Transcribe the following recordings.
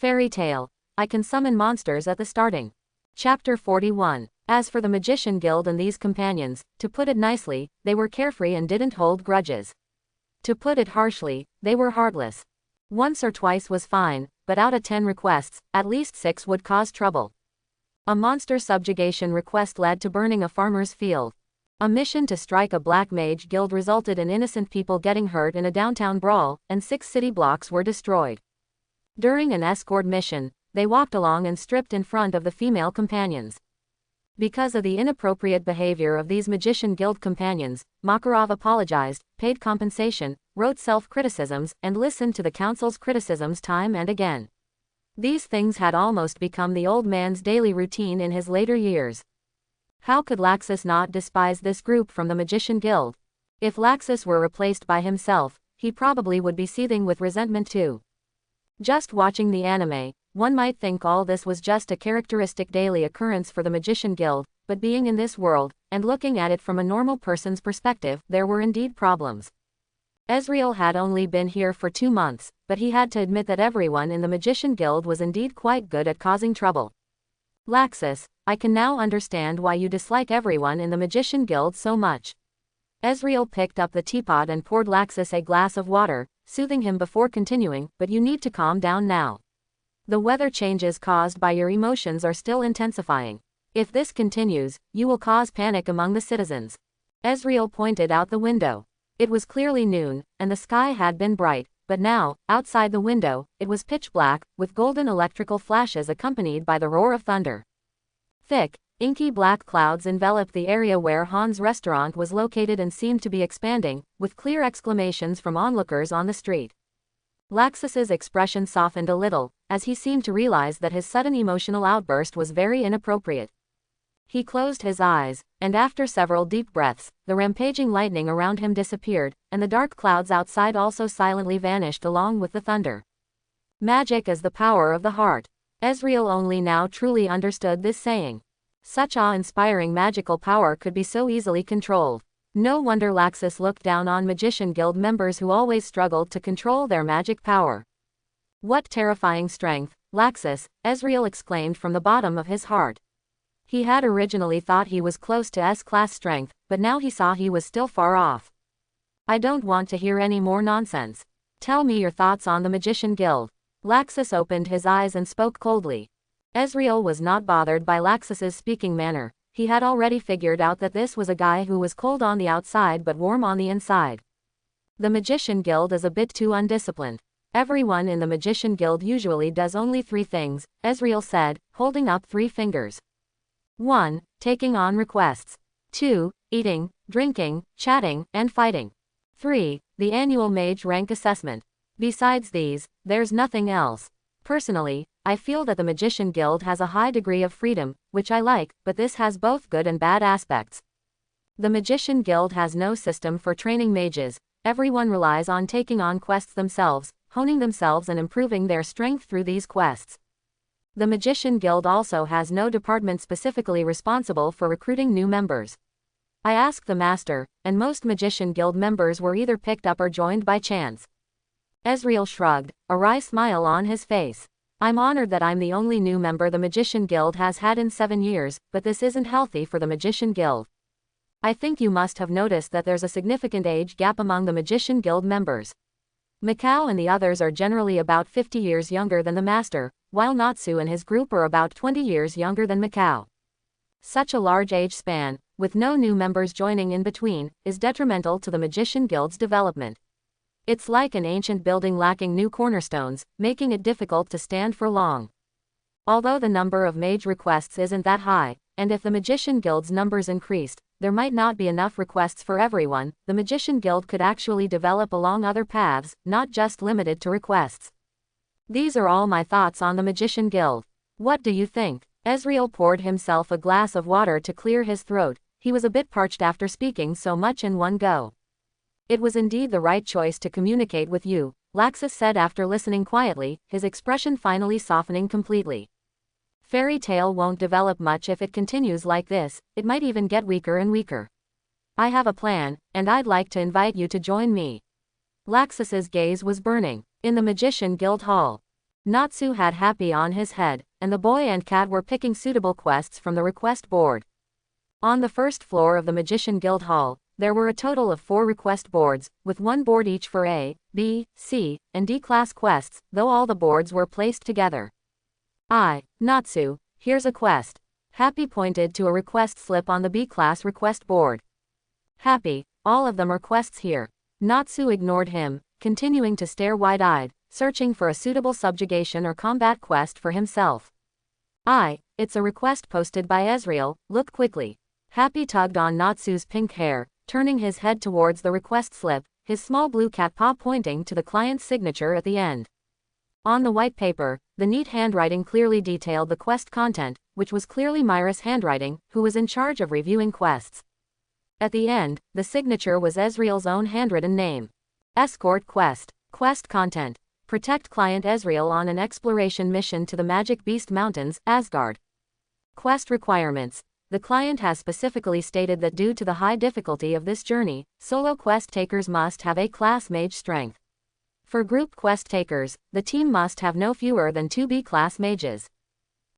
Fairy tale. I can summon monsters at the starting. Chapter 41. As for the Magician Guild and these companions, to put it nicely, they were carefree and didn't hold grudges. To put it harshly, they were heartless. Once or twice was fine, but out of 10 requests, at least 6 would cause trouble. A monster subjugation request led to burning a farmer's field. A mission to strike a black mage guild resulted in innocent people getting hurt in a downtown brawl, and 6 city blocks were destroyed. During an escort mission, they walked along and stripped in front of the female companions. Because of the inappropriate behavior of these Magician Guild companions, Makarov apologized, paid compensation, wrote self-criticisms, and listened to the council's criticisms time and again. These things had almost become the old man's daily routine in his later years. How could Laxus not despise this group from the Magician Guild? If Laxus were replaced by himself, he probably would be seething with resentment too. Just watching the anime, one might think all this was just a characteristic daily occurrence for the Magician Guild, but being in this world, and looking at it from a normal person's perspective, there were indeed problems. Ezreal had only been here for 2 months, but he had to admit that everyone in the Magician Guild was indeed quite good at causing trouble. Laxus, I can now understand why you dislike everyone in the Magician Guild so much. Ezreal picked up the teapot and poured Laxus a glass of water, soothing him before continuing, but you need to calm down now. The weather changes caused by your emotions are still intensifying. If this continues, you will cause panic among the citizens. Ezreal pointed out the window. It was clearly noon, and the sky had been bright, but now, outside the window, it was pitch black, with golden electrical flashes accompanied by the roar of thunder. Thick, inky black clouds enveloped the area where Han's restaurant was located and seemed to be expanding, with clear exclamations from onlookers on the street. Laxus's expression softened a little, as he seemed to realize that his sudden emotional outburst was very inappropriate. He closed his eyes, and after several deep breaths, the rampaging lightning around him disappeared, and the dark clouds outside also silently vanished along with the thunder. Magic is the power of the heart. Ezreal only now truly understood this saying. Such awe-inspiring magical power could be so easily controlled. No wonder Laxus looked down on Magician Guild members who always struggled to control their magic power. What terrifying strength, Laxus, Ezreal exclaimed from the bottom of his heart. He had originally thought he was close to S-class strength, but now he saw he was still far off. I don't want to hear any more nonsense. Tell me your thoughts on the Magician Guild. Laxus opened his eyes and spoke coldly. Ezreal was not bothered by Laxus's speaking manner. He had already figured out that this was a guy who was cold on the outside but warm on the inside. The Magician Guild is a bit too undisciplined. Everyone in the Magician Guild usually does only 3 things, Ezreal said, holding up 3 fingers. 1. Taking on requests. 2. Eating, drinking, chatting, and fighting. 3. The annual mage rank assessment. Besides these, there's nothing else. Personally, I feel that the Magician Guild has a high degree of freedom, which I like, but this has both good and bad aspects. The Magician Guild has no system for training mages. Everyone relies on taking on quests themselves, honing themselves and improving their strength through these quests. The Magician Guild also has no department specifically responsible for recruiting new members. I asked the master, and most Magician Guild members were either picked up or joined by chance. Ezreal shrugged, a wry smile on his face. I'm honored that I'm the only new member the Magician Guild has had in 7 years, but this isn't healthy for the Magician Guild. I think you must have noticed that there's a significant age gap among the Magician Guild members. Mikau and the others are generally about 50 years younger than the master, while Natsu and his group are about 20 years younger than Mikau. Such a large age span, with no new members joining in between, is detrimental to the Magician Guild's development. It's like an ancient building lacking new cornerstones, making it difficult to stand for long. Although the number of mage requests isn't that high, and if the Magician Guild's numbers increased, there might not be enough requests for everyone, the Magician Guild could actually develop along other paths, not just limited to requests. These are all my thoughts on the Magician Guild. What do you think? Ezreal poured himself a glass of water to clear his throat. He was a bit parched after speaking so much in one go. It was indeed the right choice to communicate with you, Laxus said after listening quietly, his expression finally softening completely. Fairy tale won't develop much if it continues like this, it might even get weaker and weaker. I have a plan, and I'd like to invite you to join me. Laxus's gaze was burning. In the Magician Guild Hall. Natsu had Happy on his head, and the boy and cat were picking suitable quests from the request board. On the first floor of the Magician Guild Hall, there were a total of 4 request boards, with 1 board each for A, B, C, and D class quests, though all the boards were placed together. Natsu, here's a quest. Happy pointed to a request slip on the B class request board. Happy, all of them are quests here. Natsu ignored him, continuing to stare wide-eyed, searching for a suitable subjugation or combat quest for himself. It's a request posted by Ezreal, look quickly. Happy tugged on Natsu's pink hair, turning his head towards the request slip, his small blue cat paw pointing to the client's signature at the end. On the white paper, the neat handwriting clearly detailed the quest content, which was clearly Myra's handwriting, who was in charge of reviewing quests. At the end, the signature was Ezreal's own handwritten name. Escort quest. Quest content. Protect client Ezreal on an exploration mission to the Magic Beast Mountains, Asgard. Quest requirements. The client has specifically stated that due to the high difficulty of this journey, solo quest takers must have A-class mage strength. For group quest takers, the team must have no fewer than 2 B-class mages.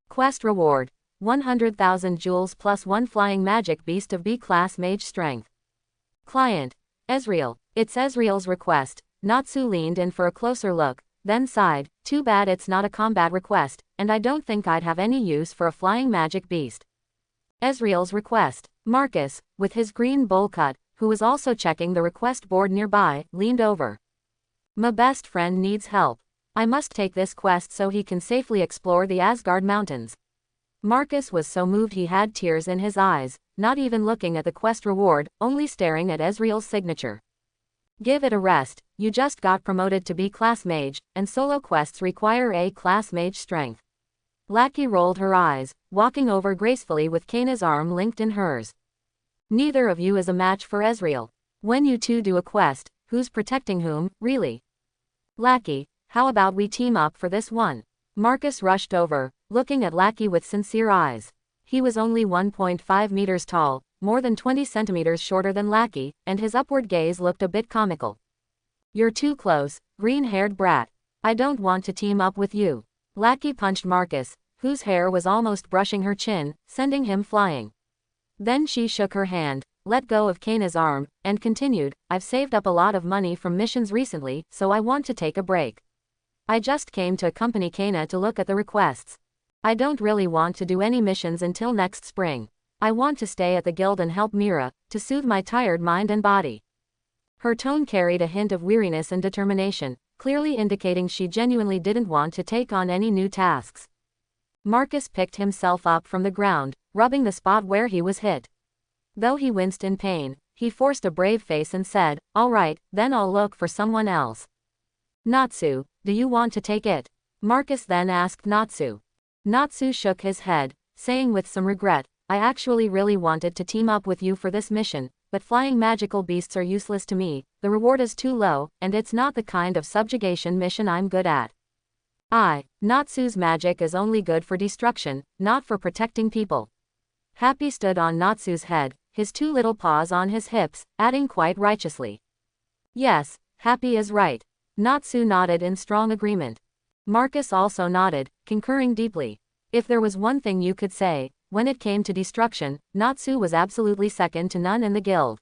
Quest reward. 100,000 jewels plus 1 flying magic beast of B-class mage strength. Client. Ezreal. It's Ezreal's request. Natsu leaned in for a closer look, then sighed, too bad it's not a combat request, and I don't think I'd have any use for a flying magic beast. Ezreal's request. Marcus, with his green bowl cut, who was also checking the request board nearby, leaned over. My best friend needs help. I must take this quest so he can safely explore the Asgard mountains. Marcus was so moved he had tears in his eyes, not even looking at the quest reward, only staring at Ezreal's signature. Give it a rest, you just got promoted to B-class mage, and solo quests require A-class mage strength. Lackey rolled her eyes, walking over gracefully with Kaina's arm linked in hers. Neither of you is a match for Ezreal. When you two do a quest, who's protecting whom, really? Lackey, how about we team up for this one? Marcus rushed over, looking at Lackey with sincere eyes. He was only 1.5 meters tall, more than 20 centimeters shorter than Lackey, and his upward gaze looked a bit comical. You're too close, green-haired brat. I don't want to team up with you. Lackey punched Marcus, whose hair was almost brushing her chin, sending him flying. Then she shook her hand, let go of Kaina's arm, and continued, I've saved up a lot of money from missions recently, so I want to take a break. I just came to accompany Kaina to look at the requests. I don't really want to do any missions until next spring. I want to stay at the guild and help Myra, to soothe my tired mind and body. Her tone carried a hint of weariness and determination, clearly indicating she genuinely didn't want to take on any new tasks. Marcus picked himself up from the ground, rubbing the spot where he was hit. Though he winced in pain, he forced a brave face and said, all right, then I'll look for someone else. Natsu, do you want to take it? Marcus then asked Natsu. Natsu shook his head, saying with some regret, I actually really wanted to team up with you for this mission, but flying magical beasts are useless to me, the reward is too low, and it's not the kind of subjugation mission I'm good at. Natsu's magic is only good for destruction, not for protecting people. Happy stood on Natsu's head, his 2 little paws on his hips, adding quite righteously. Yes, Happy is right. Natsu nodded in strong agreement. Marcus also nodded, concurring deeply. If there was one thing you could say, when it came to destruction, Natsu was absolutely second to none in the guild.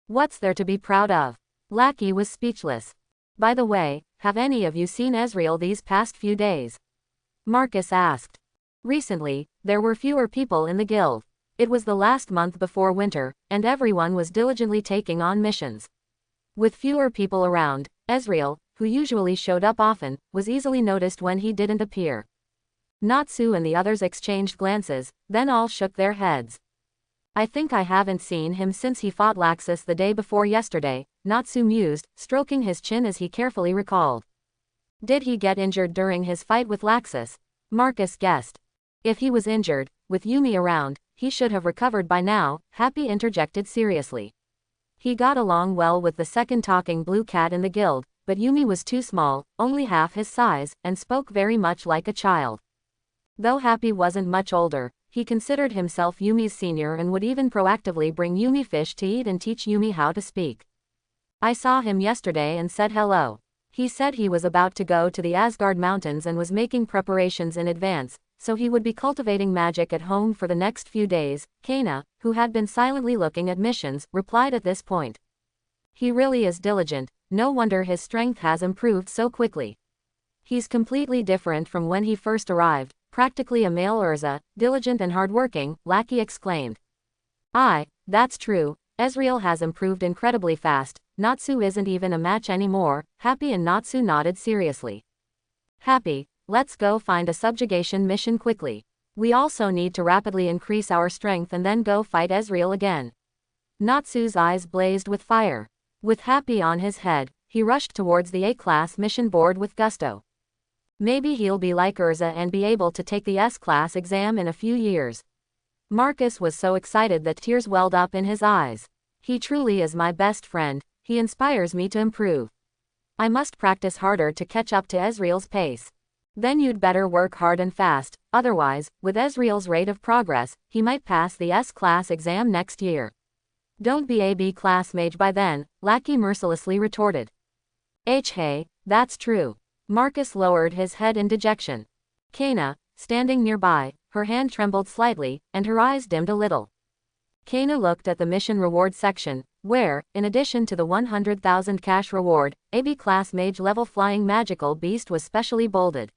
What's there to be proud of? Lackey was speechless. By the way, have any of you seen Ezreal these past few days? Marcus asked. Recently, there were fewer people in the guild. It was the last month before winter, and everyone was diligently taking on missions. With fewer people around, Ezreal, who usually showed up often, was easily noticed when he didn't appear. Natsu and the others exchanged glances, then all shook their heads. I think I haven't seen him since he fought Laxus the day before yesterday, Natsu mused, stroking his chin as he carefully recalled. Did he get injured during his fight with Laxus? Marcus guessed. If he was injured, with Yuumi around, he should have recovered by now, Happy interjected seriously. He got along well with the second talking blue cat in the guild, but Yuumi was too small, only half his size, and spoke very much like a child. Though Happy wasn't much older, he considered himself Yumi's senior and would even proactively bring Yuumi fish to eat and teach Yuumi how to speak. I saw him yesterday and said hello. He said he was about to go to the Asgard Mountains and was making preparations in advance, so he would be cultivating magic at home for the next few days. Kana, who had been silently looking at missions, replied at this point. He really is diligent, no wonder his strength has improved so quickly. He's completely different from when he first arrived, practically a male Urza, diligent and hardworking, Lackey exclaimed. That's true, Ezreal has improved incredibly fast, Natsu isn't even a match anymore. Happy and Natsu nodded seriously. Happy, let's go find a subjugation mission quickly. We also need to rapidly increase our strength and then go fight Ezreal again. Natsu's eyes blazed with fire. With Happy on his head, he rushed towards the A-class mission board with gusto. Maybe he'll be like Urza and be able to take the S-class exam in a few years. Marcus was so excited that tears welled up in his eyes. He truly is my best friend, he inspires me to improve. I must practice harder to catch up to Ezreal's pace. Then you'd better work hard and fast, otherwise, with Ezreal's rate of progress, he might pass the S-class exam next year. Don't be a B-class mage by then, Lackey mercilessly retorted. Hey, that's true. Marcus lowered his head in dejection. Kana, standing nearby, her hand trembled slightly, and her eyes dimmed a little. Kana looked at the mission reward section, where, in addition to the 100,000 cash reward, a B-class mage level flying magical beast was specially bolded.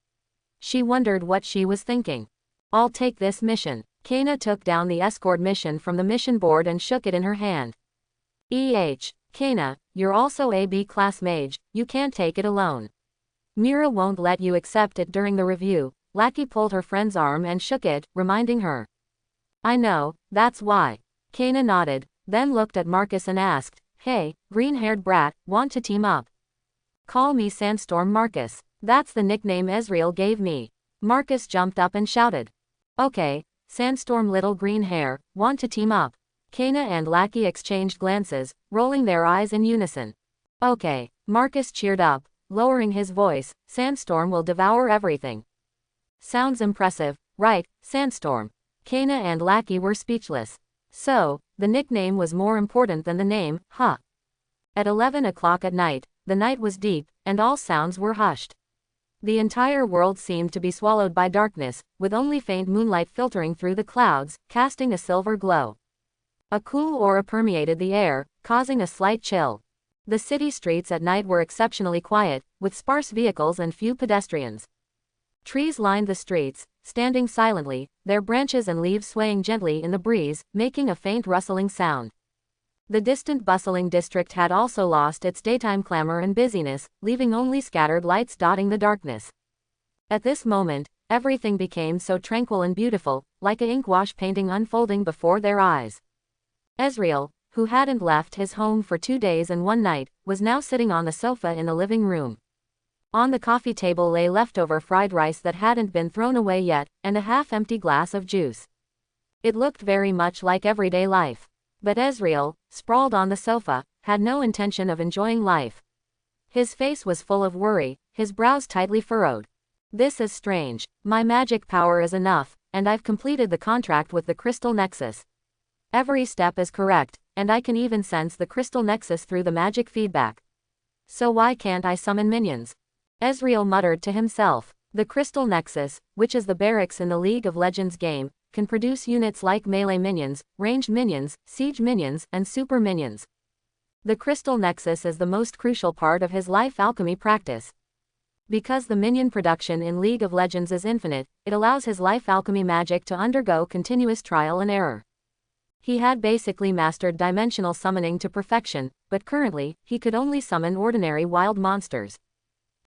She wondered what she was thinking. I'll take this mission. Kana took down the escort mission from the mission board and shook it in her hand. Kana, you're also a B-class mage, you can't take it alone. Mira won't let you accept it during the review. Lackey pulled her friend's arm and shook it, reminding her. I know, that's why. Kana nodded, then looked at Marcus and asked, Hey, green-haired brat, want to team up? Call me Sandstorm Marcus. That's the nickname Ezreal gave me. Marcus jumped up and shouted. Okay, Sandstorm little green hair, want to team up? Kana and Lackey exchanged glances, rolling their eyes in unison. Okay, Marcus cheered up, lowering his voice, Sandstorm will devour everything. Sounds impressive, right, Sandstorm? Kana and Lackey were speechless. So, the nickname was more important than the name, huh? At 11 o'clock at night, the night was deep, and all sounds were hushed. The entire world seemed to be swallowed by darkness, with only faint moonlight filtering through the clouds, casting a silver glow. A cool aura permeated the air, causing a slight chill. The city streets at night were exceptionally quiet, with sparse vehicles and few pedestrians. Trees lined the streets, standing silently, their branches and leaves swaying gently in the breeze, making a faint rustling sound. The distant bustling district had also lost its daytime clamor and busyness, leaving only scattered lights dotting the darkness. At this moment, everything became so tranquil and beautiful, like a ink-wash painting unfolding before their eyes. Ezreal, who hadn't left his home for 2 days and 1 night, was now sitting on the sofa in the living room. On the coffee table lay leftover fried rice that hadn't been thrown away yet, and a half-empty glass of juice. It looked very much like everyday life. But Ezreal, sprawled on the sofa, had no intention of enjoying life. His face was full of worry, his brows tightly furrowed. This is strange. My magic power is enough, and I've completed the contract with the Crystal Nexus. Every step is correct, and I can even sense the Crystal Nexus through the magic feedback. So why can't I summon minions? Ezreal muttered to himself. The Crystal Nexus, which is the barracks in the League of Legends game, can produce units like melee minions, ranged minions, siege minions, and super minions. The Crystal Nexus is the most crucial part of his life alchemy practice. Because the minion production in League of Legends is infinite, it allows his life alchemy magic to undergo continuous trial and error. He had basically mastered dimensional summoning to perfection, but currently, he could only summon ordinary wild monsters.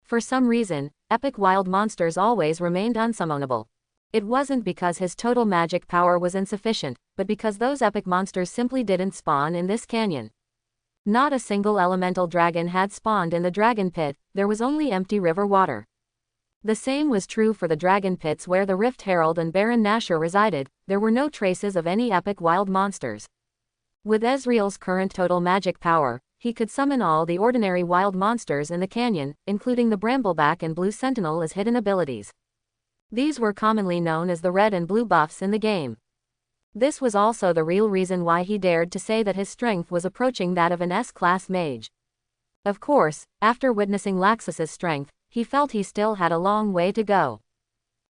For some reason, epic wild monsters always remained unsummonable. It wasn't because his total magic power was insufficient, but because those epic monsters simply didn't spawn in this canyon. Not a single elemental dragon had spawned in the dragon pit, there was only empty river water. The same was true for the dragon pits where the Rift Herald and Baron Nashor resided, there were no traces of any epic wild monsters. With Ezreal's current total magic power, he could summon all the ordinary wild monsters in the canyon, including the Brambleback and Blue Sentinel as hidden abilities. These were commonly known as the red and blue buffs in the game. This was also the real reason why he dared to say that his strength was approaching that of an S-class mage. Of course, after witnessing Laxus's strength, he felt he still had a long way to go.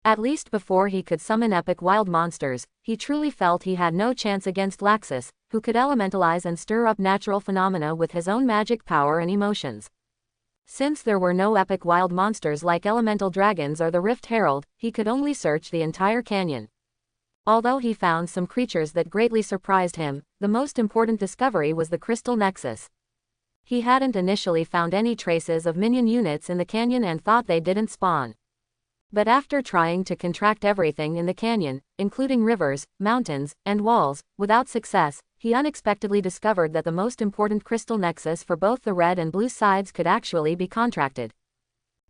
At least before he could summon epic wild monsters, he truly felt he had no chance against Laxus, who could elementalize and stir up natural phenomena with his own magic power and emotions. Since there were no epic wild monsters like elemental dragons or the Rift Herald, he could only search the entire canyon. Although he found some creatures that greatly surprised him, the most important discovery was the Crystal Nexus. He hadn't initially found any traces of minion units in the canyon and thought they didn't spawn. But after trying to contract everything in the canyon, including rivers, mountains, and walls, without success, he unexpectedly discovered that the most important crystal nexus for both the red and blue sides could actually be contracted.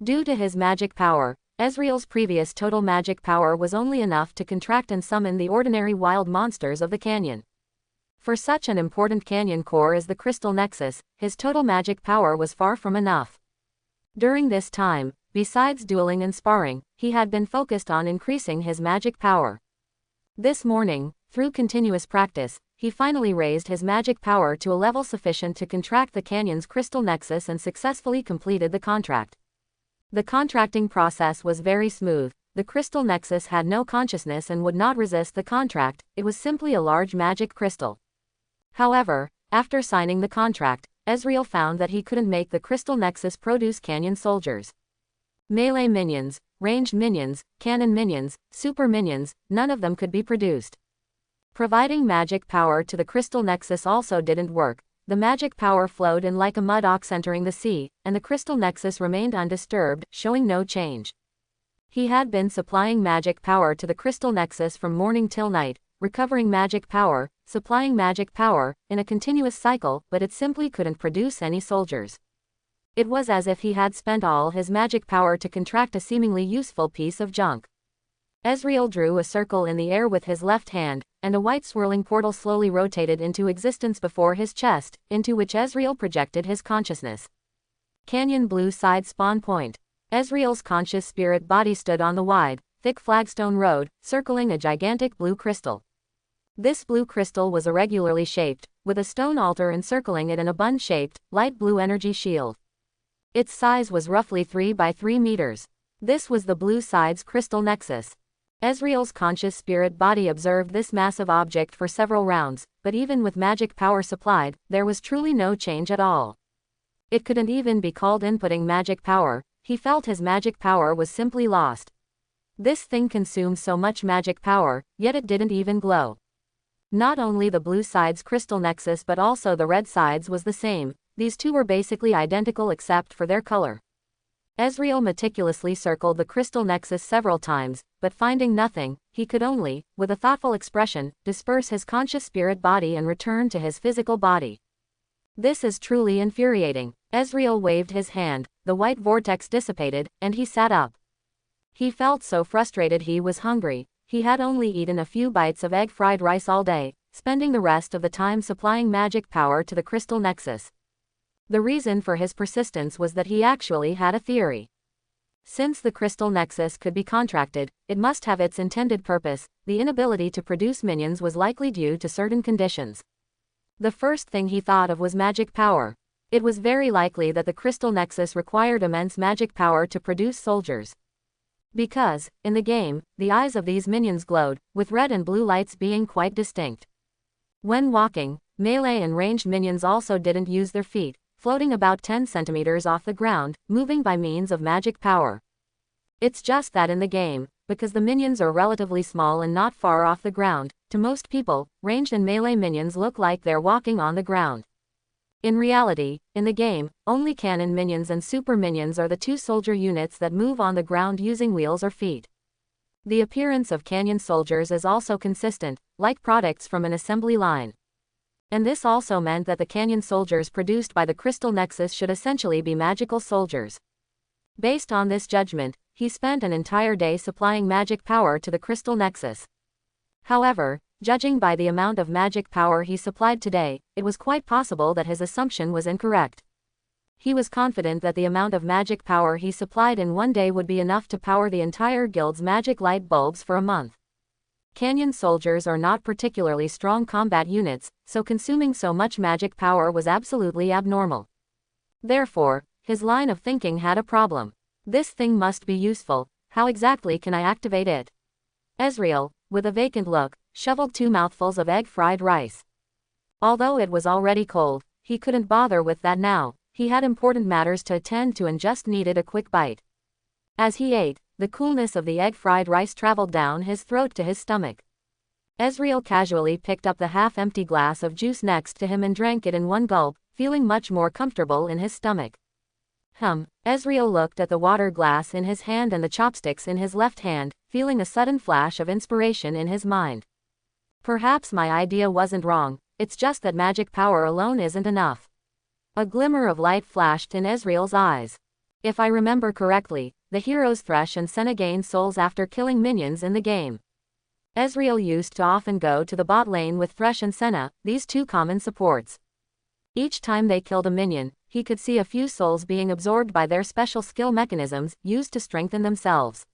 Due to his magic power, Ezreal's previous total magic power was only enough to contract and summon the ordinary wild monsters of the canyon. For such an important canyon core as the crystal nexus, his total magic power was far from enough. During this time, besides dueling and sparring, he had been focused on increasing his magic power. This morning, through continuous practice, he finally raised his magic power to a level sufficient to contract the canyon's crystal nexus and successfully completed the contract. The contracting process was very smooth. The crystal nexus had no consciousness and would not resist the contract, it was simply a large magic crystal. However, after signing the contract, Ezreal found that he couldn't make the crystal nexus produce canyon soldiers. Melee minions, ranged minions, cannon minions, super minions, none of them could be produced. Providing magic power to the crystal nexus also didn't work. The magic power flowed in like a mud ox entering the sea, and the crystal nexus remained undisturbed, showing no change. He had been supplying magic power to the crystal nexus from morning till night, recovering magic power, supplying magic power, in a continuous cycle, but it simply couldn't produce any soldiers. It was as if he had spent all his magic power to contract a seemingly useful piece of junk. Ezreal drew a circle in the air with his left hand, and a white swirling portal slowly rotated into existence before his chest, into which Ezreal projected his consciousness. Canyon Blue Side Spawn Point. Ezreal's conscious spirit body stood on the wide, thick flagstone road, circling a gigantic blue crystal. This blue crystal was irregularly shaped, with a stone altar encircling it and a bun-shaped, light blue energy shield. Its size was roughly 3 by 3 meters. This was the blue side's crystal nexus. Ezreal's conscious spirit body observed this massive object for several rounds, but even with magic power supplied, there was truly no change at all. It couldn't even be called inputting magic power. He felt his magic power was simply lost. This thing consumed so much magic power, yet it didn't even glow. Not only the blue side's crystal nexus but also the red side's was the same. These two were basically identical except for their color. Ezreal meticulously circled the crystal nexus several times, but finding nothing, he could only, with a thoughtful expression, disperse his conscious spirit body and return to his physical body. This is truly infuriating. Ezreal waved his hand, the white vortex dissipated, and he sat up. He felt so frustrated. He was hungry. He had only eaten a few bites of egg fried rice all day, spending the rest of the time supplying magic power to the crystal nexus. The reason for his persistence was that he actually had a theory. Since the crystal nexus could be contracted, it must have its intended purpose. The inability to produce minions was likely due to certain conditions. The first thing he thought of was magic power. It was very likely that the crystal nexus required immense magic power to produce soldiers. Because, in the game, the eyes of these minions glowed, with red and blue lights being quite distinct. When walking, melee and ranged minions also didn't use their feet, floating about 10 centimeters off the ground, moving by means of magic power. It's just that in the game, because the minions are relatively small and not far off the ground, to most people, ranged and melee minions look like they're walking on the ground. In reality, in the game, only cannon minions and super minions are the two soldier units that move on the ground using wheels or feet. The appearance of canyon soldiers is also consistent, like products from an assembly line. And this also meant that the canyon soldiers produced by the crystal nexus should essentially be magical soldiers. Based on this judgment, he spent an entire day supplying magic power to the crystal nexus. However, judging by the amount of magic power he supplied today, it was quite possible that his assumption was incorrect. He was confident that the amount of magic power he supplied in one day would be enough to power the entire guild's magic light bulbs for a month. Canyon soldiers are not particularly strong combat units, so consuming so much magic power was absolutely abnormal. Therefore, his line of thinking had a problem. This thing must be useful. How exactly can I activate it? Ezreal, with a vacant look, shoveled 2 mouthfuls of egg-fried rice. Although it was already cold, he couldn't bother with that now. He had important matters to attend to and just needed a quick bite. As he ate, the coolness of the egg-fried rice traveled down his throat to his stomach. Ezreal casually picked up the half-empty glass of juice next to him and drank it in one gulp, feeling much more comfortable in his stomach. Ezreal looked at the water glass in his hand and the chopsticks in his left hand, feeling a sudden flash of inspiration in his mind. Perhaps my idea wasn't wrong, it's just that magic power alone isn't enough. A glimmer of light flashed in Ezreal's eyes. If I remember correctly, the heroes Thresh and Senna gain souls after killing minions in the game. Ezreal used to often go to the bot lane with Thresh and Senna, these two common supports. Each time they killed a minion, he could see a few souls being absorbed by their special skill mechanisms used to strengthen themselves.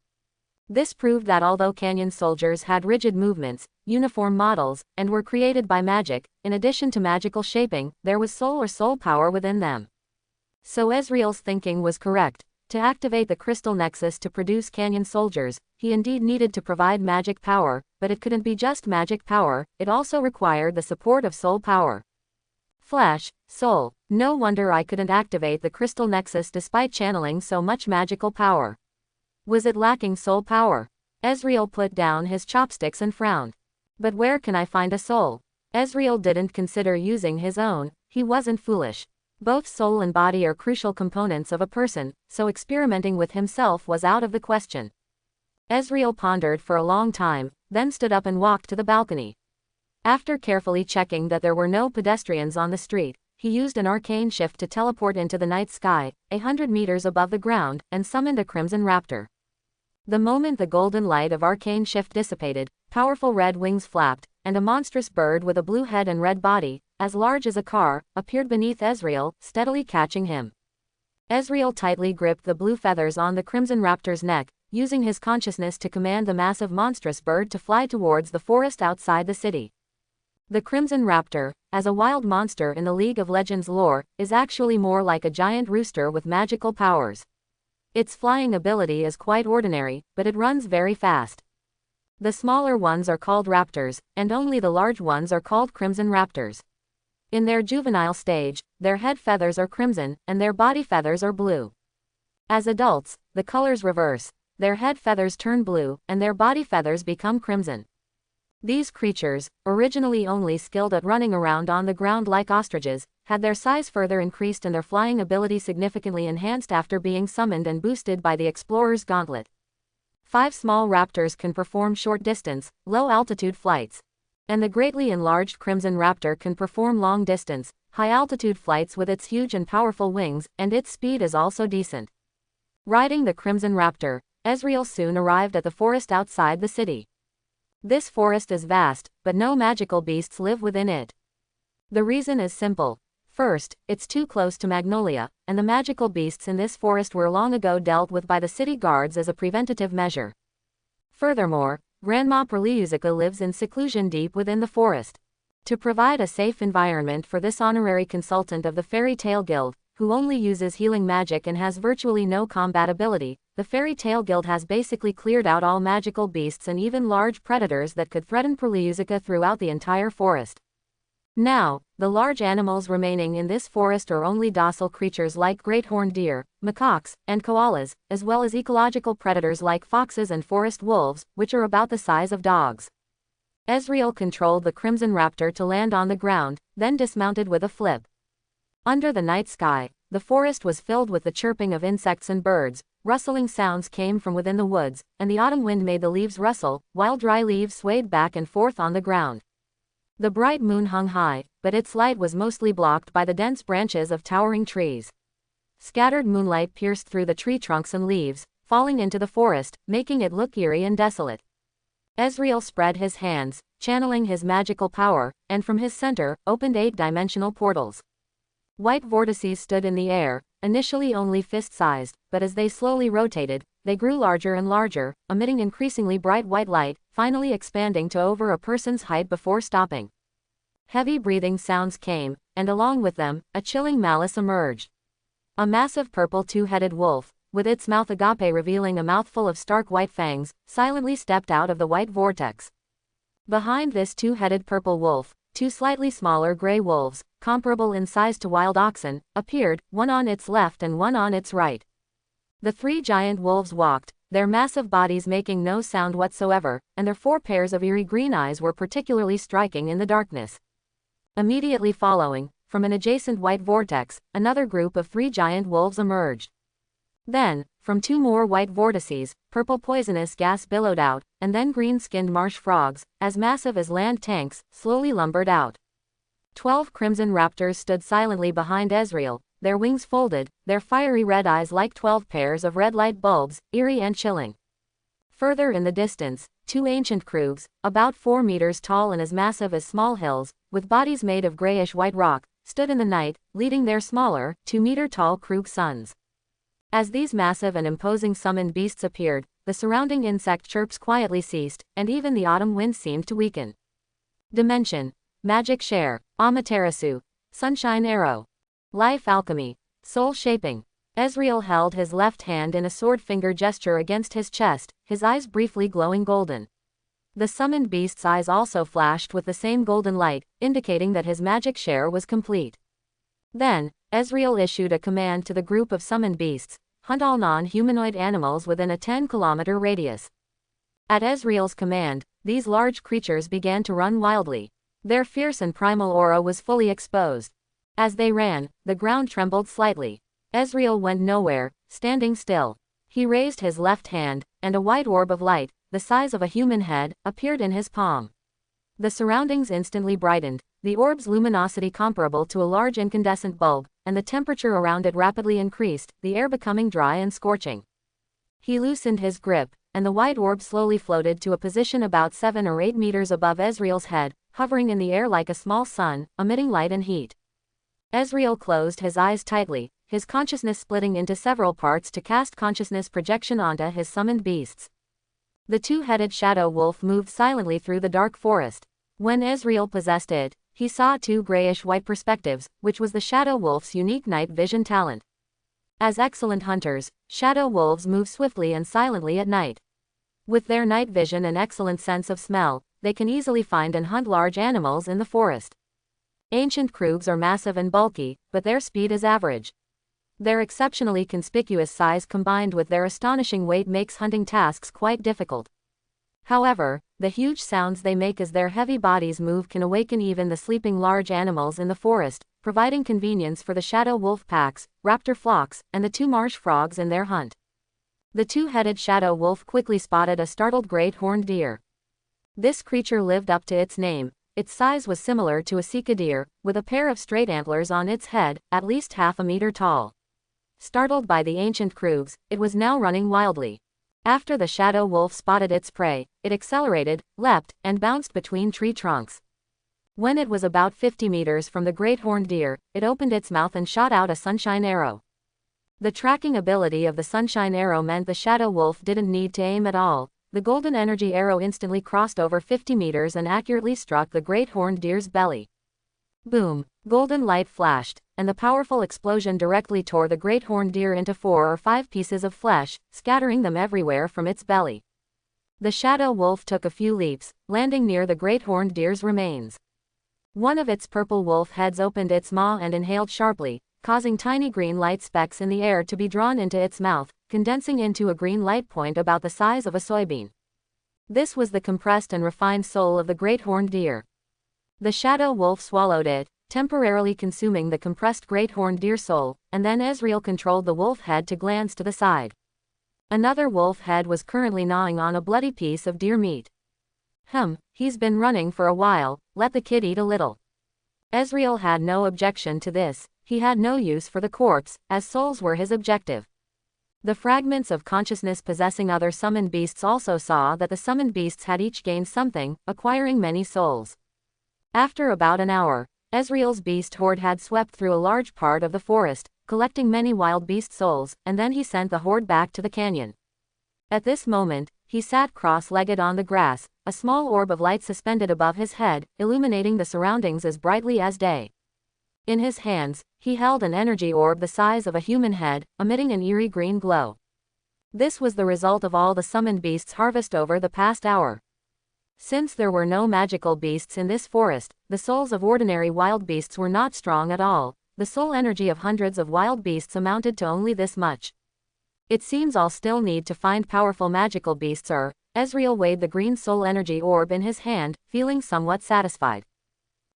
This proved that although Canyon soldiers had rigid movements, uniform models, and were created by magic, in addition to magical shaping, there was soul or soul power within them. So Ezreal's thinking was correct. To activate the Crystal Nexus to produce Canyon soldiers, he indeed needed to provide magic power, but it couldn't be just magic power, it also required the support of soul power. Flesh, soul, no wonder I couldn't activate the Crystal Nexus despite channeling so much magical power. Was it lacking soul power? Ezreal put down his chopsticks and frowned. But where can I find a soul? Ezreal didn't consider using his own, he wasn't foolish. Both soul and body are crucial components of a person, so experimenting with himself was out of the question. Ezreal pondered for a long time, then stood up and walked to the balcony. After carefully checking that there were no pedestrians on the street, he used an arcane shift to teleport into the night sky, 100 meters above the ground, and summoned a crimson raptor. The moment the golden light of arcane shift dissipated, powerful red wings flapped, and a monstrous bird with a blue head and red body, as large as a car, appeared beneath Ezreal, steadily catching him. Ezreal tightly gripped the blue feathers on the crimson raptor's neck, using his consciousness to command the massive monstrous bird to fly towards the forest outside the city. The Crimson Raptor, as a wild monster in the League of Legends lore, is actually more like a giant rooster with magical powers. Its flying ability is quite ordinary, but it runs very fast. The smaller ones are called raptors, and only the large ones are called crimson raptors. In their juvenile stage, their head feathers are crimson, and their body feathers are blue. As adults, the colors reverse. Their head feathers turn blue, and their body feathers become crimson. These creatures, originally only skilled at running around on the ground like ostriches, had their size further increased and their flying ability significantly enhanced after being summoned and boosted by the Explorer's Gauntlet. 5 small raptors can perform short-distance, low-altitude flights. And the greatly enlarged Crimson Raptor can perform long-distance, high-altitude flights with its huge and powerful wings, and its speed is also decent. Riding the Crimson Raptor, Ezreal soon arrived at the forest outside the city. This forest is vast, but no magical beasts live within it. The reason is simple. First, it's too close to Magnolia, and the magical beasts in this forest were long ago dealt with by the city guards as a preventative measure. Furthermore, Grandma Perliusica lives in seclusion deep within the forest. To provide a safe environment for this honorary consultant of the Fairy Tail Guild, who only uses healing magic and has virtually no combat ability, the Fairy Tail Guild has basically cleared out all magical beasts and even large predators that could threaten Perliusica throughout the entire forest. Now, the large animals remaining in this forest are only docile creatures like great horned deer, macaques, and koalas, as well as ecological predators like foxes and forest wolves, which are about the size of dogs. Ezreal controlled the Crimson Raptor to land on the ground, then dismounted with a flip. Under the night sky, the forest was filled with the chirping of insects and birds, rustling sounds came from within the woods, and the autumn wind made the leaves rustle, while dry leaves swayed back and forth on the ground. The bright moon hung high, but its light was mostly blocked by the dense branches of towering trees. Scattered moonlight pierced through the tree trunks and leaves, falling into the forest, making it look eerie and desolate. Ezreal spread his hands, channeling his magical power, and from his center, opened 8-dimensional portals. White vortices stood in the air, initially only fist-sized, but as they slowly rotated, they grew larger and larger, emitting increasingly bright white light, finally expanding to over a person's height before stopping. Heavy breathing sounds came, and along with them, a chilling malice emerged. A massive purple two-headed wolf, with its mouth agape revealing a mouthful of stark white fangs, silently stepped out of the white vortex. Behind this two-headed purple wolf, two slightly smaller gray wolves, comparable in size to wild oxen, appeared, one on its left and one on its right. The three giant wolves walked, their massive bodies making no sound whatsoever, and their 4 pairs of eerie green eyes were particularly striking in the darkness. Immediately following, from an adjacent white vortex, another group of 3 giant wolves emerged. Then, from 2 more white vortices, purple poisonous gas billowed out, and then green-skinned marsh frogs, as massive as land tanks, slowly lumbered out. 12 crimson raptors stood silently behind Ezreal, their wings folded, their fiery red eyes like 12 pairs of red light bulbs, eerie and chilling. Further in the distance, 2 ancient Krugs, about 4 meters tall and as massive as small hills, with bodies made of grayish-white rock, stood in the night, leading their smaller, 2-meter-tall Krug sons. As these massive and imposing summoned beasts appeared, the surrounding insect chirps quietly ceased, and even the autumn wind seemed to weaken. Dimension. Magic Share. Amaterasu. Sunshine Arrow. Life Alchemy. Soul Shaping. Ezreal held his left hand in a sword finger gesture against his chest, his eyes briefly glowing golden. The summoned beast's eyes also flashed with the same golden light, indicating that his magic share was complete. Then, Ezreal issued a command to the group of summoned beasts: hunt all non-humanoid animals within a 10-kilometer radius. At Ezreal's command, these large creatures began to run wildly. Their fierce and primal aura was fully exposed. As they ran, the ground trembled slightly. Ezreal went nowhere, standing still. He raised his left hand, and a white orb of light, the size of a human head, appeared in his palm. The surroundings instantly brightened, the orb's luminosity comparable to a large incandescent bulb, and the temperature around it rapidly increased, the air becoming dry and scorching. He loosened his grip, and the white orb slowly floated to a position about 7 or 8 meters above Ezreal's head, hovering in the air like a small sun, emitting light and heat. Ezreal closed his eyes tightly, his consciousness splitting into several parts to cast consciousness projection onto his summoned beasts. The two-headed shadow wolf moved silently through the dark forest. When Ezreal possessed it, he saw 2 grayish-white perspectives, which was the shadow wolf's unique night vision talent. As excellent hunters, shadow wolves move swiftly and silently at night. With their night vision and excellent sense of smell, they can easily find and hunt large animals in the forest. Ancient Krugs are massive and bulky, but their speed is average. Their exceptionally conspicuous size combined with their astonishing weight makes hunting tasks quite difficult. However, the huge sounds they make as their heavy bodies move can awaken even the sleeping large animals in the forest, providing convenience for the shadow wolf packs, raptor flocks, and the 2 marsh frogs in their hunt. The two-headed shadow wolf quickly spotted a startled great horned deer. This creature lived up to its name. Its size was similar to a sika deer, with a pair of straight antlers on its head, at least half a meter tall. Startled by the ancient Krugs, it was now running wildly. After the shadow wolf spotted its prey, it accelerated, leapt, and bounced between tree trunks. When it was about 50 meters from the great horned deer, it opened its mouth and shot out a sunshine arrow. The tracking ability of the sunshine arrow meant the shadow wolf didn't need to aim at all. The golden energy arrow instantly crossed over 50 meters and accurately struck the great horned deer's belly. Boom! Golden light flashed, and the powerful explosion directly tore the great horned deer into 4 or 5 pieces of flesh, scattering them everywhere from its belly. The shadow wolf took a few leaps, landing near the great horned deer's remains. One of its purple wolf heads opened its maw and inhaled sharply, causing tiny green light specks in the air to be drawn into its mouth, condensing into a green light point about the size of a soybean. This was the compressed and refined soul of the great horned deer. The shadow wolf swallowed it, temporarily consuming the compressed great horned deer soul, and then Ezreal controlled the wolf head to glance to the side. Another wolf head was currently gnawing on a bloody piece of deer meat. He's been running for a while, let the kid eat a little. Ezreal had no objection to this. He had no use for the corpse, as souls were his objective. The fragments of consciousness possessing other summoned beasts also saw that the summoned beasts had each gained something, acquiring many souls. After about an hour, Ezreal's beast horde had swept through a large part of the forest, collecting many wild beast souls, and then he sent the horde back to the canyon. At this moment, he sat cross-legged on the grass, a small orb of light suspended above his head, illuminating the surroundings as brightly as day. In his hands, he held an energy orb the size of a human head, emitting an eerie green glow. This was the result of all the summoned beasts' harvest over the past hour. Since there were no magical beasts in this forest, the souls of ordinary wild beasts were not strong at all. The soul energy of hundreds of wild beasts amounted to only this much. It seems I'll still need to find powerful magical beasts. Ezreal weighed the green soul energy orb in his hand, feeling somewhat satisfied.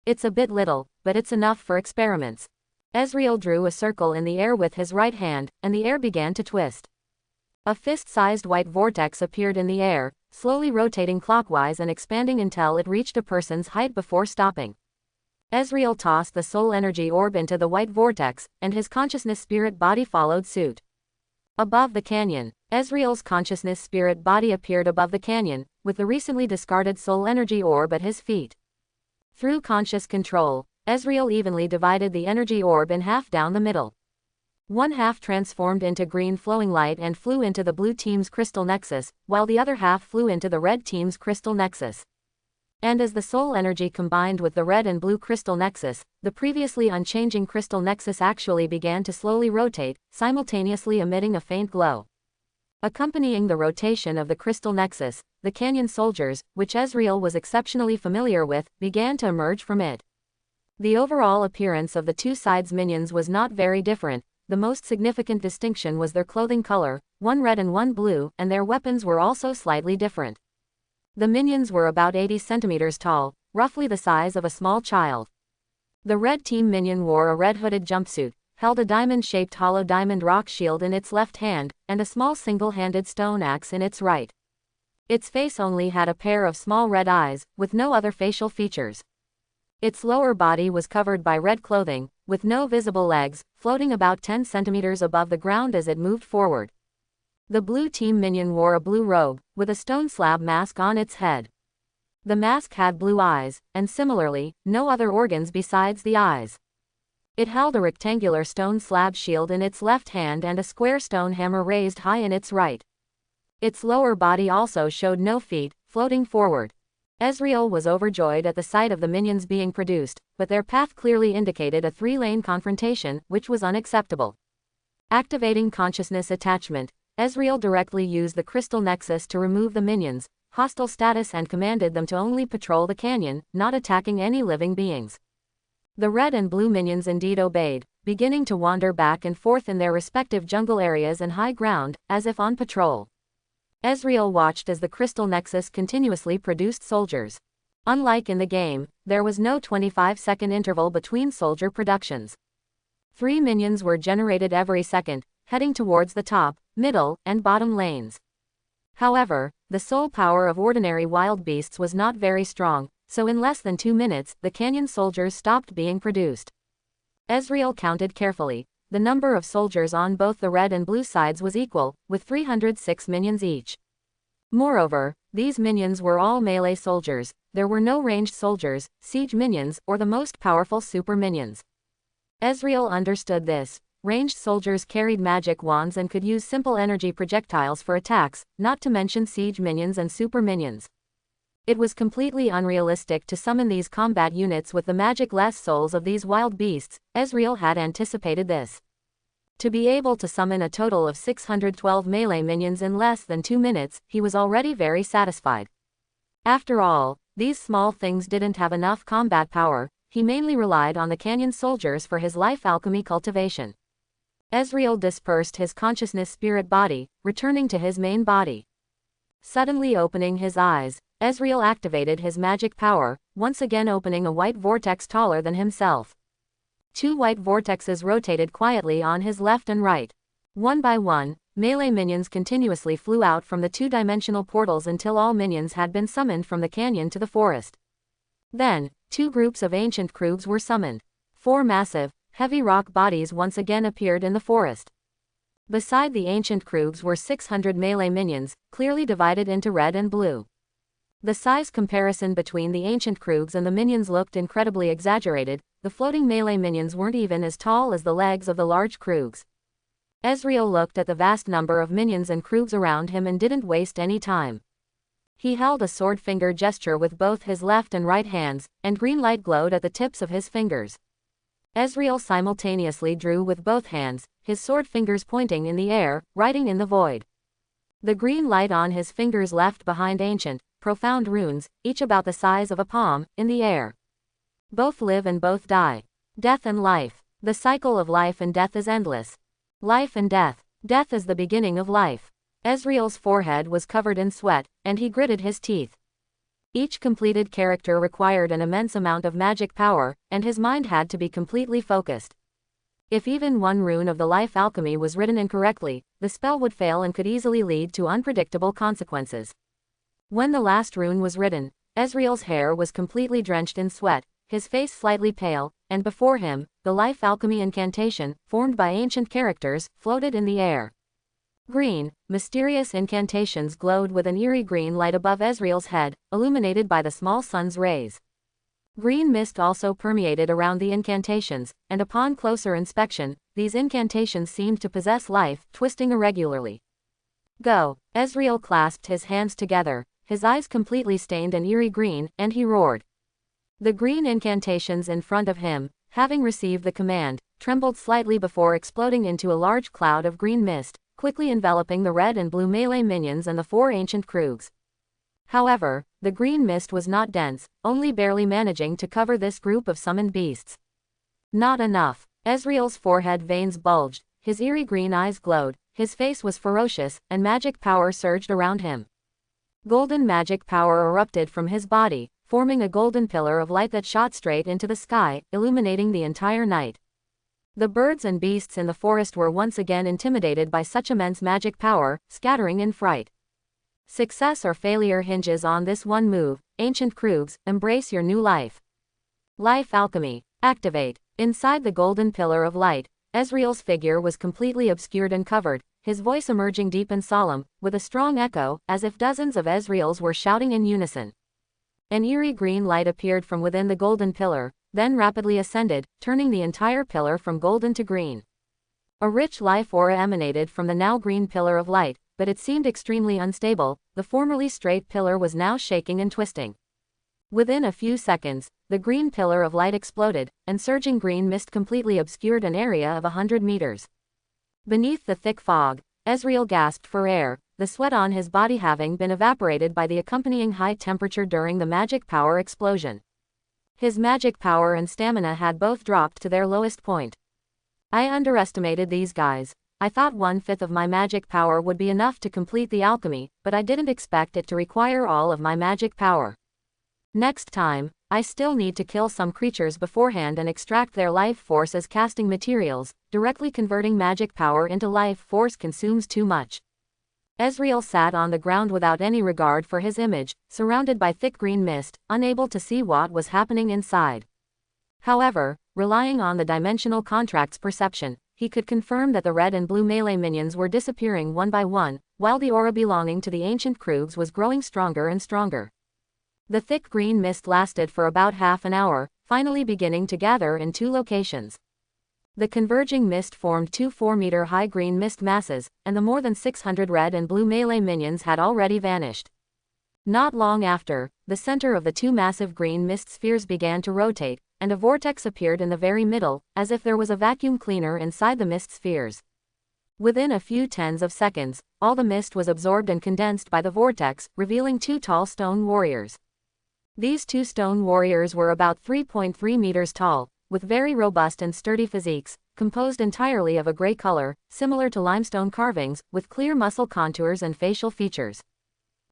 It's a bit little, but it's enough for experiments. Ezreal drew a circle in the air with his right hand, and the air began to twist. A fist-sized white vortex appeared in the air, slowly rotating clockwise and expanding until it reached a person's height before stopping. Ezreal tossed the soul energy orb into the white vortex, and his consciousness spirit body followed suit. Above the canyon, Ezreal's consciousness spirit body appeared above the canyon, with the recently discarded soul energy orb at his feet. Through conscious control, Ezreal evenly divided the energy orb in half down the middle. One half transformed into green flowing light and flew into the blue team's crystal nexus, while the other half flew into the red team's crystal nexus. And as the soul energy combined with the red and blue crystal nexus, the previously unchanging crystal nexus actually began to slowly rotate, simultaneously emitting a faint glow. Accompanying the rotation of the crystal nexus, the canyon soldiers, which Ezreal was exceptionally familiar with, began to emerge from it. The overall appearance of the two sides' minions was not very different. The most significant distinction was their clothing color, one red and one blue, and their weapons were also slightly different. The minions were about 80 centimeters tall, roughly the size of a small child. The red team minion wore a red hooded jumpsuit, held a diamond-shaped hollow diamond rock shield in its left hand, and a small single-handed stone axe in its right. Its face only had a pair of small red eyes, with no other facial features. Its lower body was covered by red clothing, with no visible legs, floating about 10 centimeters above the ground as it moved forward. The blue team minion wore a blue robe, with a stone slab mask on its head. The mask had blue eyes, and similarly, no other organs besides the eyes. It held a rectangular stone slab shield in its left hand and a square stone hammer raised high in its right. Its lower body also showed no feet, floating forward. Ezreal was overjoyed at the sight of the minions being produced, but their path clearly indicated a three-lane confrontation, which was unacceptable. Activating consciousness attachment, Ezreal directly used the crystal nexus to remove the minions' hostile status and commanded them to only patrol the canyon, not attacking any living beings. The red and blue minions indeed obeyed, beginning to wander back and forth in their respective jungle areas and high ground, as if on patrol. Ezreal watched as the crystal nexus continuously produced soldiers. Unlike in the game, there was no 25-second interval between soldier productions. 3 minions were generated every second, heading towards the top, middle, and bottom lanes. However, the soul power of ordinary wild beasts was not very strong, so in less than 2 minutes, the canyon soldiers stopped being produced. Ezreal counted carefully. The number of soldiers on both the red and blue sides was equal, with 306 minions each. Moreover, these minions were all melee soldiers. There were no ranged soldiers, siege minions, or the most powerful super minions. Ezreal understood this. Ranged soldiers carried magic wands and could use simple energy projectiles for attacks, not to mention siege minions and super minions. It was completely unrealistic to summon these combat units with the magic-less souls of these wild beasts. Ezreal had anticipated this. To be able to summon a total of 612 melee minions in less than 2 minutes, he was already very satisfied. After all, these small things didn't have enough combat power. He mainly relied on the canyon soldiers for his life alchemy cultivation. Ezreal dispersed his consciousness spirit body, returning to his main body. Suddenly opening his eyes, Ezreal activated his magic power, once again opening a white vortex taller than himself. 2 white vortexes rotated quietly on his left and right. One by one, melee minions continuously flew out from the 2-dimensional portals until all minions had been summoned from the canyon to the forest. Then, 2 groups of ancient Krugs were summoned. 4 massive, heavy rock bodies once again appeared in the forest. Beside the ancient Krugs were 600 melee minions, clearly divided into red and blue. The size comparison between the ancient Krugs and the minions looked incredibly exaggerated. The floating melee minions weren't even as tall as the legs of the large Krugs. Ezreal looked at the vast number of minions and Krugs around him and didn't waste any time. He held a sword finger gesture with both his left and right hands, and green light glowed at the tips of his fingers. Ezreal simultaneously drew with both hands, his sword fingers pointing in the air, writing in the void. The green light on his fingers left behind ancient, profound runes, each about the size of a palm, in the air. Both live and both die. Death and life. The cycle of life and death is endless. Life and death. Death is the beginning of life. Ezreal's forehead was covered in sweat, and he gritted his teeth. Each completed character required an immense amount of magic power, and his mind had to be completely focused. If even one rune of the life alchemy was written incorrectly, the spell would fail and could easily lead to unpredictable consequences. When the last rune was written, Ezreal's hair was completely drenched in sweat, his face slightly pale, and before him, the life alchemy incantation, formed by ancient characters, floated in the air. Green, mysterious incantations glowed with an eerie green light above Ezreal's head, illuminated by the small sun's rays. Green mist also permeated around the incantations, and upon closer inspection, these incantations seemed to possess life, twisting irregularly. Go! Ezreal clasped his hands together, his eyes completely stained an eerie green, and he roared. The green incantations in front of him, having received the command, trembled slightly before exploding into a large cloud of green mist, quickly enveloping the red and blue melee minions and the 4 ancient Krugs. However, the green mist was not dense, only barely managing to cover this group of summoned beasts. Not enough. Ezreal's forehead veins bulged, his eerie green eyes glowed, his face was ferocious, and magic power surged around him. Golden magic power erupted from his body, forming a golden pillar of light that shot straight into the sky, illuminating the entire night. The birds and beasts in the forest were once again intimidated by such immense magic power, scattering in fright. Success or failure hinges on this one move. Ancient Krugs, embrace your new life. Life alchemy. Activate. Inside the golden pillar of light, Ezreal's figure was completely obscured and covered, his voice emerging deep and solemn, with a strong echo, as if dozens of Ezreals were shouting in unison. An eerie green light appeared from within the golden pillar, then rapidly ascended, turning the entire pillar from golden to green. A rich life aura emanated from the now green pillar of light, but it seemed extremely unstable. The formerly straight pillar was now shaking and twisting. Within a few seconds, the green pillar of light exploded, and surging green mist completely obscured an area of 100 meters. Beneath the thick fog, Ezreal gasped for air, the sweat on his body having been evaporated by the accompanying high temperature during the magic power explosion. His magic power and stamina had both dropped to their lowest point. I underestimated these guys. I thought 1/5 of my magic power would be enough to complete the alchemy, but I didn't expect it to require all of my magic power. Next time, I still need to kill some creatures beforehand and extract their life force as casting materials. Directly converting magic power into life force consumes too much. Ezreal sat on the ground without any regard for his image, surrounded by thick green mist, unable to see what was happening inside. However, relying on the dimensional contract's perception, he could confirm that the red and blue melee minions were disappearing one by one, while the aura belonging to the ancient Krugs was growing stronger and stronger. The thick green mist lasted for about half an hour, finally beginning to gather in 2 locations. The converging mist formed 2 4-meter-high green mist masses, and the more than 600 red and blue melee minions had already vanished. Not long after, the center of the 2 massive green mist spheres began to rotate, and a vortex appeared in the very middle, as if there was a vacuum cleaner inside the mist spheres. Within a few tens of seconds, all the mist was absorbed and condensed by the vortex, revealing 2 tall stone warriors. These 2 stone warriors were about 3.3 meters tall, with very robust and sturdy physiques, composed entirely of a gray color, similar to limestone carvings, with clear muscle contours and facial features.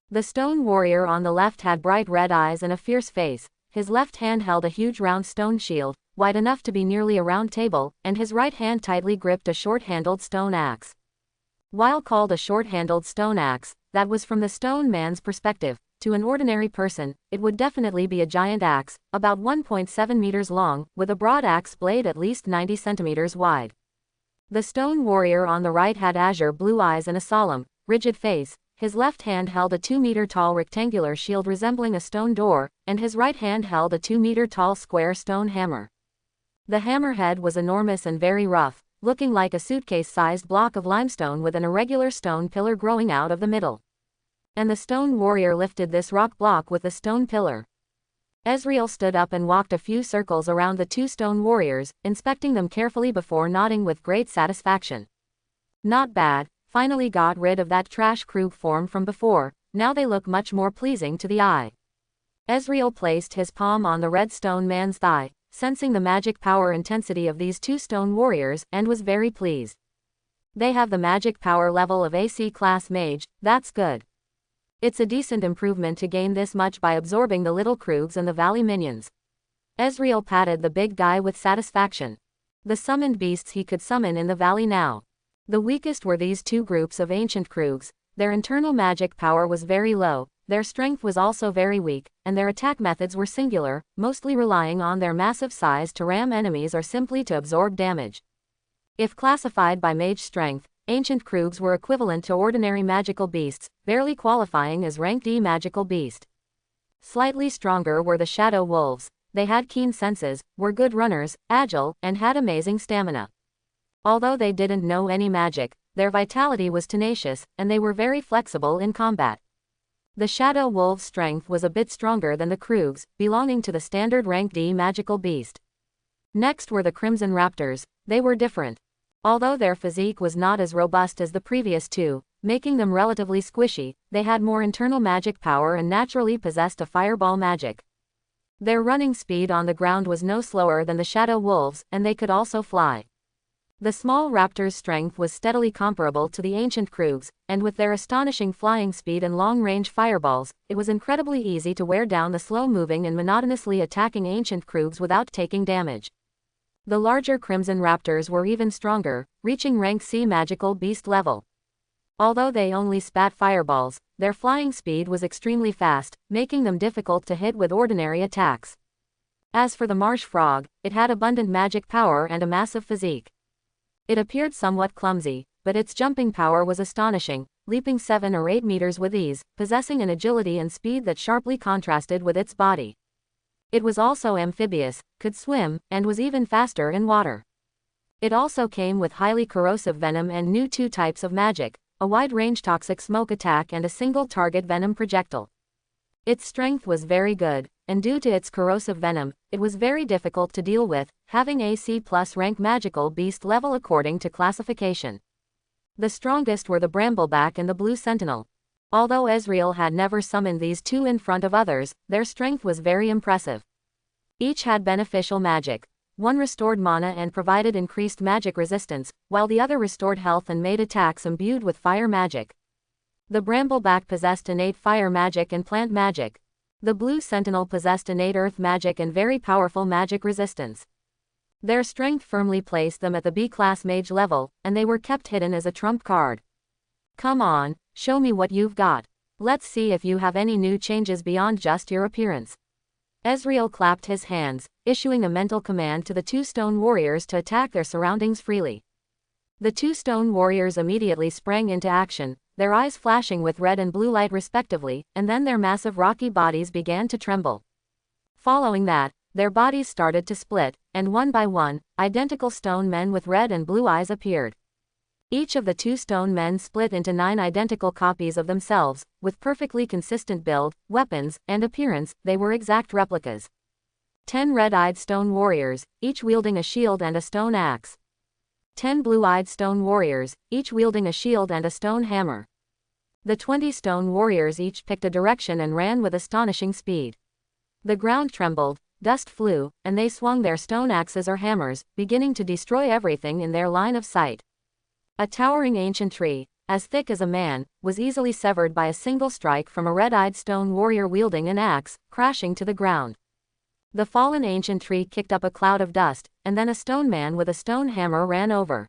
The stone warrior on the left had bright red eyes and a fierce face. His left hand held a huge round stone shield, wide enough to be nearly a round table, and his right hand tightly gripped a short-handled stone axe. While called a short-handled stone axe, that was from the stone man's perspective. To an ordinary person, it would definitely be a giant axe, about 1.7 meters long, with a broad axe blade at least 90 centimeters wide. The stone warrior on the right had azure blue eyes and a solemn, rigid face. His left hand held a 2-meter-tall rectangular shield resembling a stone door, and his right hand held a 2-meter-tall square stone hammer. The hammerhead was enormous and very rough, looking like a suitcase-sized block of limestone with an irregular stone pillar growing out of the middle. And the stone warrior lifted this rock block with the stone pillar. Ezreal stood up and walked a few circles around the two stone warriors, inspecting them carefully before nodding with great satisfaction. Not bad, finally got rid of that trash Krug form from before, now they look much more pleasing to the eye. Ezreal placed his palm on the red stone man's thigh, sensing the magic power intensity of these two stone warriors, and was very pleased. They have the magic power level of AC class mage, that's good. It's a decent improvement to gain this much by absorbing the little Krugs and the valley minions. Ezreal patted the big guy with satisfaction. The summoned beasts he could summon in the valley now. The weakest were these two groups of ancient Krugs, their internal magic power was very low, their strength was also very weak, and their attack methods were singular, mostly relying on their massive size to ram enemies or simply to absorb damage. If classified by mage strength, ancient Krugs were equivalent to ordinary magical beasts, barely qualifying as rank D magical beast. Slightly stronger were the shadow wolves, they had keen senses, were good runners, agile, and had amazing stamina. Although they didn't know any magic, their vitality was tenacious, and they were very flexible in combat. The shadow wolves' strength was a bit stronger than the Krugs, belonging to the standard rank D magical beast. Next were the Crimson Raptors, they were different. Although their physique was not as robust as the previous two, making them relatively squishy, they had more internal magic power and naturally possessed a fireball magic. Their running speed on the ground was no slower than the shadow wolves, and they could also fly. The small raptors' strength was steadily comparable to the ancient Krugs, and with their astonishing flying speed and long-range fireballs, it was incredibly easy to wear down the slow-moving and monotonously attacking ancient Krugs without taking damage. The larger Crimson Raptors were even stronger, reaching rank C magical beast level. Although they only spat fireballs, their flying speed was extremely fast, making them difficult to hit with ordinary attacks. As for the marsh frog, it had abundant magic power and a massive physique. It appeared somewhat clumsy, but its jumping power was astonishing, leaping 7 or 8 meters with ease, possessing an agility and speed that sharply contrasted with its body. It was also amphibious, could swim, and was even faster in water. It also came with highly corrosive venom and new 2 types of magic, a wide-range toxic smoke attack and a single-target venom projectile. Its strength was very good, and due to its corrosive venom, it was very difficult to deal with, having AC plus rank magical beast level according to classification. The strongest were the Brambleback and the Blue Sentinel. Although Ezreal had never summoned these two in front of others, their strength was very impressive. Each had beneficial magic. One restored mana and provided increased magic resistance, while the other restored health and made attacks imbued with fire magic. The Brambleback possessed innate fire magic and plant magic. The Blue Sentinel possessed innate earth magic and very powerful magic resistance. Their strength firmly placed them at the B-class mage level, and they were kept hidden as a trump card. Come on, show me what you've got. Let's see if you have any new changes beyond just your appearance. Ezreal clapped his hands, issuing a mental command to the two stone warriors to attack their surroundings freely. The two stone warriors immediately sprang into action, their eyes flashing with red and blue light respectively, and then their massive rocky bodies began to tremble. Following that, their bodies started to split, and one by one, identical stone men with red and blue eyes appeared. Each of the two stone men split into 9 identical copies of themselves, with perfectly consistent build, weapons, and appearance. They were exact replicas. 10 red-eyed stone warriors, each wielding a shield and a stone axe. 10 blue-eyed stone warriors, each wielding a shield and a stone hammer. The 20 stone warriors each picked a direction and ran with astonishing speed. The ground trembled, dust flew, and they swung their stone axes or hammers, beginning to destroy everything in their line of sight. A towering ancient tree, as thick as a man, was easily severed by a single strike from a red-eyed stone warrior wielding an axe, crashing to the ground. The fallen ancient tree kicked up a cloud of dust, and then a stone man with a stone hammer ran over.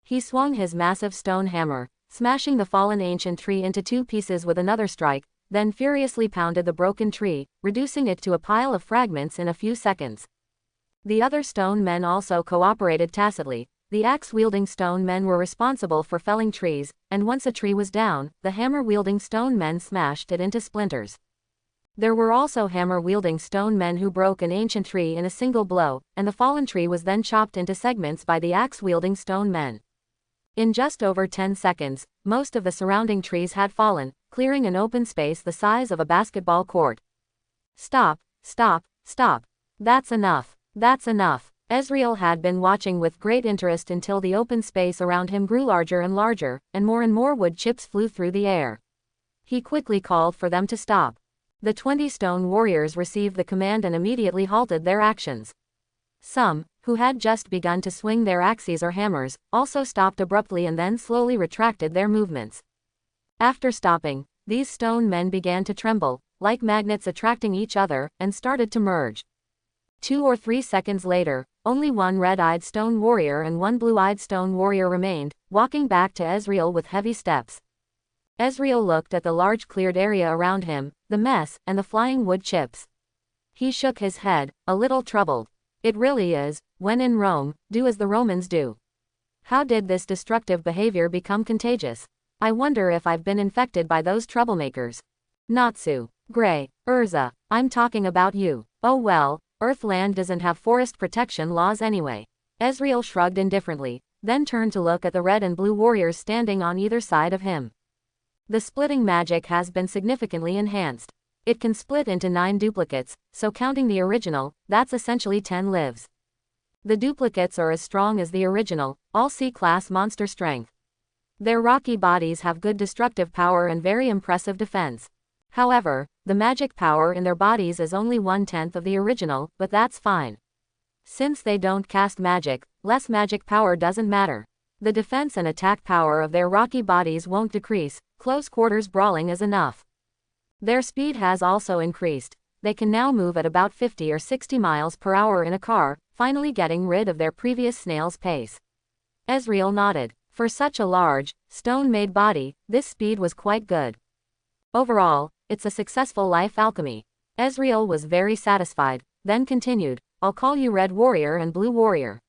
He swung his massive stone hammer, smashing the fallen ancient tree into 2 pieces with another strike, then furiously pounded the broken tree, reducing it to a pile of fragments in a few seconds. The other stone men also cooperated tacitly. The axe-wielding stone men were responsible for felling trees, and once a tree was down, the hammer-wielding stone men smashed it into splinters. There were also hammer-wielding stone men who broke an ancient tree in a single blow, and the fallen tree was then chopped into segments by the axe-wielding stone men. In just over 10 seconds, most of the surrounding trees had fallen, clearing an open space the size of a basketball court. Stop, Stop, stop. That's enough. That's enough. Ezreal had been watching with great interest until the open space around him grew larger and larger, and more wood chips flew through the air. He quickly called for them to stop. The 20 stone warriors received the command and immediately halted their actions. Some, who had just begun to swing their axes or hammers, also stopped abruptly and then slowly retracted their movements. After stopping, these stone men began to tremble, like magnets attracting each other, and started to merge. 2 or 3 seconds later, only one red-eyed stone warrior and one blue-eyed stone warrior remained, walking back to Ezreal with heavy steps. Ezreal looked at the large cleared area around him, the mess, and the flying wood chips. He shook his head, a little troubled. It really is, when in Rome, do as the Romans do. How did this destructive behavior become contagious? I wonder if I've been infected by those troublemakers. Natsu, Gray, Urza, I'm talking about you. Oh well, Earthland doesn't have forest protection laws anyway. Ezreal shrugged indifferently, then turned to look at the red and blue warriors standing on either side of him. The splitting magic has been significantly enhanced. It can split into 9 duplicates, so counting the original, that's essentially 10 lives. The duplicates are as strong as the original, all C-class monster strength. Their rocky bodies have good destructive power and very impressive defense. However, the magic power in their bodies is only 1/10 of the original, but that's fine. Since they don't cast magic, less magic power doesn't matter. The defense and attack power of their rocky bodies won't decrease, close quarters brawling is enough. Their speed has also increased. They can now move at about 50 or 60 miles per hour in a car, finally getting rid of their previous snail's pace. Ezreal nodded. For such a large, stone-made body, this speed was quite good. Overall, it's a successful life alchemy. Ezreal was very satisfied, then continued, I'll call you Red Warrior and Blue Warrior.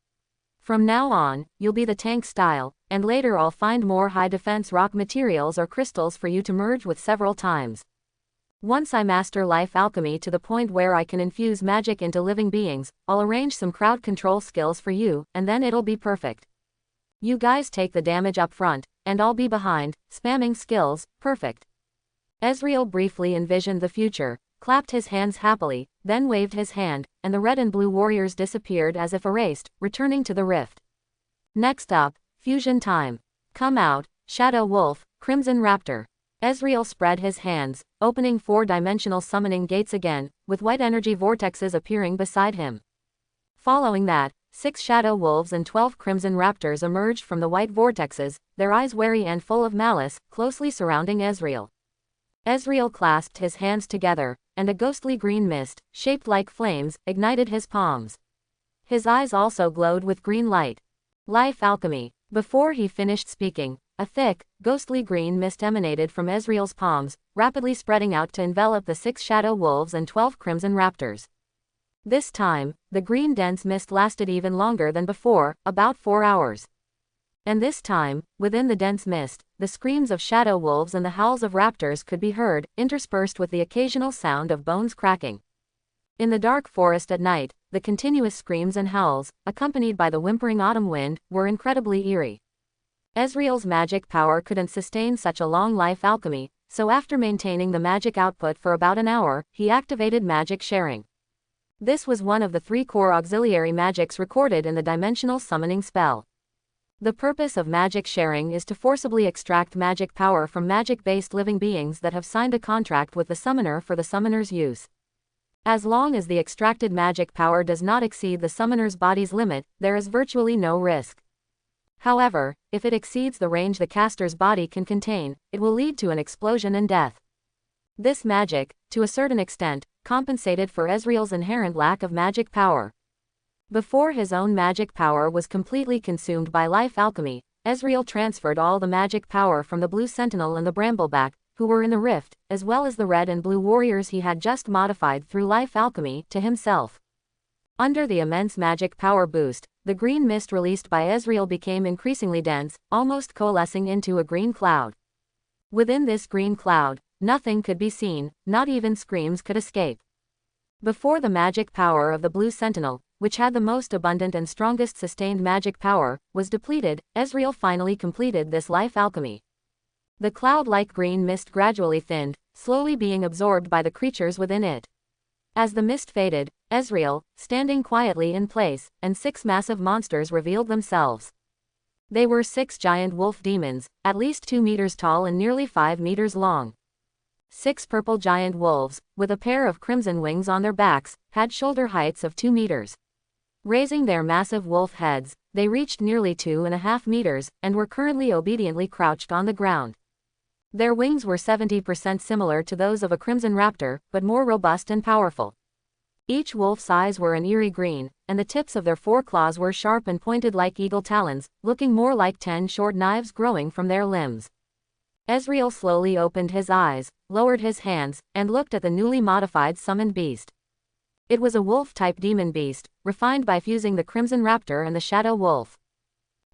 From now on, you'll be the tank style, and later I'll find more high defense rock materials or crystals for you to merge with several times. Once I master life alchemy to the point where I can infuse magic into living beings, I'll arrange some crowd control skills for you, and then it'll be perfect. You guys take the damage up front, and I'll be behind, spamming skills, perfect. Ezreal briefly envisioned the future, clapped his hands happily, then waved his hand, and the red and blue warriors disappeared as if erased, returning to the rift. Next up, fusion time. Come out, Shadow Wolf, Crimson Raptor. Ezreal spread his hands, opening 4-dimensional summoning gates again, with white energy vortexes appearing beside him. Following that, 6 Shadow Wolves and 12 Crimson Raptors emerged from the white vortexes, their eyes wary and full of malice, closely surrounding Ezreal. Ezreal clasped his hands together, and a ghostly green mist, shaped like flames, ignited his palms. His eyes also glowed with green light. Life alchemy. Before he finished speaking, a thick, ghostly green mist emanated from Ezreal's palms, rapidly spreading out to envelop the 6 Shadow Wolves and 12 Crimson Raptors. This time, the green dense mist lasted even longer than before, about 4 hours. And this time, within the dense mist, the screams of shadow wolves and the howls of raptors could be heard, interspersed with the occasional sound of bones cracking. In the dark forest at night, the continuous screams and howls, accompanied by the whimpering autumn wind, were incredibly eerie. Ezreal's magic power couldn't sustain such a long life alchemy, so after maintaining the magic output for about an hour, he activated magic sharing. This was one of the 3 core auxiliary magics recorded in the dimensional summoning spell. The purpose of magic sharing is to forcibly extract magic power from magic-based living beings that have signed a contract with the summoner for the summoner's use. As long as the extracted magic power does not exceed the summoner's body's limit, there is virtually no risk. However, if it exceeds the range the caster's body can contain, it will lead to an explosion and death. This magic, to a certain extent, compensated for Ezreal's inherent lack of magic power. Before his own magic power was completely consumed by life alchemy, Ezreal transferred all the magic power from the Blue Sentinel and the Brambleback, who were in the rift, as well as the red and blue warriors he had just modified through life alchemy, to himself. Under the immense magic power boost, the green mist released by Ezreal became increasingly dense, almost coalescing into a green cloud. Within this green cloud, nothing could be seen, not even screams could escape. Before the magic power of the Blue Sentinel, which had the most abundant and strongest sustained magic power, was depleted, Ezreal finally completed this life alchemy. The cloud-like green mist gradually thinned, slowly being absorbed by the creatures within it. As the mist faded, Ezreal, standing quietly in place, and 6 massive monsters revealed themselves. They were 6 giant wolf demons, at least 2 meters tall and nearly 5 meters long. 6 purple giant wolves, with a pair of crimson wings on their backs, had shoulder heights of 2 meters. Raising their massive wolf heads, they reached nearly 2.5 meters, and were currently obediently crouched on the ground. Their wings were 70% similar to those of a crimson raptor, but more robust and powerful. Each wolf's eyes were an eerie green, and the tips of their foreclaws were sharp and pointed like eagle talons, looking more like 10 short knives growing from their limbs. Ezreal slowly opened his eyes, lowered his hands, and looked at the newly modified summoned beast. It was a wolf-type demon beast, refined by fusing the Crimson Raptor and the Shadow Wolf.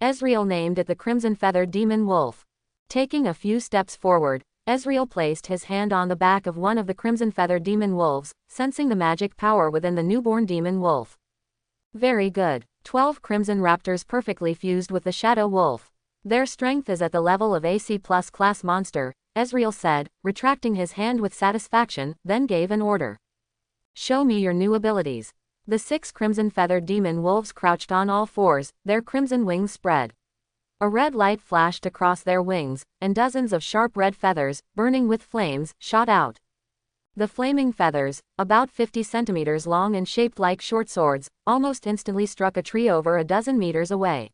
Ezreal named it the Crimson Feathered Demon Wolf. Taking a few steps forward, Ezreal placed his hand on the back of one of the Crimson Feathered Demon Wolves, sensing the magic power within the newborn demon wolf. Very good. 12 Crimson Raptors perfectly fused with the Shadow Wolf. Their strength is at the level of a C+ class monster, Ezreal said, retracting his hand with satisfaction, then gave an order. Show me your new abilities. The 6 crimson feathered demon wolves crouched on all fours, their crimson wings spread. A red light flashed across their wings, and dozens of sharp red feathers, burning with flames, shot out. The flaming feathers, about 50 centimeters long and shaped like short swords, almost instantly struck a tree over a dozen meters away.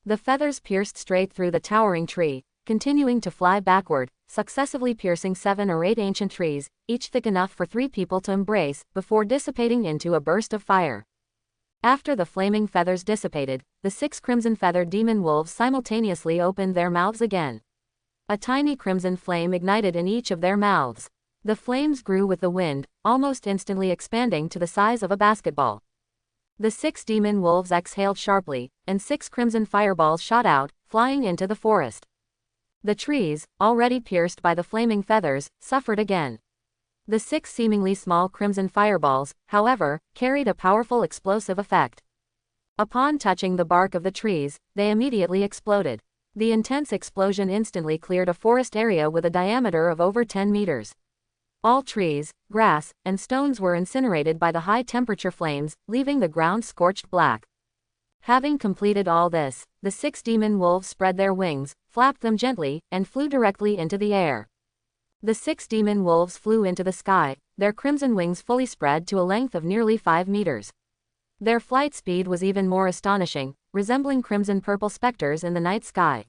The feathers pierced straight through the towering tree, continuing to fly backward, successively piercing 7 or 8 ancient trees, each thick enough for 3 people to embrace, before dissipating into a burst of fire. After the flaming feathers dissipated, the 6 crimson-feathered demon wolves simultaneously opened their mouths again. A tiny crimson flame ignited in each of their mouths. The flames grew with the wind, almost instantly expanding to the size of a basketball. The 6 demon wolves exhaled sharply, and 6 crimson fireballs shot out, flying into the forest. The trees, already pierced by the flaming feathers, suffered again. The 6 seemingly small crimson fireballs, however, carried a powerful explosive effect. Upon touching the bark of the trees, they immediately exploded. The intense explosion instantly cleared a forest area with a diameter of over 10 meters. All trees, grass, and stones were incinerated by the high-temperature flames, leaving the ground scorched black. Having completed all this, the 6 demon wolves spread their wings, flapped them gently, and flew directly into the air. The 6 demon wolves flew into the sky, their crimson wings fully spread to a length of nearly 5 meters. Their flight speed was even more astonishing, resembling crimson-purple specters in the night sky.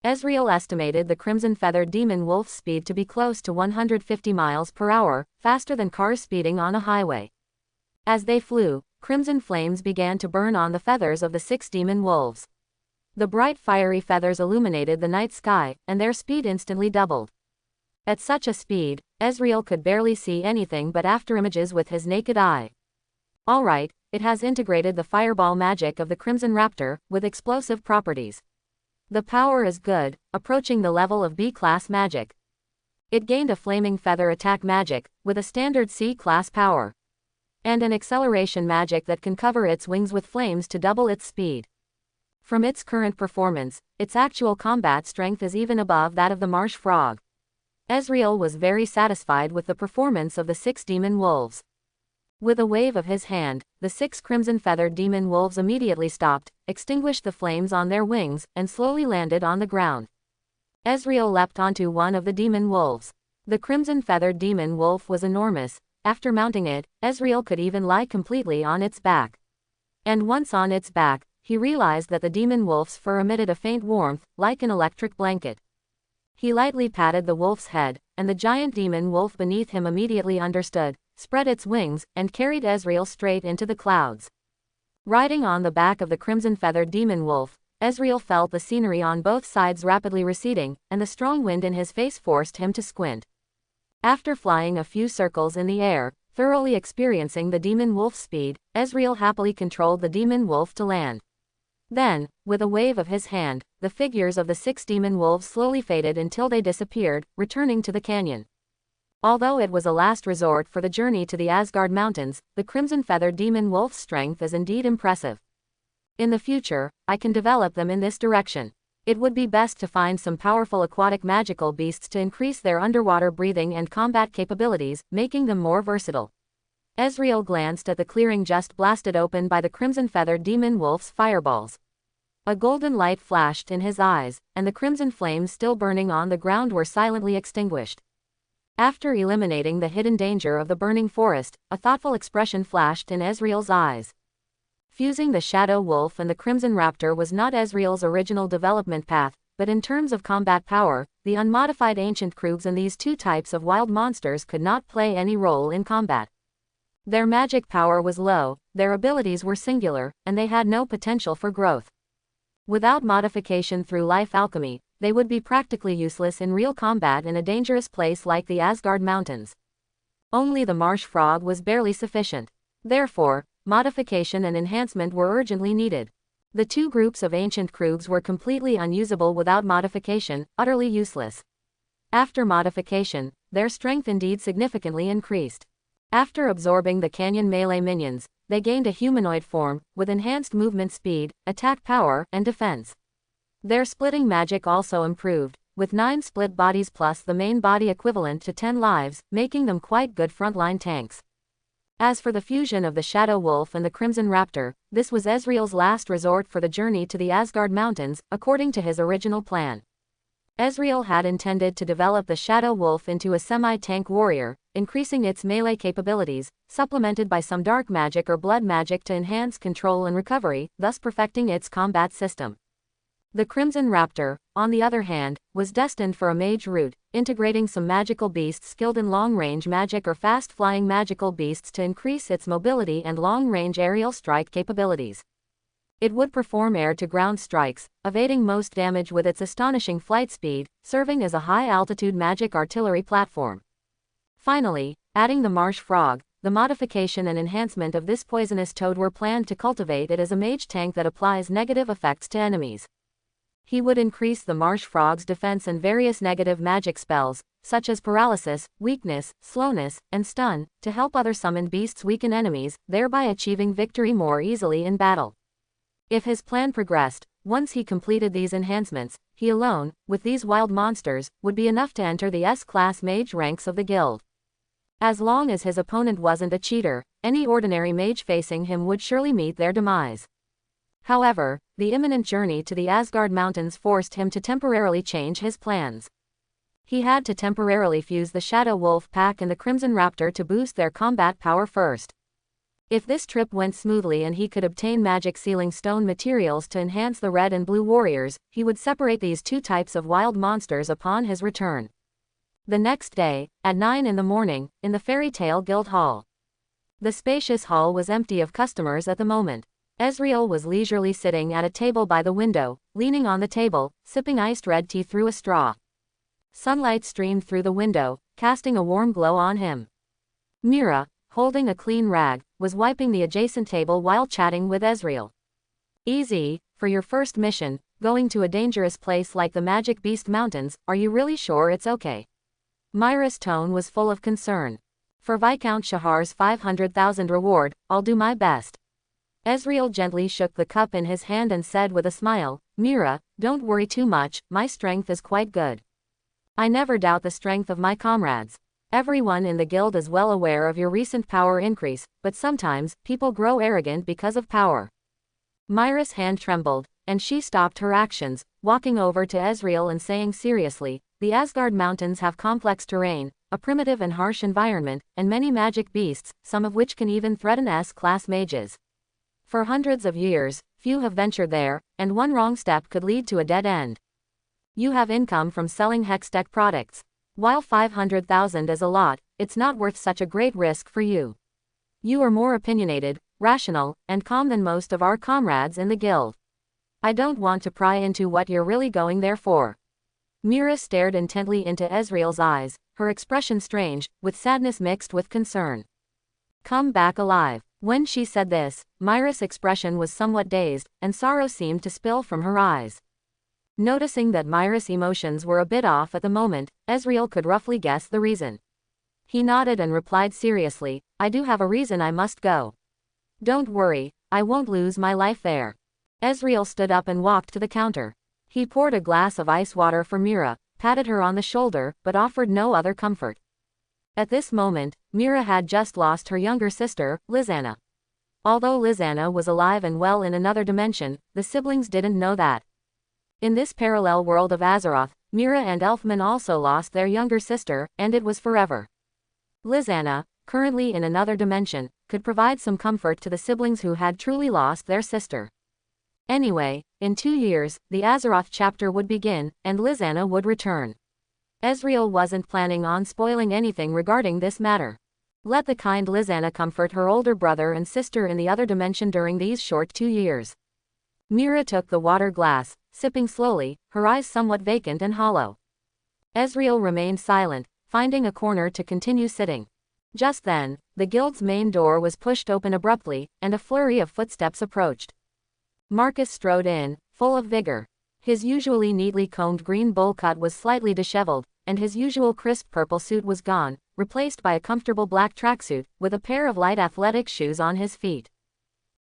Ezreal estimated the crimson-feathered demon wolf's speed to be close to 150 miles per hour, faster than cars speeding on a highway. As they flew, crimson flames began to burn on the feathers of the 6 demon wolves. The bright fiery feathers illuminated the night sky, and their speed instantly doubled. At such a speed, Ezreal could barely see anything but afterimages with his naked eye. Alright, it has integrated the fireball magic of the Crimson Raptor, with explosive properties. The power is good, approaching the level of B-class magic. It gained a flaming feather attack magic, with a standard C-class power. And an acceleration magic that can cover its wings with flames to double its speed. From its current performance, its actual combat strength is even above that of the marsh frog. Ezreal was very satisfied with the performance of the 6 demon wolves. With a wave of his hand, the 6 crimson-feathered demon wolves immediately stopped, extinguished the flames on their wings, and slowly landed on the ground. Ezreal leapt onto one of the demon wolves. The crimson-feathered demon wolf was enormous. After mounting it, Ezreal could even lie completely on its back. And once on its back, he realized that the demon wolf's fur emitted a faint warmth, like an electric blanket. He lightly patted the wolf's head, and the giant demon wolf beneath him immediately understood, spread its wings, and carried Ezreal straight into the clouds. Riding on the back of the crimson-feathered demon wolf, Ezreal felt the scenery on both sides rapidly receding, and the strong wind in his face forced him to squint. After flying a few circles in the air, thoroughly experiencing the demon wolf's speed, Ezreal happily controlled the demon wolf to land. Then, with a wave of his hand, the figures of the 6 demon wolves slowly faded until they disappeared, returning to the canyon. Although it was a last resort for the journey to the Asgard Mountains, the crimson-feathered demon wolf's strength is indeed impressive. In the future, I can develop them in this direction. It would be best to find some powerful aquatic magical beasts to increase their underwater breathing and combat capabilities, making them more versatile. Ezreal glanced at the clearing just blasted open by the crimson-feathered demon wolf's fireballs. A golden light flashed in his eyes, and the crimson flames still burning on the ground were silently extinguished. After eliminating the hidden danger of the burning forest, a thoughtful expression flashed in Ezreal's eyes. Fusing the Shadow Wolf and the Crimson Raptor was not Ezreal's original development path, but in terms of combat power, the unmodified ancient Krugs and these two types of wild monsters could not play any role in combat. Their magic power was low, their abilities were singular, and they had no potential for growth. Without modification through life alchemy, they would be practically useless in real combat in a dangerous place like the Asgard Mountains. Only the marsh frog was barely sufficient. Therefore, modification and enhancement were urgently needed. The two groups of ancient Krugs were completely unusable without modification, utterly useless. After modification, their strength indeed significantly increased. After absorbing the canyon melee minions, they gained a humanoid form, with enhanced movement speed, attack power, and defense. Their splitting magic also improved, with 9 split bodies plus the main body equivalent to 10 lives, making them quite good frontline tanks. As for the fusion of the Shadow Wolf and the Crimson Raptor, this was Ezreal's last resort for the journey to the Asgard Mountains, according to his original plan. Ezreal had intended to develop the Shadow Wolf into a semi-tank warrior, increasing its melee capabilities, supplemented by some dark magic or blood magic to enhance control and recovery, thus perfecting its combat system. The Crimson Raptor, on the other hand, was destined for a mage route, integrating some magical beasts skilled in long-range magic or fast-flying magical beasts to increase its mobility and long-range aerial strike capabilities. It would perform air-to-ground strikes, evading most damage with its astonishing flight speed, serving as a high-altitude magic artillery platform. Finally, adding the marsh frog, the modification and enhancement of this poisonous toad were planned to cultivate it as a mage tank that applies negative effects to enemies. He would increase the marsh frog's defense and various negative magic spells, such as paralysis, weakness, slowness, and stun, to help other summoned beasts weaken enemies, thereby achieving victory more easily in battle. If his plan progressed, once he completed these enhancements, he alone, with these wild monsters, would be enough to enter the S-class mage ranks of the guild. As long as his opponent wasn't a cheater, any ordinary mage facing him would surely meet their demise. However, the imminent journey to the Asgard Mountains forced him to temporarily change his plans. He had to temporarily fuse the Shadow Wolf pack and the Crimson Raptor to boost their combat power first. If this trip went smoothly and he could obtain magic sealing stone materials to enhance the red and blue warriors, he would separate these two types of wild monsters upon his return. The next day, at 9 in the morning, in the Fairy Tale Guild Hall. The spacious hall was empty of customers at the moment. Ezreal was leisurely sitting at a table by the window, leaning on the table, sipping iced red tea through a straw. Sunlight streamed through the window, casting a warm glow on him. Mira, holding a clean rag, was wiping the adjacent table while chatting with Ezreal. "Easy, for your first mission, going to a dangerous place like the Magic Beast Mountains, are you really sure it's okay?" Mira's tone was full of concern. "For Viscount Shahar's 500,000 reward, I'll do my best." Ezreal gently shook the cup in his hand and said with a smile, "Mira, don't worry too much, my strength is quite good. I never doubt the strength of my comrades. Everyone in the guild is well aware of your recent power increase, but sometimes, people grow arrogant because of power." Mira's hand trembled, and she stopped her actions, walking over to Ezreal and saying seriously, "The Asgard Mountains have complex terrain, a primitive and harsh environment, and many magic beasts, some of which can even threaten S-class mages. For hundreds of years, few have ventured there, and one wrong step could lead to a dead end. You have income from selling Hextech products. While 500,000 is a lot, it's not worth such a great risk for you. You are more opinionated, rational, and calm than most of our comrades in the guild. I don't want to pry into what you're really going there for." Mira stared intently into Ezreal's eyes, her expression strange, with sadness mixed with concern. "Come back alive." When she said this, Mira's expression was somewhat dazed, and sorrow seemed to spill from her eyes. Noticing that Mira's emotions were a bit off at the moment, Ezreal could roughly guess the reason. He nodded and replied seriously, "I do have a reason I must go. Don't worry, I won't lose my life there." Ezreal stood up and walked to the counter. He poured a glass of ice water for Mira, patted her on the shoulder, but offered no other comfort. At this moment, Mira had just lost her younger sister, Lizanna. Although Lizanna was alive and well in another dimension, the siblings didn't know that. In this parallel world of Azeroth, Mira and Elfman also lost their younger sister, and it was forever. Lizanna, currently in another dimension, could provide some comfort to the siblings who had truly lost their sister. Anyway, in 2 years, the Azeroth chapter would begin, and Lizanna would return. Ezreal wasn't planning on spoiling anything regarding this matter. Let the kind Lizanna comfort her older brother and sister in the other dimension during these short 2 years. Mira took the water glass, sipping slowly, her eyes somewhat vacant and hollow. Ezreal remained silent, finding a corner to continue sitting. Just then, the guild's main door was pushed open abruptly, and a flurry of footsteps approached. Marcus strode in, full of vigor. His usually neatly combed green bowl cut was slightly disheveled, and his usual crisp purple suit was gone, replaced by a comfortable black tracksuit, with a pair of light athletic shoes on his feet.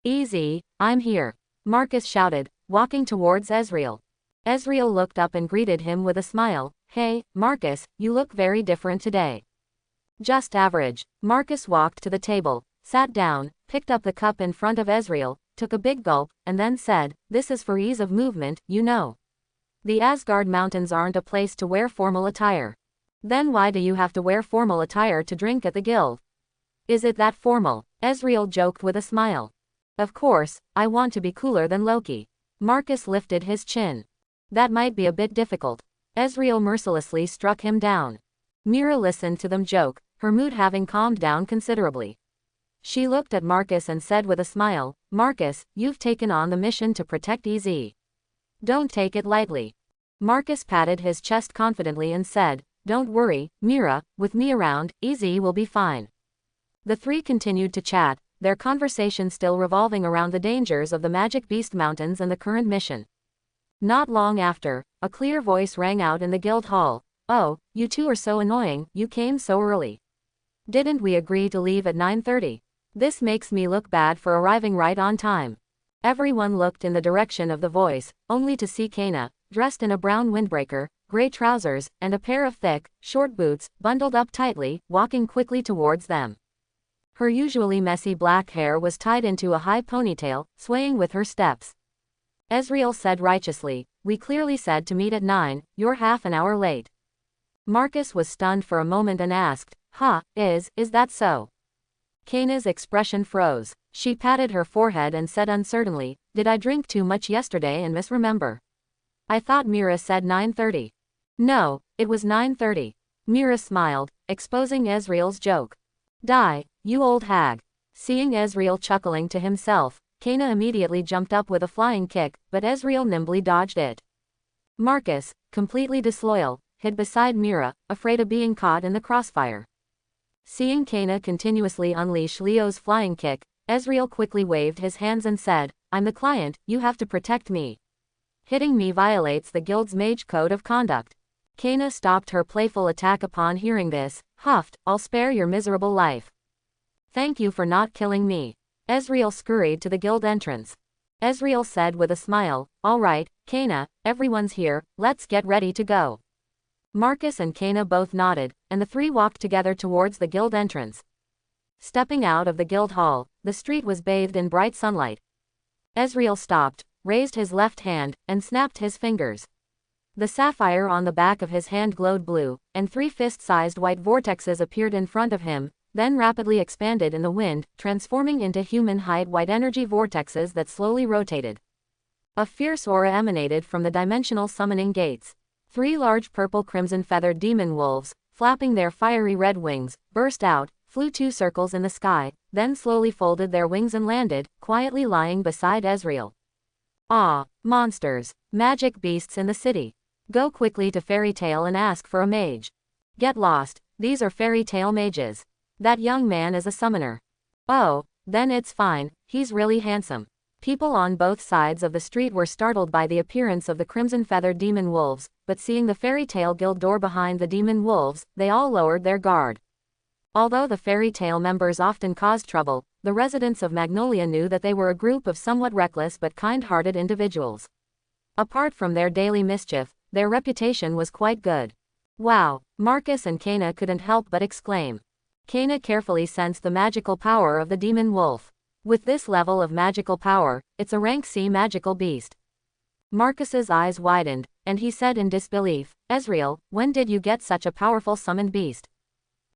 "Easy, I'm here," Marcus shouted, walking towards Ezreal. Ezreal looked up and greeted him with a smile. "Hey, Marcus, you look very different today." "Just average." Marcus walked to the table, sat down, picked up the cup in front of Ezreal, took a big gulp, and then said, "This is for ease of movement, you know. The Asgard Mountains aren't a place to wear formal attire." "Then why do you have to wear formal attire to drink at the guild? Is it that formal?" Ezreal joked with a smile. "Of course, I want to be cooler than Loki." Marcus lifted his chin. "That might be a bit difficult." Ezreal mercilessly struck him down. Mira listened to them joke, her mood having calmed down considerably. She looked at Marcus and said with a smile, "Marcus, you've taken on the mission to protect EZ. Don't take it lightly." Marcus patted his chest confidently and said, "Don't worry, Mira, with me around, EZ will be fine." The three continued to chat, their conversation still revolving around the dangers of the Magic Beast Mountains and the current mission. Not long after, a clear voice rang out in the guild hall. "Oh, you two are so annoying, you came so early. Didn't we agree to leave at 9:30? This makes me look bad for arriving right on time." Everyone looked in the direction of the voice, only to see Kena, dressed in a brown windbreaker, gray trousers, and a pair of thick, short boots, bundled up tightly, walking quickly towards them. Her usually messy black hair was tied into a high ponytail, swaying with her steps. Ezreal said righteously, "We clearly said to meet at 9, you're half an hour late." Marcus was stunned for a moment and asked, Is that so?" Kena's expression froze. She patted her forehead and said uncertainly, "Did I drink too much yesterday and misremember? I thought Mira said 9:30. "No, it was 9:30. Mira smiled, exposing Ezreal's joke. "Die, you old hag." Seeing Ezreal chuckling to himself, Kena immediately jumped up with a flying kick, but Ezreal nimbly dodged it. Marcus, completely disloyal, hid beside Mira, afraid of being caught in the crossfire. Seeing Kena continuously unleash Leo's flying kick, Ezreal quickly waved his hands and said, "I'm the client, you have to protect me. Hitting me violates the guild's mage code of conduct." Kena stopped her playful attack upon hearing this, huffed, "I'll spare your miserable life. Thank you for not killing me." Ezreal scurried to the guild entrance. Ezreal said with a smile, "All right, Kena, everyone's here, let's get ready to go." Marcus and Kena both nodded, and the three walked together towards the guild entrance. Stepping out of the guild hall, the street was bathed in bright sunlight. Ezreal stopped, raised his left hand, and snapped his fingers. The sapphire on the back of his hand glowed blue, and 3 fist-sized white vortexes appeared in front of him, then rapidly expanded in the wind, transforming into human-height white energy vortexes that slowly rotated. A fierce aura emanated from the dimensional summoning gates. 3 large purple-crimson feathered demon wolves, flapping their fiery red wings, burst out, flew 2 circles in the sky, then slowly folded their wings and landed, quietly lying beside Ezreal. "Ah, monsters, magic beasts in the city. Go quickly to Fairy Tail and ask for a mage. Get lost, these are Fairy Tail mages. That young man is a summoner. Oh, then it's fine, he's really handsome." People on both sides of the street were startled by the appearance of the crimson-feathered demon wolves, but seeing the Fairy Tail Guild door behind the demon wolves, they all lowered their guard. Although the Fairy Tail members often caused trouble, the residents of Magnolia knew that they were a group of somewhat reckless but kind-hearted individuals. Apart from their daily mischief, their reputation was quite good. Wow, Marcus and Kana couldn't help but exclaim. Kana carefully sensed the magical power of the demon wolf. With this level of magical power, it's a rank C magical beast. Marcus's eyes widened, and he said in disbelief, Ezreal, when did you get such a powerful summoned beast?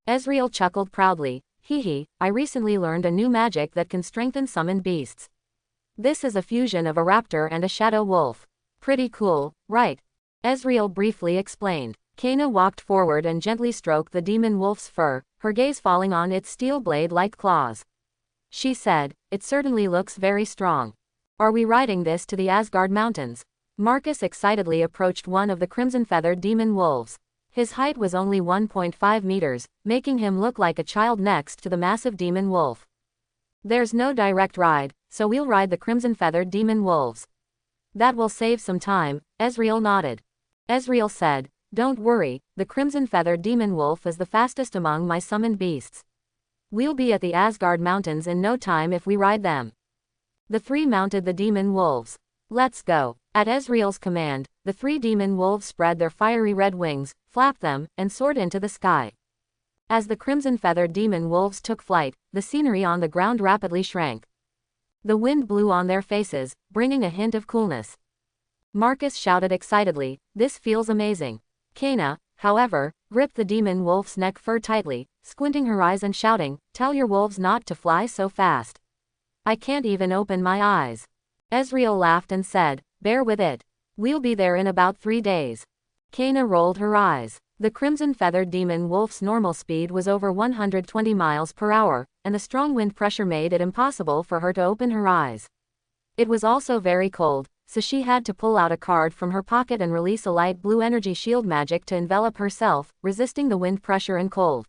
Ezreal chuckled proudly, hee, I recently learned a new magic that can strengthen summoned beasts. This is a fusion of a raptor and a shadow wolf. Pretty cool, right? Ezreal briefly explained. Kana walked forward and gently stroked the demon wolf's fur, her gaze falling on its steel blade-like claws. She said, it certainly looks very strong. Are we riding this to the Asgard Mountains? Marcus excitedly approached one of the crimson-feathered demon wolves. His height was only 1.5 meters, making him look like a child next to the massive demon wolf. There's no direct ride, so we'll ride the crimson-feathered demon wolves. That will save some time, Ezreal nodded. Ezreal said, don't worry, the crimson-feathered demon wolf is the fastest among my summoned beasts. We'll be at the Asgard Mountains in no time if we ride them. The three mounted the demon wolves. Let's go. At Ezreal's command, the three demon wolves spread their fiery red wings, flapped them, and soared into the sky. As the crimson-feathered demon wolves took flight, the scenery on the ground rapidly shrank. The wind blew on their faces, bringing a hint of coolness. Marcus shouted excitedly, this feels amazing. Kana, however, gripped the demon wolf's neck fur tightly, squinting her eyes and shouting, tell your wolves not to fly so fast. I can't even open my eyes. Ezreal laughed and said, bear with it. We'll be there in about 3 days. Kana rolled her eyes. The crimson-feathered demon wolf's normal speed was over 120 miles per hour, and the strong wind pressure made it impossible for her to open her eyes. It was also very cold, so she had to pull out a card from her pocket and release a light blue energy shield magic to envelop herself, resisting the wind pressure and cold.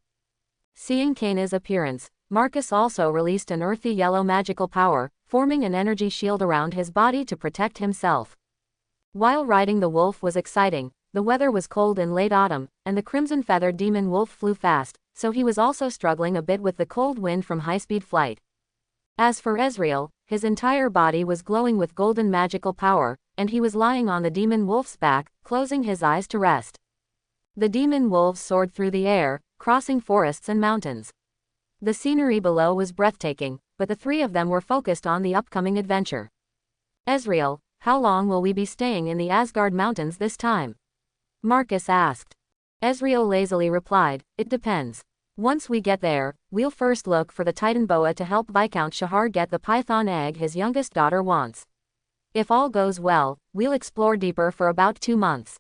Seeing Kana's appearance, Marcus also released an earthy yellow magical power, forming an energy shield around his body to protect himself. While riding the wolf was exciting, the weather was cold in late autumn, and the crimson-feathered demon wolf flew fast, so he was also struggling a bit with the cold wind from high-speed flight. As for Ezreal, his entire body was glowing with golden magical power, and he was lying on the demon wolf's back, closing his eyes to rest. The demon wolves soared through the air, crossing forests and mountains. The scenery below was breathtaking, but the three of them were focused on the upcoming adventure. Ezreal, how long will we be staying in the Asgard Mountains this time? Marcus asked. Ezreal lazily replied, it depends. Once we get there, we'll first look for the Titan Boa to help Viscount Shahar get the python egg his youngest daughter wants. If all goes well, we'll explore deeper for about 2 months.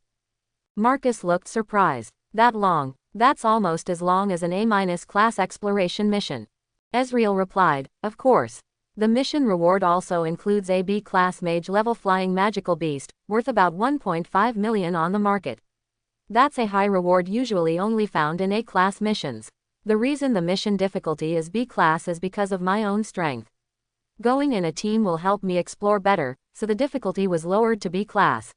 Marcus looked surprised. That long? That's almost as long as an A-class exploration mission. Ezreal replied, of course. The mission reward also includes a B-class mage-level flying magical beast, worth about 1.5 million on the market. That's a high reward usually only found in A-class missions. The reason the mission difficulty is B-class is because of my own strength. Going in a team will help me explore better, so the difficulty was lowered to B-class.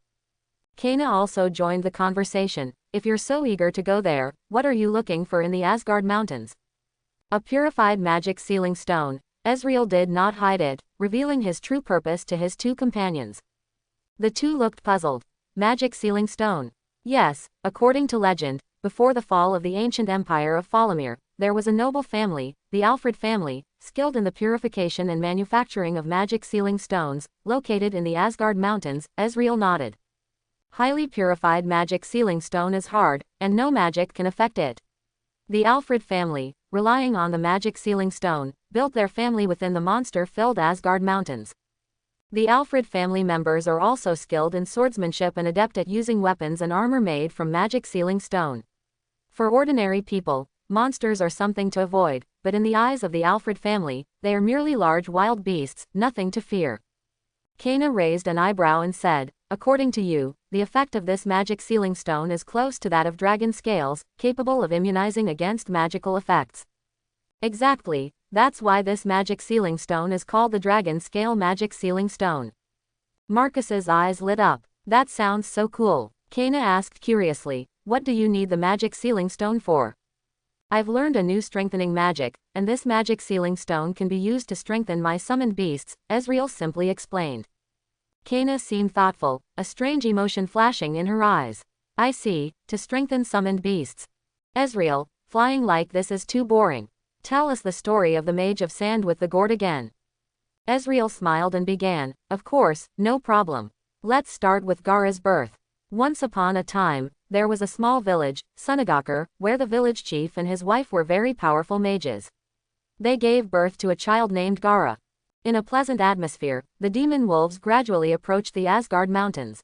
Kana also joined the conversation. If you're so eager to go there, what are you looking for in the Asgard Mountains? A purified magic sealing stone. Ezreal did not hide it, revealing his true purpose to his 2 companions. The 2 looked puzzled. Magic sealing stone. Yes, according to legend, before the fall of the ancient empire of Falomir, there was a noble family, the Alfred family, skilled in the purification and manufacturing of magic sealing stones, located in the Asgard Mountains. Ezreal nodded. Highly purified magic sealing stone is hard, and no magic can affect it. The Alfred family, relying on the magic sealing stone, built their family within the monster-filled Asgard Mountains. The Alfred family members are also skilled in swordsmanship and adept at using weapons and armor made from magic sealing stone. For ordinary people, monsters are something to avoid, but in the eyes of the Alfred family, they are merely large wild beasts, nothing to fear. Kana raised an eyebrow and said, according to you, the effect of this magic sealing stone is close to that of dragon scales, capable of immunizing against magical effects. Exactly, that's why this magic sealing stone is called the dragon scale magic sealing stone. Marcus's eyes lit up. That sounds so cool. Kana asked curiously, what do you need the magic sealing stone for? I've learned a new strengthening magic, and this magic sealing stone can be used to strengthen my summoned beasts, Ezreal simply explained. Kana seemed thoughtful, a strange emotion flashing in her eyes. I see, to strengthen summoned beasts. Ezreal, flying like this is too boring. Tell us the story of the Mage of Sand with the gourd again. Ezreal smiled and began, of course, no problem. Let's start with Gara's birth. Once upon a time, there was a small village, Sunagakar, where the village chief and his wife were very powerful mages. They gave birth to a child named Gara. In a pleasant atmosphere, the demon wolves gradually approached the Asgard Mountains.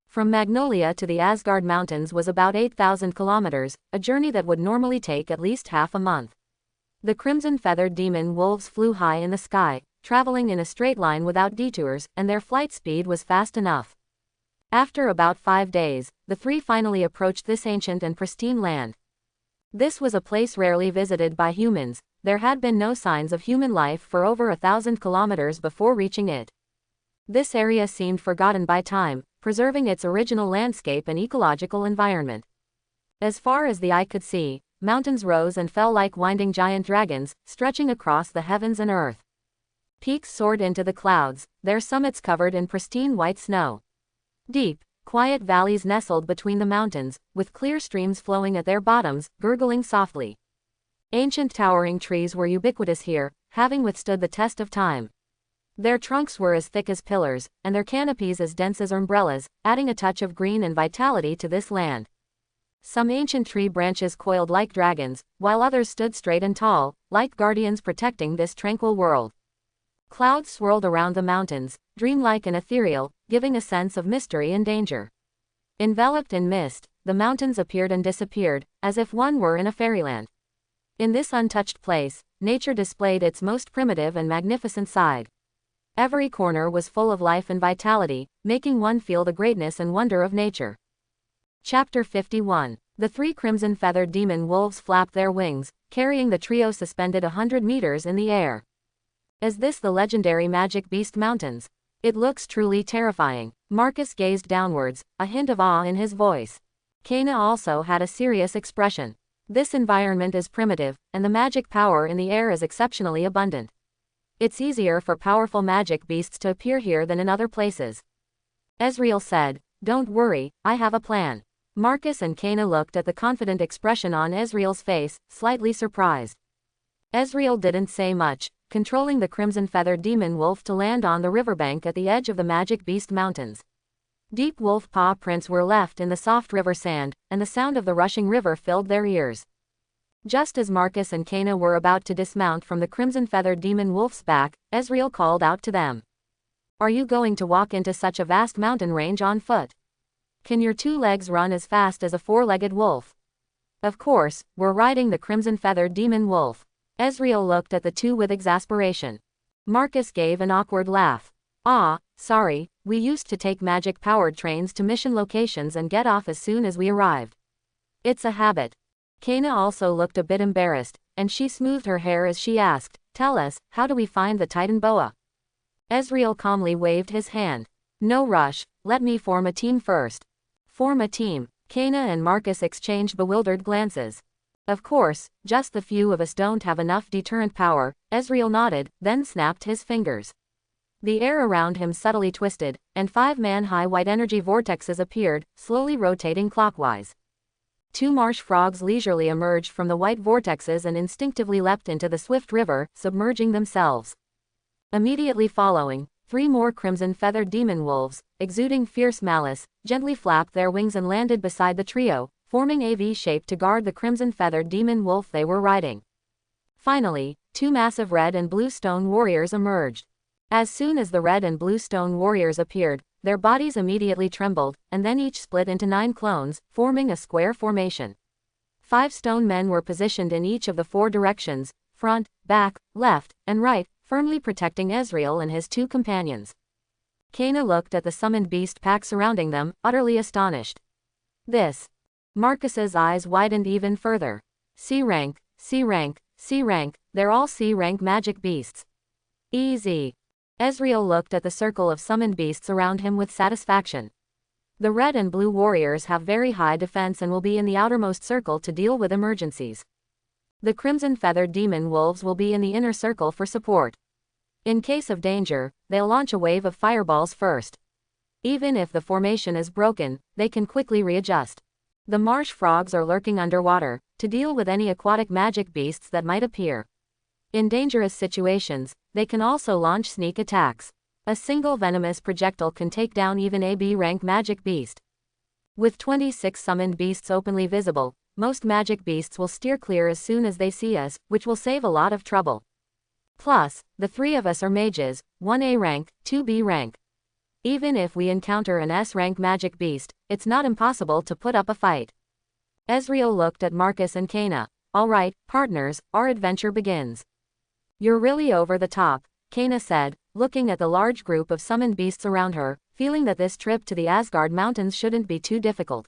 From Magnolia to the Asgard Mountains was about 8,000 kilometers, a journey that would normally take at least half a month. The crimson-feathered demon wolves flew high in the sky, traveling in a straight line without detours, and their flight speed was fast enough. After about 5 days, the three finally approached this ancient and pristine land. This was a place rarely visited by humans. There had been no signs of human life for over 1,000 kilometers before reaching it. This area seemed forgotten by time, preserving its original landscape and ecological environment. As far as the eye could see, mountains rose and fell like winding giant dragons, stretching across the heavens and earth. Peaks soared into the clouds, their summits covered in pristine white snow. Deep, quiet valleys nestled between the mountains, with clear streams flowing at their bottoms, gurgling softly. Ancient towering trees were ubiquitous here, having withstood the test of time. Their trunks were as thick as pillars, and their canopies as dense as umbrellas, adding a touch of green and vitality to this land. Some ancient tree branches coiled like dragons, while others stood straight and tall, like guardians protecting this tranquil world. Clouds swirled around the mountains, dreamlike and ethereal, giving a sense of mystery and danger. Enveloped in mist, the mountains appeared and disappeared, as if one were in a fairyland. In this untouched place, nature displayed its most primitive and magnificent side. Every corner was full of life and vitality, making one feel the greatness and wonder of nature. Chapter 51. The three crimson-feathered demon wolves flapped their wings, carrying the trio suspended 100 meters in the air. Is this the legendary Magic Beast Mountains? It looks truly terrifying. Marcus gazed downwards, a hint of awe in his voice. Kena also had a serious expression. This environment is primitive, and the magic power in the air is exceptionally abundant. It's easier for powerful magic beasts to appear here than in other places. Ezreal said, "Don't worry, I have a plan." Marcus and Kena looked at the confident expression on Ezreal's face, slightly surprised. Ezreal didn't say much, controlling the crimson-feathered demon wolf to land on the riverbank at the edge of the Magic Beast Mountains. Deep wolf paw prints were left in the soft river sand, and the sound of the rushing river filled their ears. Just as Marcus and Kena were about to dismount from the crimson-feathered demon wolf's back, Ezreal called out to them. "Are you going to walk into such a vast mountain range on foot? Can your 2 legs run as fast as a 4-legged wolf?" "Of course, we're riding the crimson-feathered demon wolf." Ezreal looked at the two with exasperation. Marcus gave an awkward laugh. "Ah, sorry, we used to take magic-powered trains to mission locations and get off as soon as we arrived. It's a habit." Kena also looked a bit embarrassed, and she smoothed her hair as she asked, "Tell us, how do we find the Titan Boa?" Ezreal calmly waved his hand. "No rush, let me form a team first." "Form a team?" Kena and Marcus exchanged bewildered glances. "Of course, just the few of us don't have enough deterrent power," Ezreal nodded, then snapped his fingers. The air around him subtly twisted, and 5-man-high white energy vortexes appeared, slowly rotating clockwise. 2 marsh frogs leisurely emerged from the white vortexes and instinctively leapt into the swift river, submerging themselves. Immediately following, 3 more crimson-feathered demon wolves, exuding fierce malice, gently flapped their wings and landed beside the trio, forming a V shape to guard the crimson-feathered demon wolf they were riding. Finally, 2 massive red and blue stone warriors emerged. As soon as the red and blue stone warriors appeared, their bodies immediately trembled, and then each split into 9 clones, forming a square formation. 5 stone men were positioned in each of the 4 directions, front, back, left, and right, firmly protecting Ezreal and his 2 companions. Kena looked at the summoned beast pack surrounding them, utterly astonished. "This." Marcus's eyes widened even further. "C rank, C rank, C rank, they're all C rank magic beasts. Easy." Ezreal looked at the circle of summoned beasts around him with satisfaction. The red and blue warriors have very high defense and will be in the outermost circle to deal with emergencies. The crimson-feathered demon wolves will be in the inner circle for support. In case of danger, they'll launch a wave of fireballs first. Even if the formation is broken, they can quickly readjust. The marsh frogs are lurking underwater, to deal with any aquatic magic beasts that might appear. In dangerous situations, they can also launch sneak attacks. A single venomous projectile can take down even a B-rank magic beast. With 26 summoned beasts openly visible, most magic beasts will steer clear as soon as they see us, which will save a lot of trouble. Plus, the 3 of us are mages, 1 A rank, 2 B rank. Even if we encounter an S-rank magic beast, it's not impossible to put up a fight. Ezreal looked at Marcus and Kayna. Alright, partners, our adventure begins. You're really over the top, Kayna said, looking at the large group of summoned beasts around her, feeling that this trip to the Asgard Mountains shouldn't be too difficult.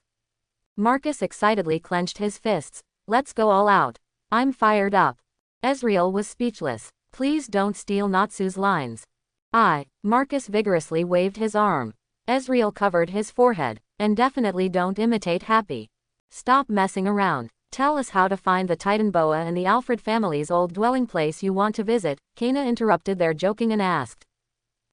Marcus excitedly clenched his fists. Let's go all out. I'm fired up. Ezreal was speechless. Please don't steal Natsu's lines. Marcus vigorously waved his arm. Ezreal covered his forehead. And definitely don't imitate Happy. Stop messing around. Tell us how to find the Titan Boa and the Alfred family's old dwelling place you want to visit, Kayna interrupted their joking and asked.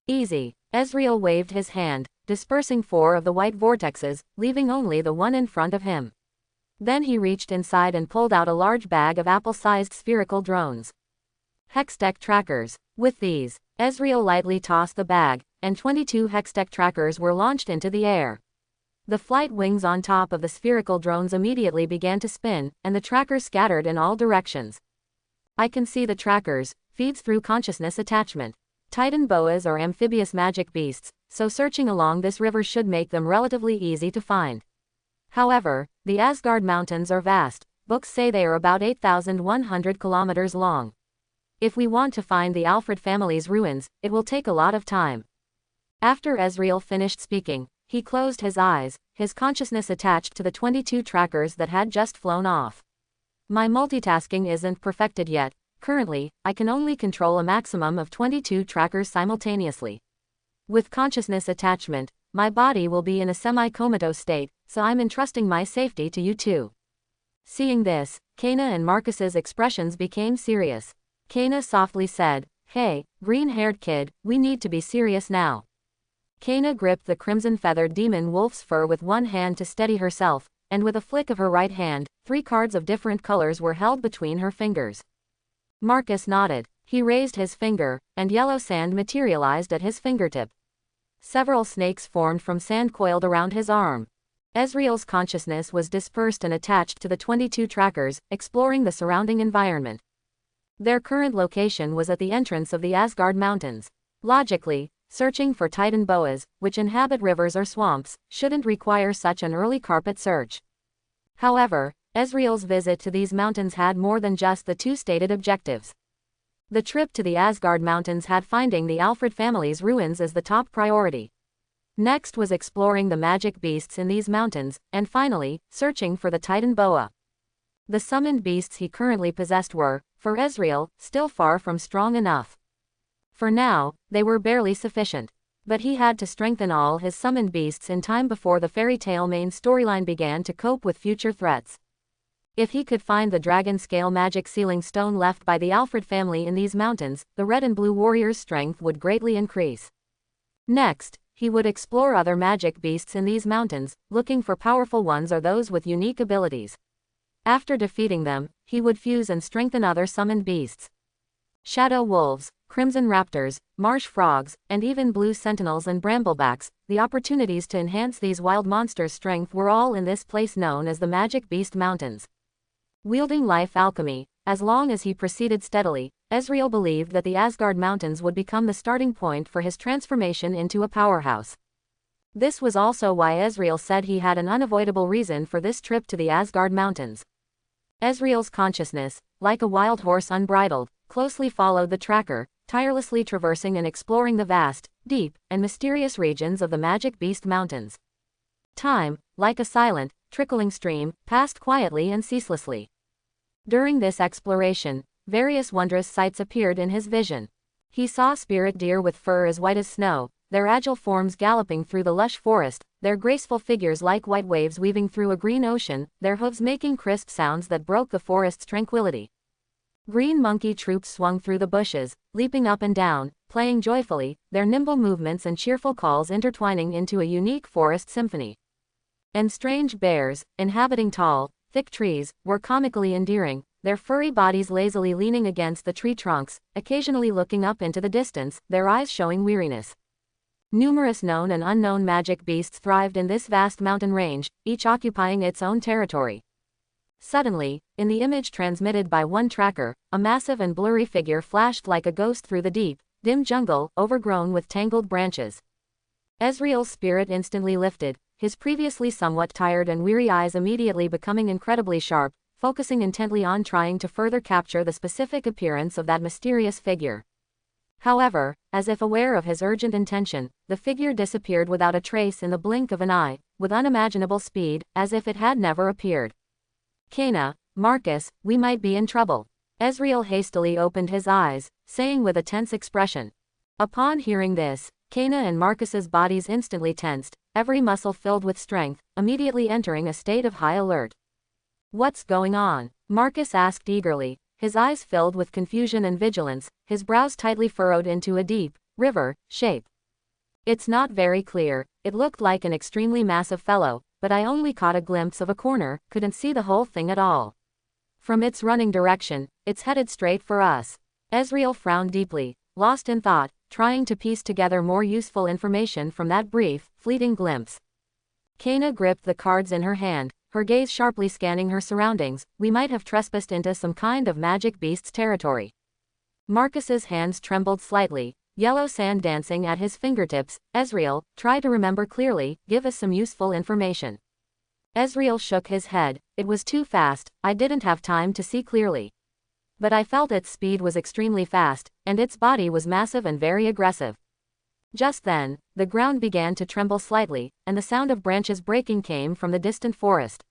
Easy. Ezreal waved his hand, dispersing 4 of the white vortexes, leaving only the one in front of him. Then he reached inside and pulled out a large bag of apple-sized spherical drones. Hextech trackers. With these, Ezreal lightly tossed the bag, and 22 Hextech trackers were launched into the air. The flight wings on top of the spherical drones immediately began to spin, and the trackers scattered in all directions. I can see the trackers, feeds through consciousness attachment. Titan boas are amphibious magic beasts, so searching along this river should make them relatively easy to find. However, the Asgard Mountains are vast. Books say they are about 8,100 kilometers long. If we want to find the Alfred family's ruins, it will take a lot of time. After Ezreal finished speaking, he closed his eyes, his consciousness attached to the 22 trackers that had just flown off. My multitasking isn't perfected yet. Currently, I can only control a maximum of 22 trackers simultaneously. With consciousness attachment, my body will be in a semi-comatose state, so I'm entrusting my safety to you too. Seeing this, Kayna and Marcus's expressions became serious. Kayna softly said, "Hey, green-haired kid, we need to be serious now." Kayna gripped the crimson-feathered demon wolf's fur with one hand to steady herself, and with a flick of her right hand, 3 cards of different colors were held between her fingers. Marcus nodded. He raised his finger, and yellow sand materialized at his fingertip. Several snakes formed from sand coiled around his arm. Ezreal's consciousness was dispersed and attached to the 22 trackers, exploring the surrounding environment. Their current location was at the entrance of the Asgard Mountains. Logically, searching for Titan boas, which inhabit rivers or swamps, shouldn't require such an early carpet search. However, Ezreal's visit to these mountains had more than just the 2 stated objectives. The trip to the Asgard Mountains had finding the Alfred family's ruins as the top priority. Next was exploring the magic beasts in these mountains, and finally, searching for the Titan boa. The summoned beasts he currently possessed were, for Ezreal, still far from strong enough. For now, they were barely sufficient. But he had to strengthen all his summoned beasts in time before the fairy tale main storyline began to cope with future threats. If he could find the dragon-scale magic sealing stone left by the Alfred family in these mountains, the red and blue warrior's strength would greatly increase. Next, he would explore other magic beasts in these mountains, looking for powerful ones or those with unique abilities. After defeating them, he would fuse and strengthen other summoned beasts. Shadow wolves, crimson raptors, marsh frogs, and even blue sentinels and bramblebacks, the opportunities to enhance these wild monsters' strength were all in this place known as the Magic Beast Mountains. Wielding life alchemy, as long as he proceeded steadily, Ezreal believed that the Asgard Mountains would become the starting point for his transformation into a powerhouse. This was also why Ezreal said he had an unavoidable reason for this trip to the Asgard Mountains. Ezreal's consciousness, like a wild horse unbridled, closely followed the tracker, tirelessly traversing and exploring the vast, deep, and mysterious regions of the Magic Beast Mountains. Time, like a silent, trickling stream, passed quietly and ceaselessly. During this exploration, various wondrous sights appeared in his vision. He saw spirit deer with fur as white as snow, their agile forms galloping through the lush forest, their graceful figures like white waves weaving through a green ocean, their hooves making crisp sounds that broke the forest's tranquility. Green monkey troops swung through the bushes, leaping up and down, playing joyfully, their nimble movements and cheerful calls intertwining into a unique forest symphony. And strange bears, inhabiting tall, thick trees, were comically endearing, their furry bodies lazily leaning against the tree trunks, occasionally looking up into the distance, their eyes showing weariness. Numerous known and unknown magic beasts thrived in this vast mountain range, each occupying its own territory. Suddenly, in the image transmitted by one tracker, a massive and blurry figure flashed like a ghost through the deep, dim jungle, overgrown with tangled branches. Ezreal's spirit instantly lifted, his previously somewhat tired and weary eyes immediately becoming incredibly sharp, focusing intently on trying to further capture the specific appearance of that mysterious figure. However, as if aware of his urgent intention, the figure disappeared without a trace in the blink of an eye, with unimaginable speed, as if it had never appeared. Kena, Marcus, we might be in trouble. Ezreal hastily opened his eyes, saying with a tense expression. Upon hearing this, Kena and Marcus's bodies instantly tensed, every muscle filled with strength, immediately entering a state of high alert. What's going on? Marcus asked eagerly, his eyes filled with confusion and vigilance, his brows tightly furrowed into a deep, river shape. It's not very clear, it looked like an extremely massive fellow, but I only caught a glimpse of a corner, couldn't see the whole thing at all. From its running direction, it's headed straight for us. Ezreal frowned deeply, lost in thought, trying to piece together more useful information from that brief, fleeting glimpse. Kena gripped the cards in her hand, her gaze sharply scanning her surroundings. We might have trespassed into some kind of magic beast's territory. Marcus's hands trembled slightly, yellow sand dancing at his fingertips. Ezreal, try to remember clearly, give us some useful information. Ezreal shook his head, it was too fast, I didn't have time to see clearly. But I felt its speed was extremely fast, and its body was massive and very aggressive. Just then, the ground began to tremble slightly, and the sound of branches breaking came from the distant forest.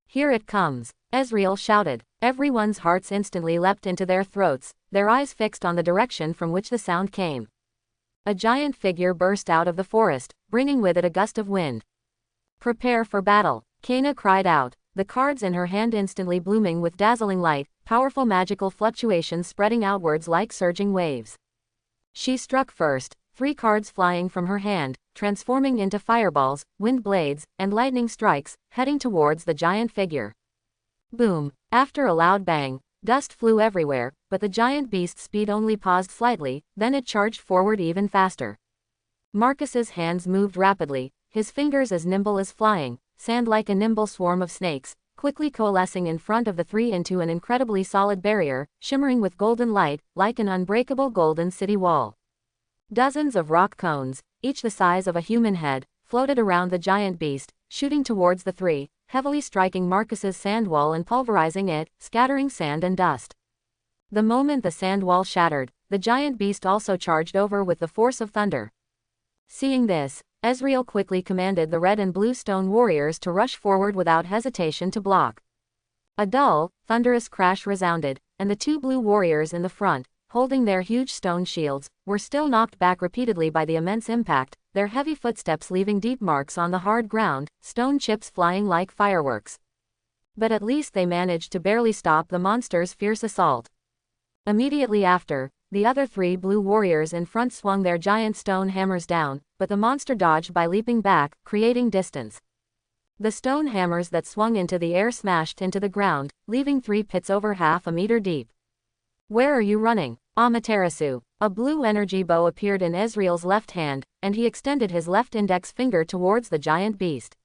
Here it comes, Ezreal shouted. Everyone's hearts instantly leapt into their throats, their eyes fixed on the direction from which the sound came. A giant figure burst out of the forest, bringing with it a gust of wind. Prepare for battle, Kena cried out, the cards in her hand instantly blooming with dazzling light, powerful magical fluctuations spreading outwards like surging waves. She struck first, 3 cards flying from her hand, transforming into fireballs, wind blades, and lightning strikes, heading towards the giant figure. Boom! After a loud bang, dust flew everywhere, but the giant beast's speed only paused slightly, then it charged forward even faster. Marcus's hands moved rapidly, his fingers as nimble as flying, sand like a nimble swarm of snakes, quickly coalescing in front of the 3 into an incredibly solid barrier, shimmering with golden light, like an unbreakable golden city wall. Dozens of rock cones, each the size of a human head, floated around the giant beast, shooting towards the 3, heavily striking Marcus's sand wall and pulverizing it, scattering sand and dust. The moment the sand wall shattered, the giant beast also charged over with the force of thunder. Seeing this, Ezreal quickly commanded the red and blue stone warriors to rush forward without hesitation to block. A dull, thunderous crash resounded, and the 2 blue warriors in the front, holding their huge stone shields, were still knocked back repeatedly by the immense impact, their heavy footsteps leaving deep marks on the hard ground, stone chips flying like fireworks. But at least they managed to barely stop the monster's fierce assault. Immediately after, the other 3 blue warriors in front swung their giant stone hammers down, but the monster dodged by leaping back, creating distance. The stone hammers that swung into the air smashed into the ground, leaving 3 pits over half a meter deep. Where are you running, Amaterasu? A blue energy bow appeared in Ezreal's left hand, and he extended his left index finger towards the giant beast.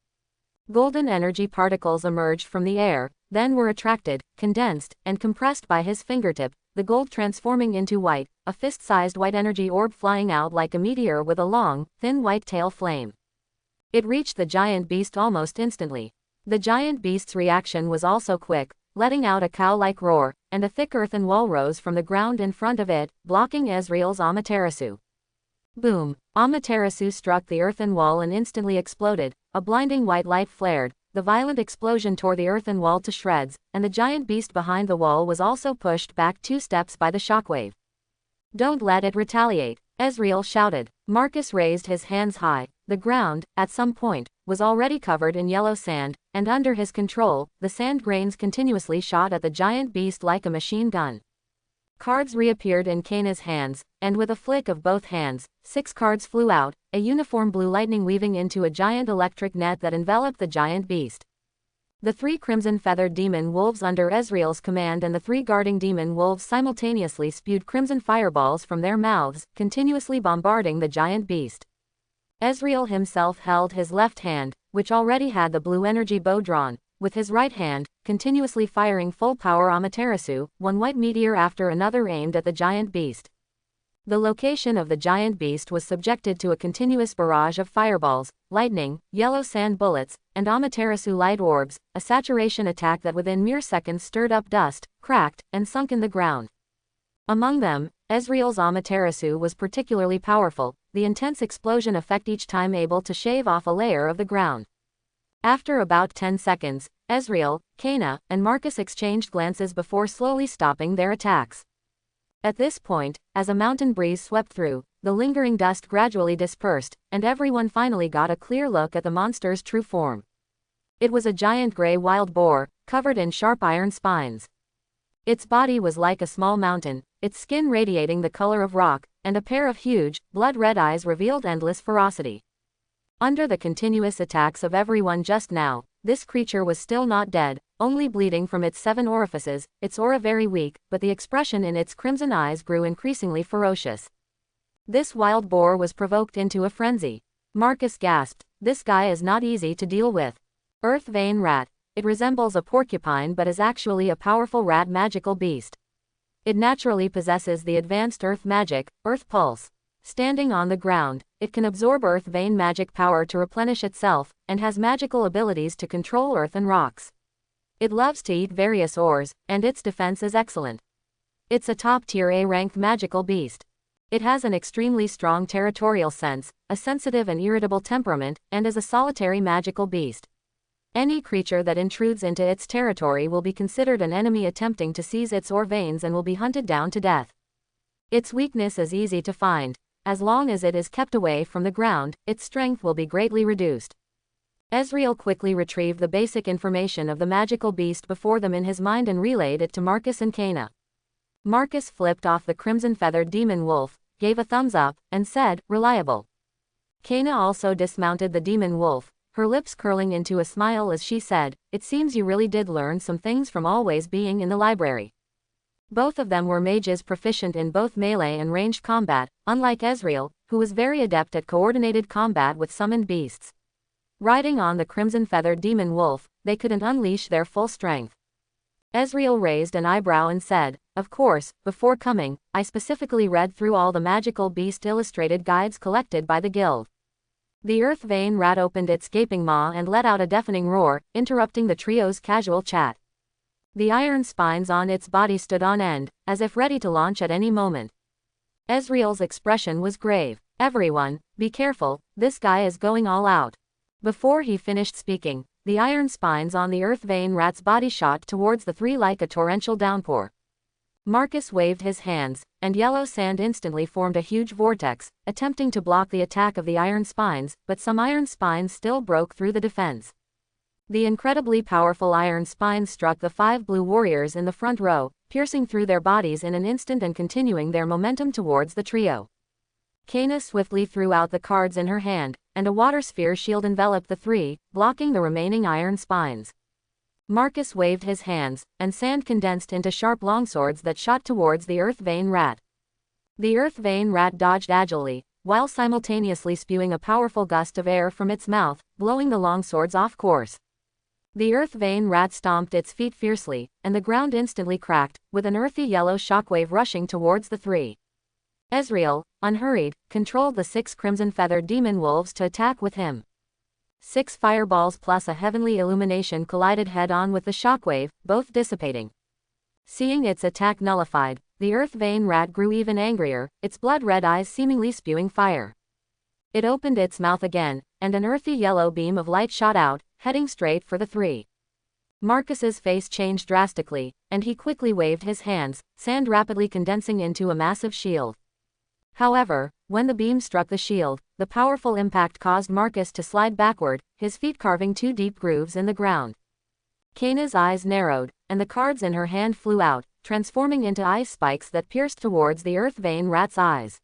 Golden energy particles emerged from the air, then were attracted, condensed, and compressed by his fingertip, the gold transforming into white, a fist-sized white energy orb flying out like a meteor with a long, thin white tail flame. It reached the giant beast almost instantly. The giant beast's reaction was also quick, letting out a cow-like roar, and a thick earthen wall rose from the ground in front of it, blocking Ezreal's Amaterasu. Boom! Amaterasu struck the earthen wall and instantly exploded, a blinding white light flared, the violent explosion tore the earthen wall to shreds, and the giant beast behind the wall was also pushed back 2 steps by the shockwave. Don't let it retaliate, Ezreal shouted. Marcus raised his hands high. The ground, at some point, was already covered in yellow sand, and under his control, the sand grains continuously shot at the giant beast like a machine gun. Cards reappeared in Kana's hands, and with a flick of both hands, 6 cards flew out, a uniform blue lightning weaving into a giant electric net that enveloped the giant beast. The 3 crimson-feathered demon wolves under Ezreal's command and the 3 guarding demon wolves simultaneously spewed crimson fireballs from their mouths, continuously bombarding the giant beast. Ezreal himself held his left hand, which already had the blue energy bow drawn, with his right hand, continuously firing full-power Amaterasu, one white meteor after another aimed at the giant beast. The location of the giant beast was subjected to a continuous barrage of fireballs, lightning, yellow sand bullets, and Amaterasu light orbs, a saturation attack that within mere seconds stirred up dust, cracked, and sunk in the ground. Among them, Ezreal's Amaterasu was particularly powerful, the intense explosion effect each time able to shave off a layer of the ground. After about 10 seconds, Ezreal, Kana, and Marcus exchanged glances before slowly stopping their attacks. At this point, as a mountain breeze swept through, the lingering dust gradually dispersed, and everyone finally got a clear look at the monster's true form. It was a giant gray wild boar, covered in sharp iron spines. Its body was like a small mountain, its skin radiating the color of rock, and a pair of huge, blood-red eyes revealed endless ferocity. Under the continuous attacks of everyone just now, this creature was still not dead, only bleeding from its 7 orifices, its aura very weak, but the expression in its crimson eyes grew increasingly ferocious. This wild boar was provoked into a frenzy. Marcus gasped, "This guy is not easy to deal with." Earth Vein Rat. It resembles a porcupine but is actually a powerful rat magical beast. It naturally possesses the advanced earth magic, Earth Pulse. Standing on the ground, it can absorb earth vein magic power to replenish itself, and has magical abilities to control earth and rocks. It loves to eat various ores, and its defense is excellent. It's a top-tier A-ranked magical beast. It has an extremely strong territorial sense, a sensitive and irritable temperament, and is a solitary magical beast. Any creature that intrudes into its territory will be considered an enemy attempting to seize its ore veins and will be hunted down to death. Its weakness is easy to find. As long as it is kept away from the ground, its strength will be greatly reduced. Ezreal quickly retrieved the basic information of the magical beast before them in his mind and relayed it to Marcus and Kana. Marcus flipped off the crimson-feathered demon wolf, gave a thumbs up, and said, "Reliable." Kana also dismounted the demon wolf, her lips curling into a smile as she said, "It seems you really did learn some things from always being in the library." Both of them were mages proficient in both melee and ranged combat, unlike Ezreal, who was very adept at coordinated combat with summoned beasts. Riding on the crimson-feathered demon wolf, they couldn't unleash their full strength. Ezreal raised an eyebrow and said, "Of course, before coming, I specifically read through all the magical beast illustrated guides collected by the guild." The Earth Vein Rat opened its gaping maw and let out a deafening roar, interrupting the trio's casual chat. The iron spines on its body stood on end, as if ready to launch at any moment. Ezreal's expression was grave. "Everyone, be careful, this guy is going all out." Before he finished speaking, the iron spines on the Earth Vein Rat's body shot towards the 3 like a torrential downpour. Marcus waved his hands, and yellow sand instantly formed a huge vortex, attempting to block the attack of the iron spines, but some iron spines still broke through the defense. The incredibly powerful iron spines struck the 5 blue warriors in the front row, piercing through their bodies in an instant and continuing their momentum towards the trio. Kana swiftly threw out the cards in her hand, and a water sphere shield enveloped the 3, blocking the remaining iron spines. Marcus waved his hands, and sand condensed into sharp longswords that shot towards the Earth Vein Rat. The Earth Vein Rat dodged agilely, while simultaneously spewing a powerful gust of air from its mouth, blowing the longswords off course. The Earth Vein Rat stomped its feet fiercely, and the ground instantly cracked, with an earthy yellow shockwave rushing towards the 3. Ezreal, unhurried, controlled the 6 crimson-feathered demon wolves to attack with him. 6 fireballs plus a heavenly illumination collided head-on with the shockwave, both dissipating. Seeing its attack nullified, the Earth Vein Rat grew even angrier, its blood-red eyes seemingly spewing fire. It opened its mouth again, and an earthy yellow beam of light shot out, heading straight for the 3. Marcus's face changed drastically, and he quickly waved his hands, sand rapidly condensing into a massive shield. However, when the beam struck the shield, the powerful impact caused Marcus to slide backward, his feet carving 2 deep grooves in the ground. Kana's eyes narrowed, and the cards in her hand flew out, transforming into ice spikes that pierced towards the earth vein rat's eyes.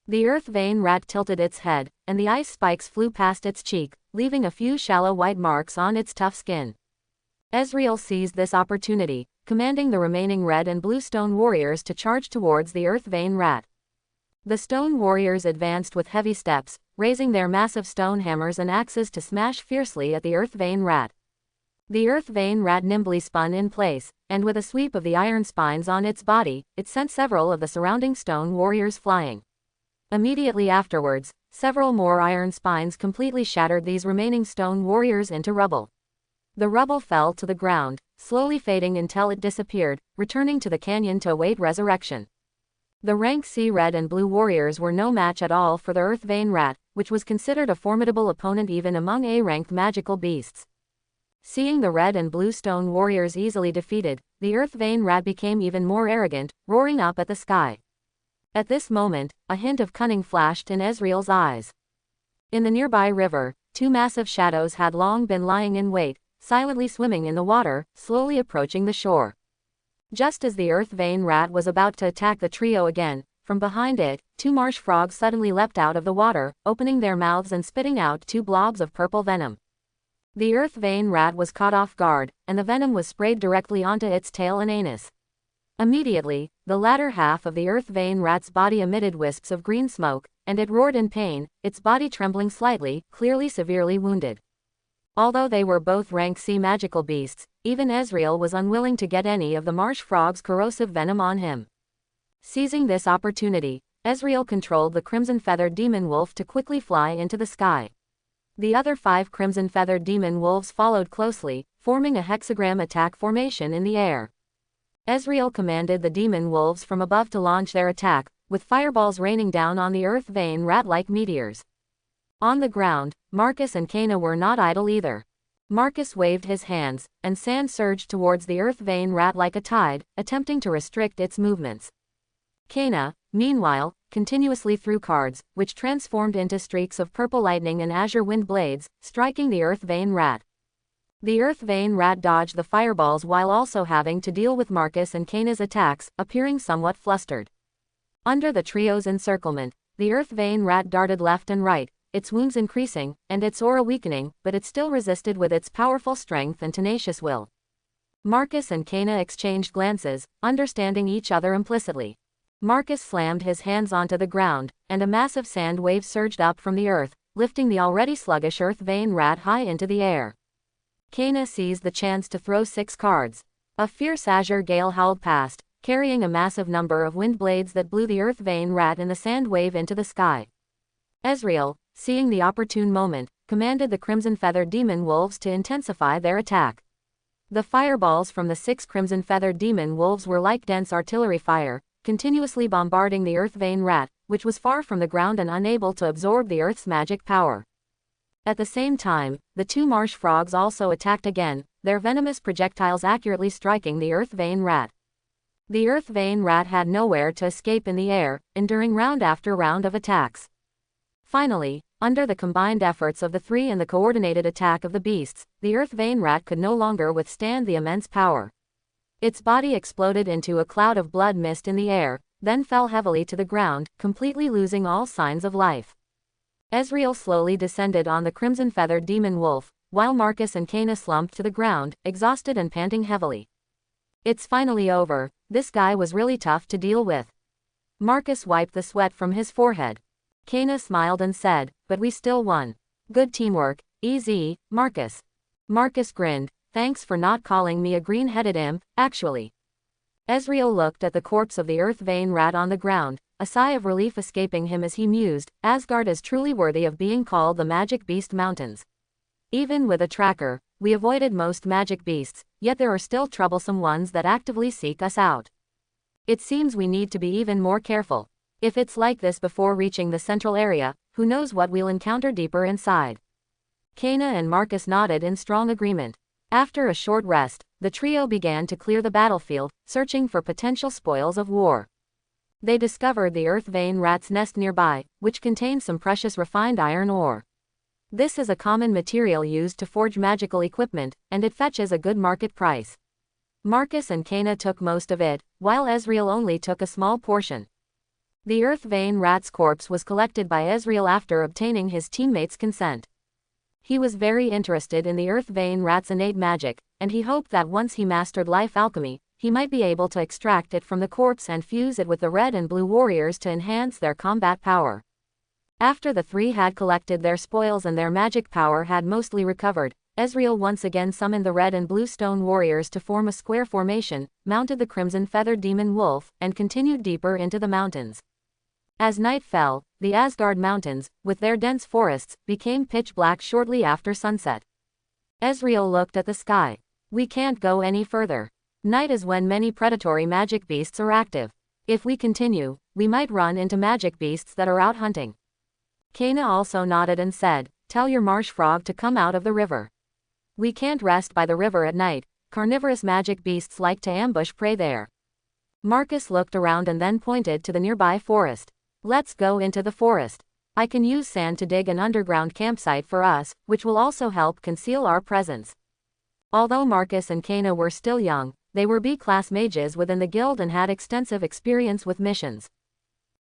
The earth vein rat tilted its head, and the ice spikes flew past its cheek, leaving a few shallow white marks on its tough skin. Ezreal seized this opportunity, commanding the remaining red and blue stone warriors to charge towards the earth vein rat. The stone warriors advanced with heavy steps, raising their massive stone hammers and axes to smash fiercely at the earth vein rat. The earth vein rat nimbly spun in place, and with a sweep of the iron spines on its body, it sent several of the surrounding stone warriors flying. Immediately afterwards, several more iron spines completely shattered these remaining stone warriors into rubble. The rubble fell to the ground, slowly fading until it disappeared, returning to the canyon to await resurrection. The rank C red and blue warriors were no match at all for the earth vein rat, which was considered a formidable opponent even among A-ranked magical beasts. Seeing the red and blue stone warriors easily defeated, the earth vein rat became even more arrogant, roaring up at the sky. At this moment, a hint of cunning flashed in Ezreal's eyes. In the nearby river, two massive shadows had long been lying in wait, silently swimming in the water, slowly approaching the shore. Just as the earth vein rat was about to attack the trio again, from behind it, two marsh frogs suddenly leapt out of the water, opening their mouths and spitting out two blobs of purple venom. The earth vein rat was caught off guard, and the venom was sprayed directly onto its tail and anus. Immediately, the latter half of the earth vein rat's body emitted wisps of green smoke, and it roared in pain, its body trembling slightly, clearly severely wounded. Although they were both rank C magical beasts, even Ezreal was unwilling to get any of the marsh frog's corrosive venom on him. Seizing this opportunity, Ezreal controlled the crimson-feathered demon wolf to quickly fly into the sky. The other 5 crimson-feathered demon wolves followed closely, forming a hexagram attack formation in the air. Ezreal commanded the demon wolves from above to launch their attack, with fireballs raining down on the earth vein rat like meteors. On the ground, Marcus and Kena were not idle either. Marcus waved his hands, and sand surged towards the earth vein rat like a tide, attempting to restrict its movements. Kena, meanwhile, continuously threw cards, which transformed into streaks of purple lightning and azure wind blades, striking the earth vein rat. The earth vein rat dodged the fireballs while also having to deal with Marcus and Kena's attacks, appearing somewhat flustered. Under the trio's encirclement, the earth vein rat darted left and right, its wounds increasing, and its aura weakening, but it still resisted with its powerful strength and tenacious will. Marcus and Kena exchanged glances, understanding each other implicitly. Marcus slammed his hands onto the ground, and a massive sand wave surged up from the earth, lifting the already sluggish earth vein rat high into the air. Kena seized the chance to throw 6 cards. A fierce azure gale howled past, carrying a massive number of wind blades that blew the earth vein rat and the sand wave into the sky. Ezreal, seeing the opportune moment, commanded the crimson-feathered demon wolves to intensify their attack. The fireballs from the 6 crimson-feathered demon wolves were like dense artillery fire, continuously bombarding the earth vein rat, which was far from the ground and unable to absorb the earth's magic power. At the same time, the 2 marsh frogs also attacked again, their venomous projectiles accurately striking the earth vein rat. The earth vein rat had nowhere to escape in the air, enduring round after round of attacks. Finally, under the combined efforts of the 3 and the coordinated attack of the beasts, the earth vein rat could no longer withstand the immense power. Its body exploded into a cloud of blood mist in the air, then fell heavily to the ground, completely losing all signs of life. Ezreal slowly descended on the crimson-feathered demon wolf, while Marcus and Kena slumped to the ground, exhausted and panting heavily. "It's finally over, this guy was really tough to deal with." Marcus wiped the sweat from his forehead. Kena smiled and said, "But we still won. Good teamwork, EZ, Marcus." Marcus grinned, "Thanks for not calling me a green-headed imp, actually." Ezreal looked at the corpse of the earth vein rat on the ground, a sigh of relief escaping him as he mused, Asgard is truly worthy of being called the Magic Beast Mountains. Even with a tracker, we avoided most magic beasts, yet there are still troublesome ones that actively seek us out. It seems we need to be even more careful. If it's like this before reaching the central area, who knows what we'll encounter deeper inside. Kena and Marcus nodded in strong agreement. After a short rest, the trio began to clear the battlefield, searching for potential spoils of war. They discovered the earth vein rat's nest nearby, which contained some precious refined iron ore. This is a common material used to forge magical equipment, and it fetches a good market price. Marcus and Cana took most of it, while Ezreal only took a small portion. The Earth Vein Rat's corpse was collected by Ezreal after obtaining his teammates' consent. He was very interested in the Earth Vein Rat's innate magic, and he hoped that once he mastered life alchemy, he might be able to extract it from the corpse and fuse it with the red and blue warriors to enhance their combat power. After the three had collected their spoils and their magic power had mostly recovered, Ezreal once again summoned the red and blue stone warriors to form a square formation, mounted the crimson feathered demon wolf, and continued deeper into the mountains. As night fell, the Asgard Mountains, with their dense forests, became pitch black shortly after sunset. Ezreal looked at the sky. We can't go any further. Night is when many predatory magic beasts are active. If we continue, we might run into magic beasts that are out hunting. Cana also nodded and said, "Tell your marsh frog to come out of the river. We can't rest by the river at night, carnivorous magic beasts like to ambush prey there." Marcus looked around and then pointed to the nearby forest. "Let's go into the forest. I can use sand to dig an underground campsite for us, which will also help conceal our presence." Although Marcus and Cana were still young, they were B-class mages within the guild and had extensive experience with missions.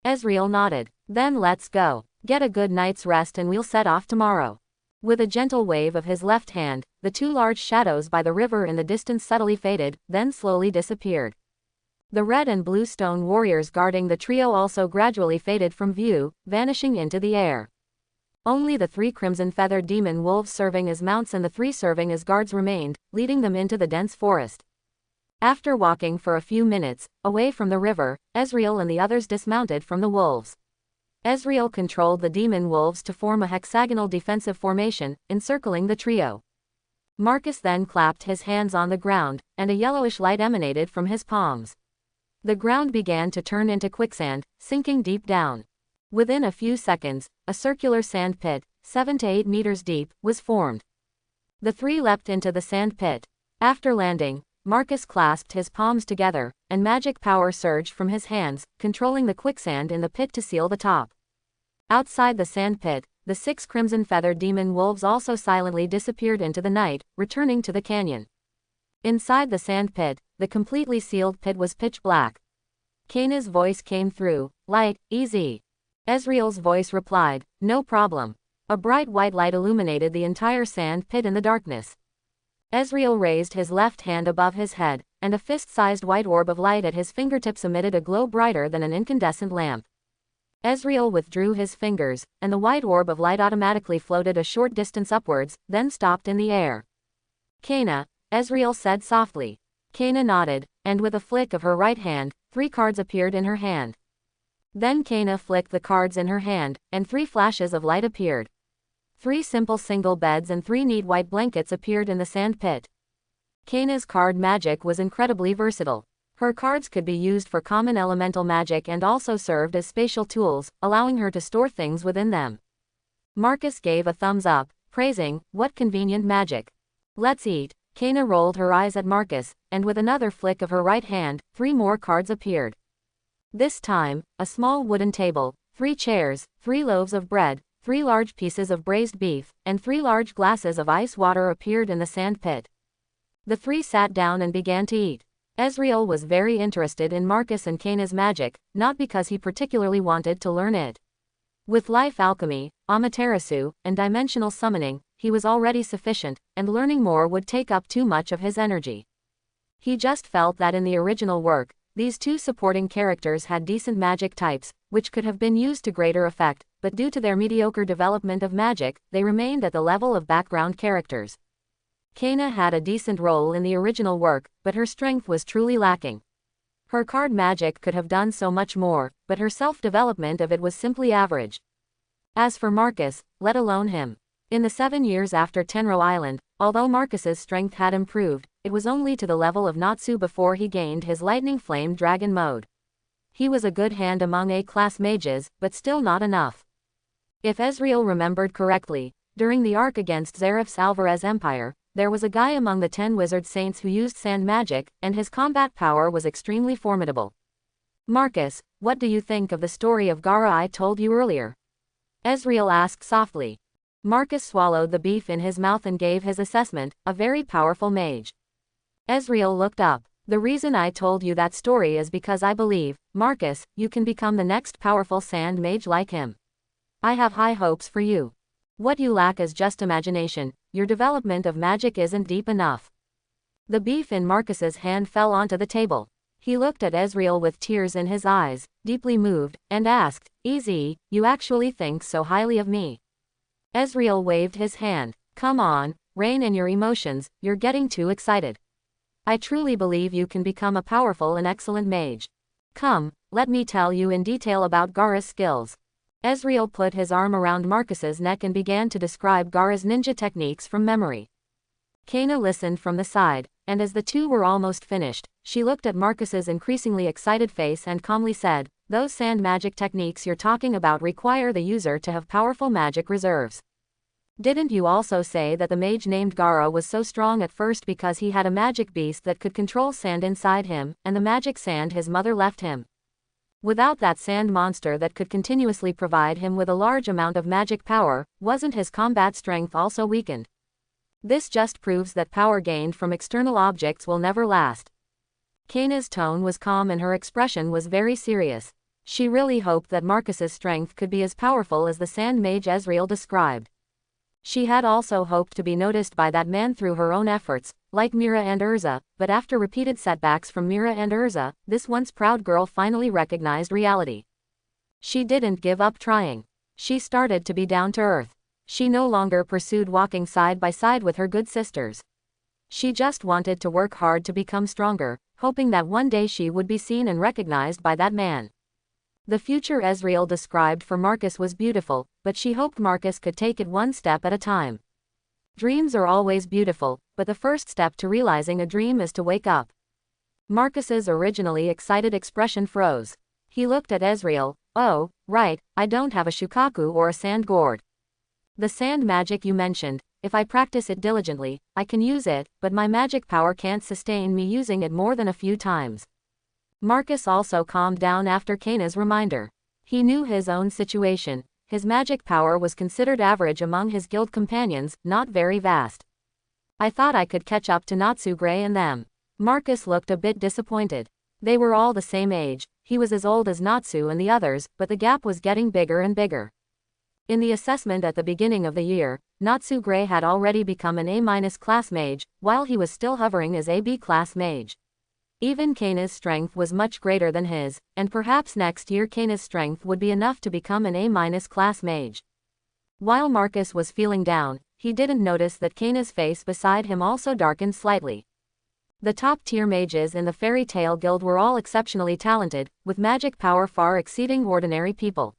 Ezreal nodded. "Then let's go. Get a good night's rest and we'll set off tomorrow." With a gentle wave of his left hand, the two large shadows by the river in the distance subtly faded, then slowly disappeared. The red and blue stone warriors guarding the trio also gradually faded from view, vanishing into the air. Only the three crimson feathered demon wolves serving as mounts and the three serving as guards remained, leading them into the dense forest. After walking for a few minutes, away from the river, Ezreal and the others dismounted from the wolves. Ezreal controlled the demon wolves to form a hexagonal defensive formation, encircling the trio. Marcus then clapped his hands on the ground, and a yellowish light emanated from his palms. The ground began to turn into quicksand, sinking deep down. Within a few seconds, a circular sand pit, 7 to 8 meters deep, was formed. The three leapt into the sand pit. After landing, Marcus clasped his palms together, and magic power surged from his hands, controlling the quicksand in the pit to seal the top. Outside the sand pit, the 6 crimson-feathered demon wolves also silently disappeared into the night, returning to the canyon. Inside the sand pit, the completely sealed pit was pitch black. Cana's voice came through, "Light, easy." Ezreal's voice replied, "No problem." A bright white light illuminated the entire sand pit in the darkness. Ezreal raised his left hand above his head, and a fist-sized white orb of light at his fingertips emitted a glow brighter than an incandescent lamp. Ezreal withdrew his fingers, and the white orb of light automatically floated a short distance upwards, then stopped in the air. "Cana," Ezreal said softly. Cana nodded, and with a flick of her right hand, 3 cards appeared in her hand. Then Cana flicked the cards in her hand, and 3 flashes of light appeared. 3 simple single beds and 3 neat white blankets appeared in the sand pit. Cana's card magic was incredibly versatile. Her cards could be used for common elemental magic and also served as spatial tools, allowing her to store things within them. Marcus gave a thumbs up, praising, "What convenient magic. Let's eat." Cana rolled her eyes at Marcus, and with another flick of her right hand, 3 more cards appeared. This time, a small wooden table, 3 chairs, 3 loaves of bread, 3 large pieces of braised beef, and 3 large glasses of ice water appeared in the sand pit. The 3 sat down and began to eat. Ezreal was very interested in Marcus and Cana's magic, not because he particularly wanted to learn it. With life alchemy, Amaterasu, and dimensional summoning, he was already sufficient, and learning more would take up too much of his energy. He just felt that in the original work, these 2 supporting characters had decent magic types, which could have been used to greater effect, but due to their mediocre development of magic, they remained at the level of background characters. Cana had a decent role in the original work, but her strength was truly lacking. Her card magic could have done so much more, but her self-development of it was simply average. As for Marcus, let alone him. In the 7 years after Tenro Island, although Marcus's strength had improved, it was only to the level of Natsu before he gained his Lightning Flame Dragon mode. He was a good hand among A-class mages, but still not enough. If Ezreal remembered correctly, during the arc against Zerif's Alvarez Empire, there was a guy among the 10 wizard saints who used sand magic, and his combat power was extremely formidable. "Marcus, what do you think of the story of Gaara I told you earlier?" Ezreal asked softly. Marcus swallowed the beef in his mouth and gave his assessment, "A very powerful mage." Ezreal looked up. The reason I told you that story is because I believe, Marcus, you can become the next powerful sand mage like him. I have high hopes for you. What you lack is just imagination, your development of magic isn't deep enough. The beef in Marcus's hand fell onto the table. He looked at Ezreal with tears in his eyes, deeply moved, and asked, "Easy, you actually think so highly of me?" Ezreal waved his hand. "Come on, rein in your emotions, you're getting too excited. I truly believe you can become a powerful and excellent mage. Come, let me tell you in detail about Gaara's skills." Ezreal put his arm around Marcus's neck and began to describe Gaara's ninja techniques from memory. Kayna listened from the side, and as the two were almost finished, she looked at Marcus's increasingly excited face and calmly said, "Those sand magic techniques you're talking about require the user to have powerful magic reserves. Didn't you also say that the mage named Gaara was so strong at first because he had a magic beast that could control sand inside him, and the magic sand his mother left him? Without that sand monster that could continuously provide him with a large amount of magic power, wasn't his combat strength also weakened? This just proves that power gained from external objects will never last." Kayna's tone was calm and her expression was very serious. She really hoped that Marcus's strength could be as powerful as the sand mage Ezreal described. She had also hoped to be noticed by that man through her own efforts, like Mira and Urza, but after repeated setbacks from Mira and Urza, this once proud girl finally recognized reality. She didn't give up trying. She started to be down to earth. She no longer pursued walking side by side with her good sisters. She just wanted to work hard to become stronger, hoping that one day she would be seen and recognized by that man. The future Ezreal described for Marcus was beautiful, but she hoped Marcus could take it one step at a time. Dreams are always beautiful, but the first step to realizing a dream is to wake up. Marcus's originally excited expression froze. He looked at Ezreal. "Oh, right, I don't have a Shukaku or a sand gourd. The sand magic you mentioned, if I practice it diligently, I can use it, but my magic power can't sustain me using it more than a few times." Marcus also calmed down after Kayna's reminder. He knew his own situation. His magic power was considered average among his guild companions, not very vast. "I thought I could catch up to Natsu Gray and them." Marcus looked a bit disappointed. They were all the same age, he was as old as Natsu and the others, but the gap was getting bigger and bigger. In the assessment at the beginning of the year, Natsu Gray had already become an A- class mage, while he was still hovering as a B class mage. Even Kayna's strength was much greater than his, and perhaps next year Kayna's strength would be enough to become an A- class mage. While Marcus was feeling down, he didn't notice that Kayna's face beside him also darkened slightly. The top-tier mages in the Fairy Tail Guild were all exceptionally talented, with magic power far exceeding ordinary people.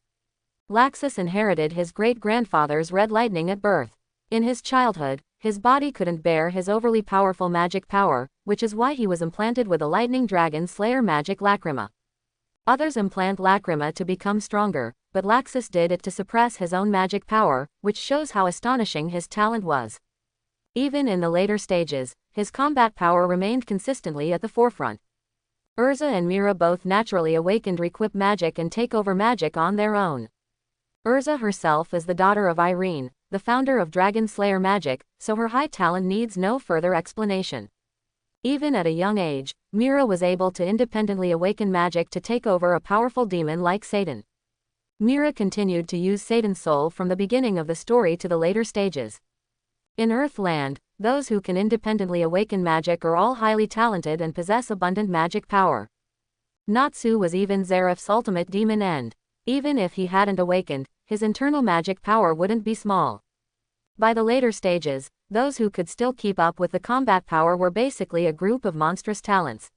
Laxus inherited his great-grandfather's red lightning at birth. In his childhood, his body couldn't bear his overly powerful magic power, which is why he was implanted with a lightning dragon slayer magic Lacrima. Others implant Lacrima to become stronger, but Laxus did it to suppress his own magic power, which shows how astonishing his talent was. Even in the later stages, his combat power remained consistently at the forefront. Urza and Mira both naturally awakened Requip magic and take over magic on their own. Urza herself is the daughter of Irene, the founder of Dragon Slayer magic, so her high talent needs no further explanation. Even at a young age, Mira was able to independently awaken magic to take over a powerful demon like Satan. Mira continued to use Satan's soul from the beginning of the story to the later stages. In Earthland, those who can independently awaken magic are all highly talented and possess abundant magic power. Natsu was even Zeref's ultimate demon end. Even if he hadn't awakened, his internal magic power wouldn't be small. By the later stages, those who could still keep up with the combat power were basically a group of monstrous talents.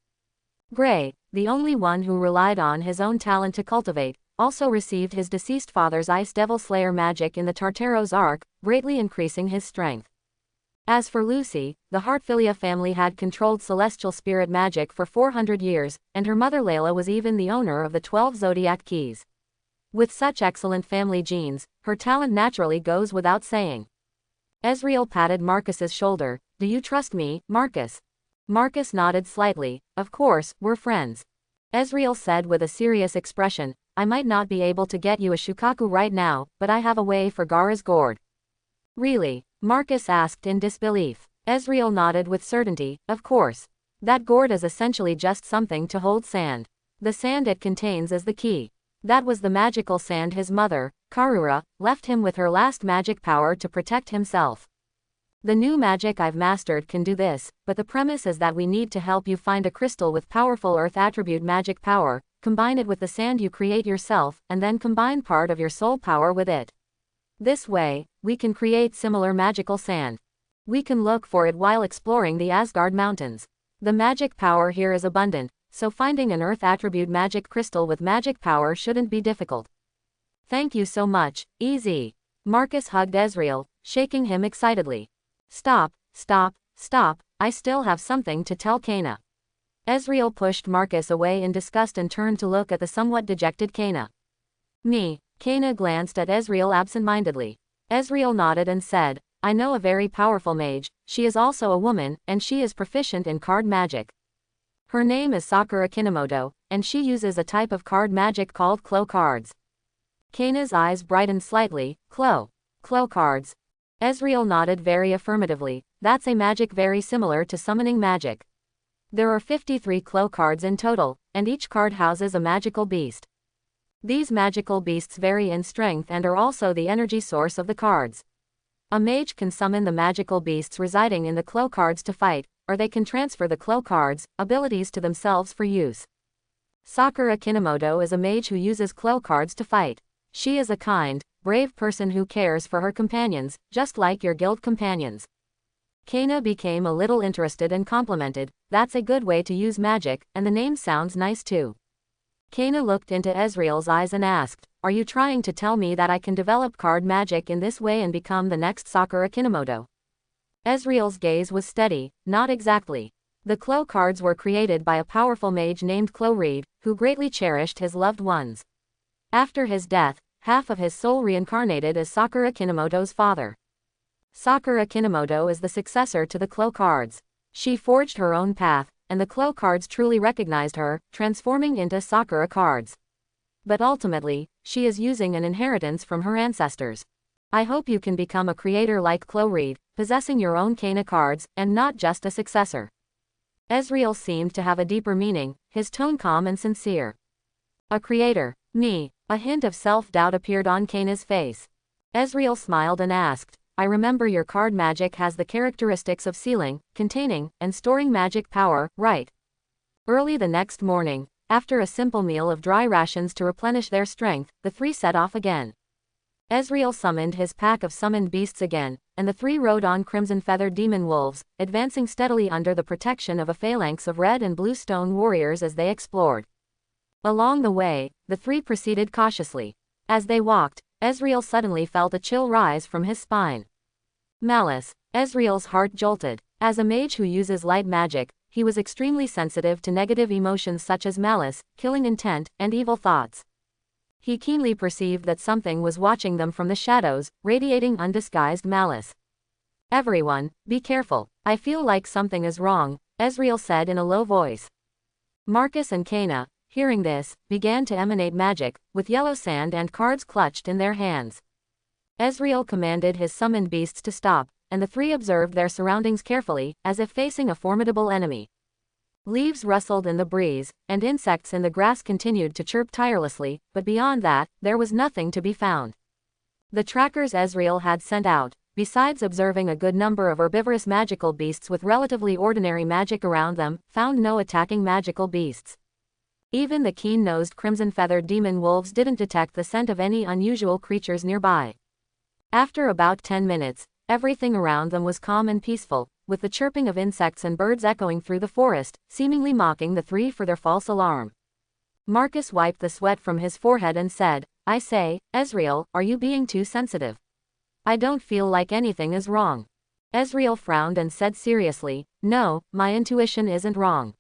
Gray, the only one who relied on his own talent to cultivate, also received his deceased father's Ice Devil Slayer magic in the Tartaros arc, greatly increasing his strength. As for Lucy, the Heartfilia family had controlled celestial spirit magic for 400 years, and her mother Layla was even the owner of the 12 zodiac keys. With such excellent family genes, her talent naturally goes without saying. Ezreal patted Marcus's shoulder. "Do you trust me, Marcus?" Marcus nodded slightly. "Of course, we're friends." Ezreal said with a serious expression, "I might not be able to get you a Shukaku right now, but I have a way for Gaara's gourd." "Really?" Marcus asked in disbelief. Ezreal nodded with certainty. "Of course. That gourd is essentially just something to hold sand. The sand it contains is the key. That was the magical sand his mother, Karura, left him with her last magic power to protect himself. The new magic I've mastered can do this, but the premise is that we need to help you find a crystal with powerful earth attribute magic power, combine it with the sand you create yourself, and then combine part of your soul power with it. This way, we can create similar magical sand. We can look for it while exploring the Asgard Mountains. The magic power here is abundant, so finding an earth attribute magic crystal with magic power shouldn't be difficult. Thank you so much, EZ. Marcus hugged Ezreal, shaking him excitedly. Stop, stop, stop, I still have something to tell Kena. Ezreal pushed Marcus away in disgust and turned to look at the somewhat dejected Kena. Me. Kena glanced at Ezreal absent-mindedly. Ezreal nodded and said, I know a very powerful mage, she is also a woman, and she is proficient in card magic. Her name is Sakura Kinomoto, and she uses a type of card magic called Clo cards. Kena's eyes brightened slightly. Clo cards. Ezreal nodded very affirmatively. That's a magic very similar to summoning magic. There are 53 Clo cards in total, and each card houses a magical beast. These magical beasts vary in strength and are also the energy source of the cards. A mage can summon the magical beasts residing in the Clo cards to fight, or they can transfer the Clo cards' abilities to themselves for use. Sakura Kinomoto is a mage who uses Clo cards to fight. She is a kind, brave person who cares for her companions, just like your guild companions. Kena became a little interested and complimented, that's a good way to use magic, and the name sounds nice too. Kena looked into Ezreal's eyes and asked, are you trying to tell me that I can develop card magic in this way and become the next Sakura Kinomoto? Ezreal's gaze was steady, not exactly. The Clo cards were created by a powerful mage named Clo Reed, who greatly cherished his loved ones. After his death, half of his soul reincarnated as Sakura Kinomoto's father. Sakura Kinomoto is the successor to the Clo cards. She forged her own path, and the Clo cards truly recognized her, transforming into Sakura cards. But ultimately, she is using an inheritance from her ancestors. I hope you can become a creator like Clo Reed, possessing your own Kena cards, and not just a successor. Ezreal seemed to have a deeper meaning, his tone calm and sincere. A creator, me. A hint of self-doubt appeared on Kena's face. Ezreal smiled and asked, I remember your card magic has the characteristics of sealing, containing, and storing magic power, right? Early the next morning, after a simple meal of dry rations to replenish their strength, the three set off again. Ezreal summoned his pack of summoned beasts again, and the three rode on crimson-feathered demon wolves, advancing steadily under the protection of a phalanx of red and blue stone warriors as they explored. Along the way, the three proceeded cautiously. As they walked, Ezreal suddenly felt a chill rise from his spine. Malice. Ezreal's heart jolted. As a mage who uses light magic, he was extremely sensitive to negative emotions such as malice, killing intent, and evil thoughts. He keenly perceived that something was watching them from the shadows, radiating undisguised malice. Everyone, be careful. I feel like something is wrong, Ezreal said in a low voice. Marcus and Kena, hearing this, began to emanate magic, with yellow sand and cards clutched in their hands. Ezreal commanded his summoned beasts to stop, and the three observed their surroundings carefully, as if facing a formidable enemy. Leaves rustled in the breeze, and insects in the grass continued to chirp tirelessly, but beyond that, there was nothing to be found. The trackers Ezreal had sent out, besides observing a good number of herbivorous magical beasts with relatively ordinary magic around them, found no attacking magical beasts. Even the keen-nosed crimson-feathered demon wolves didn't detect the scent of any unusual creatures nearby. After about 10 minutes, everything around them was calm and peaceful, with the chirping of insects and birds echoing through the forest, seemingly mocking the three for their false alarm. Marcus wiped the sweat from his forehead and said, I say, Ezreal, are you being too sensitive? I don't feel like anything is wrong. Ezreal frowned and said seriously, no, my intuition isn't wrong.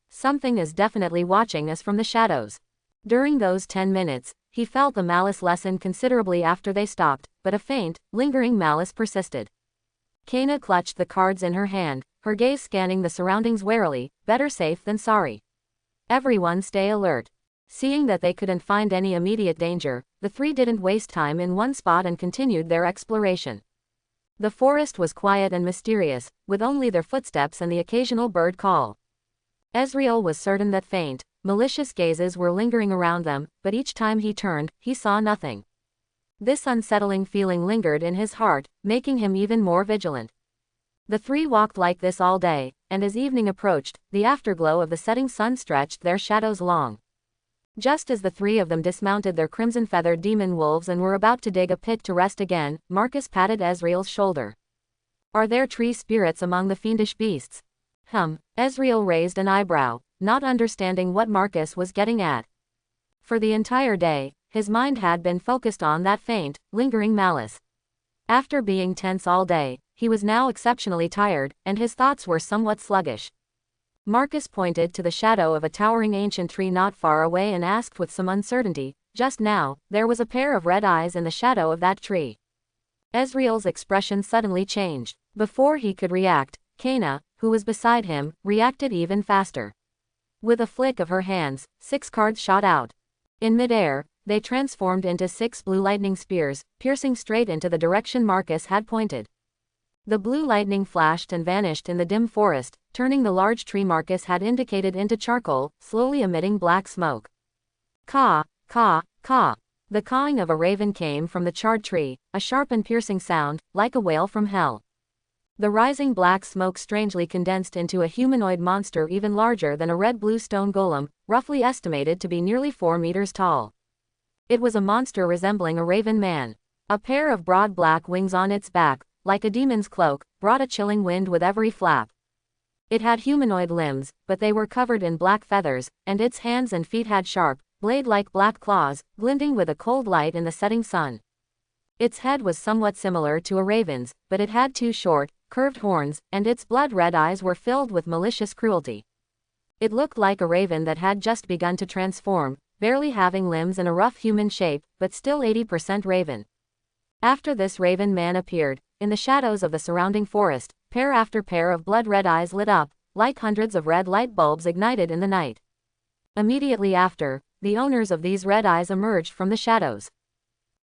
Something is definitely watching us from the shadows. During those 10 minutes, he felt the malice lessen considerably after they stopped, but a faint, lingering malice persisted. Kena clutched the cards in her hand, her gaze scanning the surroundings warily, better safe than sorry. Everyone stay alert. Seeing that they couldn't find any immediate danger, the three didn't waste time in one spot and continued their exploration. The forest was quiet and mysterious, with only their footsteps and the occasional bird call. Ezreal was certain that faint, malicious gazes were lingering around them, but each time he turned, he saw nothing. This unsettling feeling lingered in his heart, making him even more vigilant. The three walked like this all day, and as evening approached, the afterglow of the setting sun stretched their shadows long. Just as the three of them dismounted their crimson-feathered demon wolves and were about to dig a pit to rest again, Marcus patted Ezreal's shoulder. "Are there tree spirits among the fiendish beasts?" Ezreal raised an eyebrow, not understanding what Marcus was getting at. For the entire day, his mind had been focused on that faint, lingering malice. After being tense all day, he was now exceptionally tired, and his thoughts were somewhat sluggish. Marcus pointed to the shadow of a towering ancient tree not far away and asked with some uncertainty, "Just now, there was a pair of red eyes in the shadow of that tree." Ezreal's expression suddenly changed. Before he could react, Kayna, who was beside him, reacted even faster. With a flick of her hands, 6 cards shot out. In midair, they transformed into 6 blue lightning spears, piercing straight into the direction Marcus had pointed. The blue lightning flashed and vanished in the dim forest, turning the large tree Marcus had indicated into charcoal, slowly emitting black smoke. Caw, caw, caw. The cawing of a raven came from the charred tree, a sharp and piercing sound, like a wail from hell. The rising black smoke strangely condensed into a humanoid monster even larger than a red-blue stone golem, roughly estimated to be nearly 4 meters tall. It was a monster resembling a raven man. A pair of broad black wings on its back, like a demon's cloak, brought a chilling wind with every flap. It had humanoid limbs, but they were covered in black feathers, and its hands and feet had sharp, blade-like black claws, glinting with a cold light in the setting sun. Its head was somewhat similar to a raven's, but it had 2 short, curved horns, and its blood-red eyes were filled with malicious cruelty. It looked like a raven that had just begun to transform, barely having limbs and a rough human shape, but still 80% raven. After this raven man appeared, in the shadows of the surrounding forest, pair after pair of blood-red eyes lit up, like hundreds of red light bulbs ignited in the night. Immediately after, the owners of these red eyes emerged from the shadows.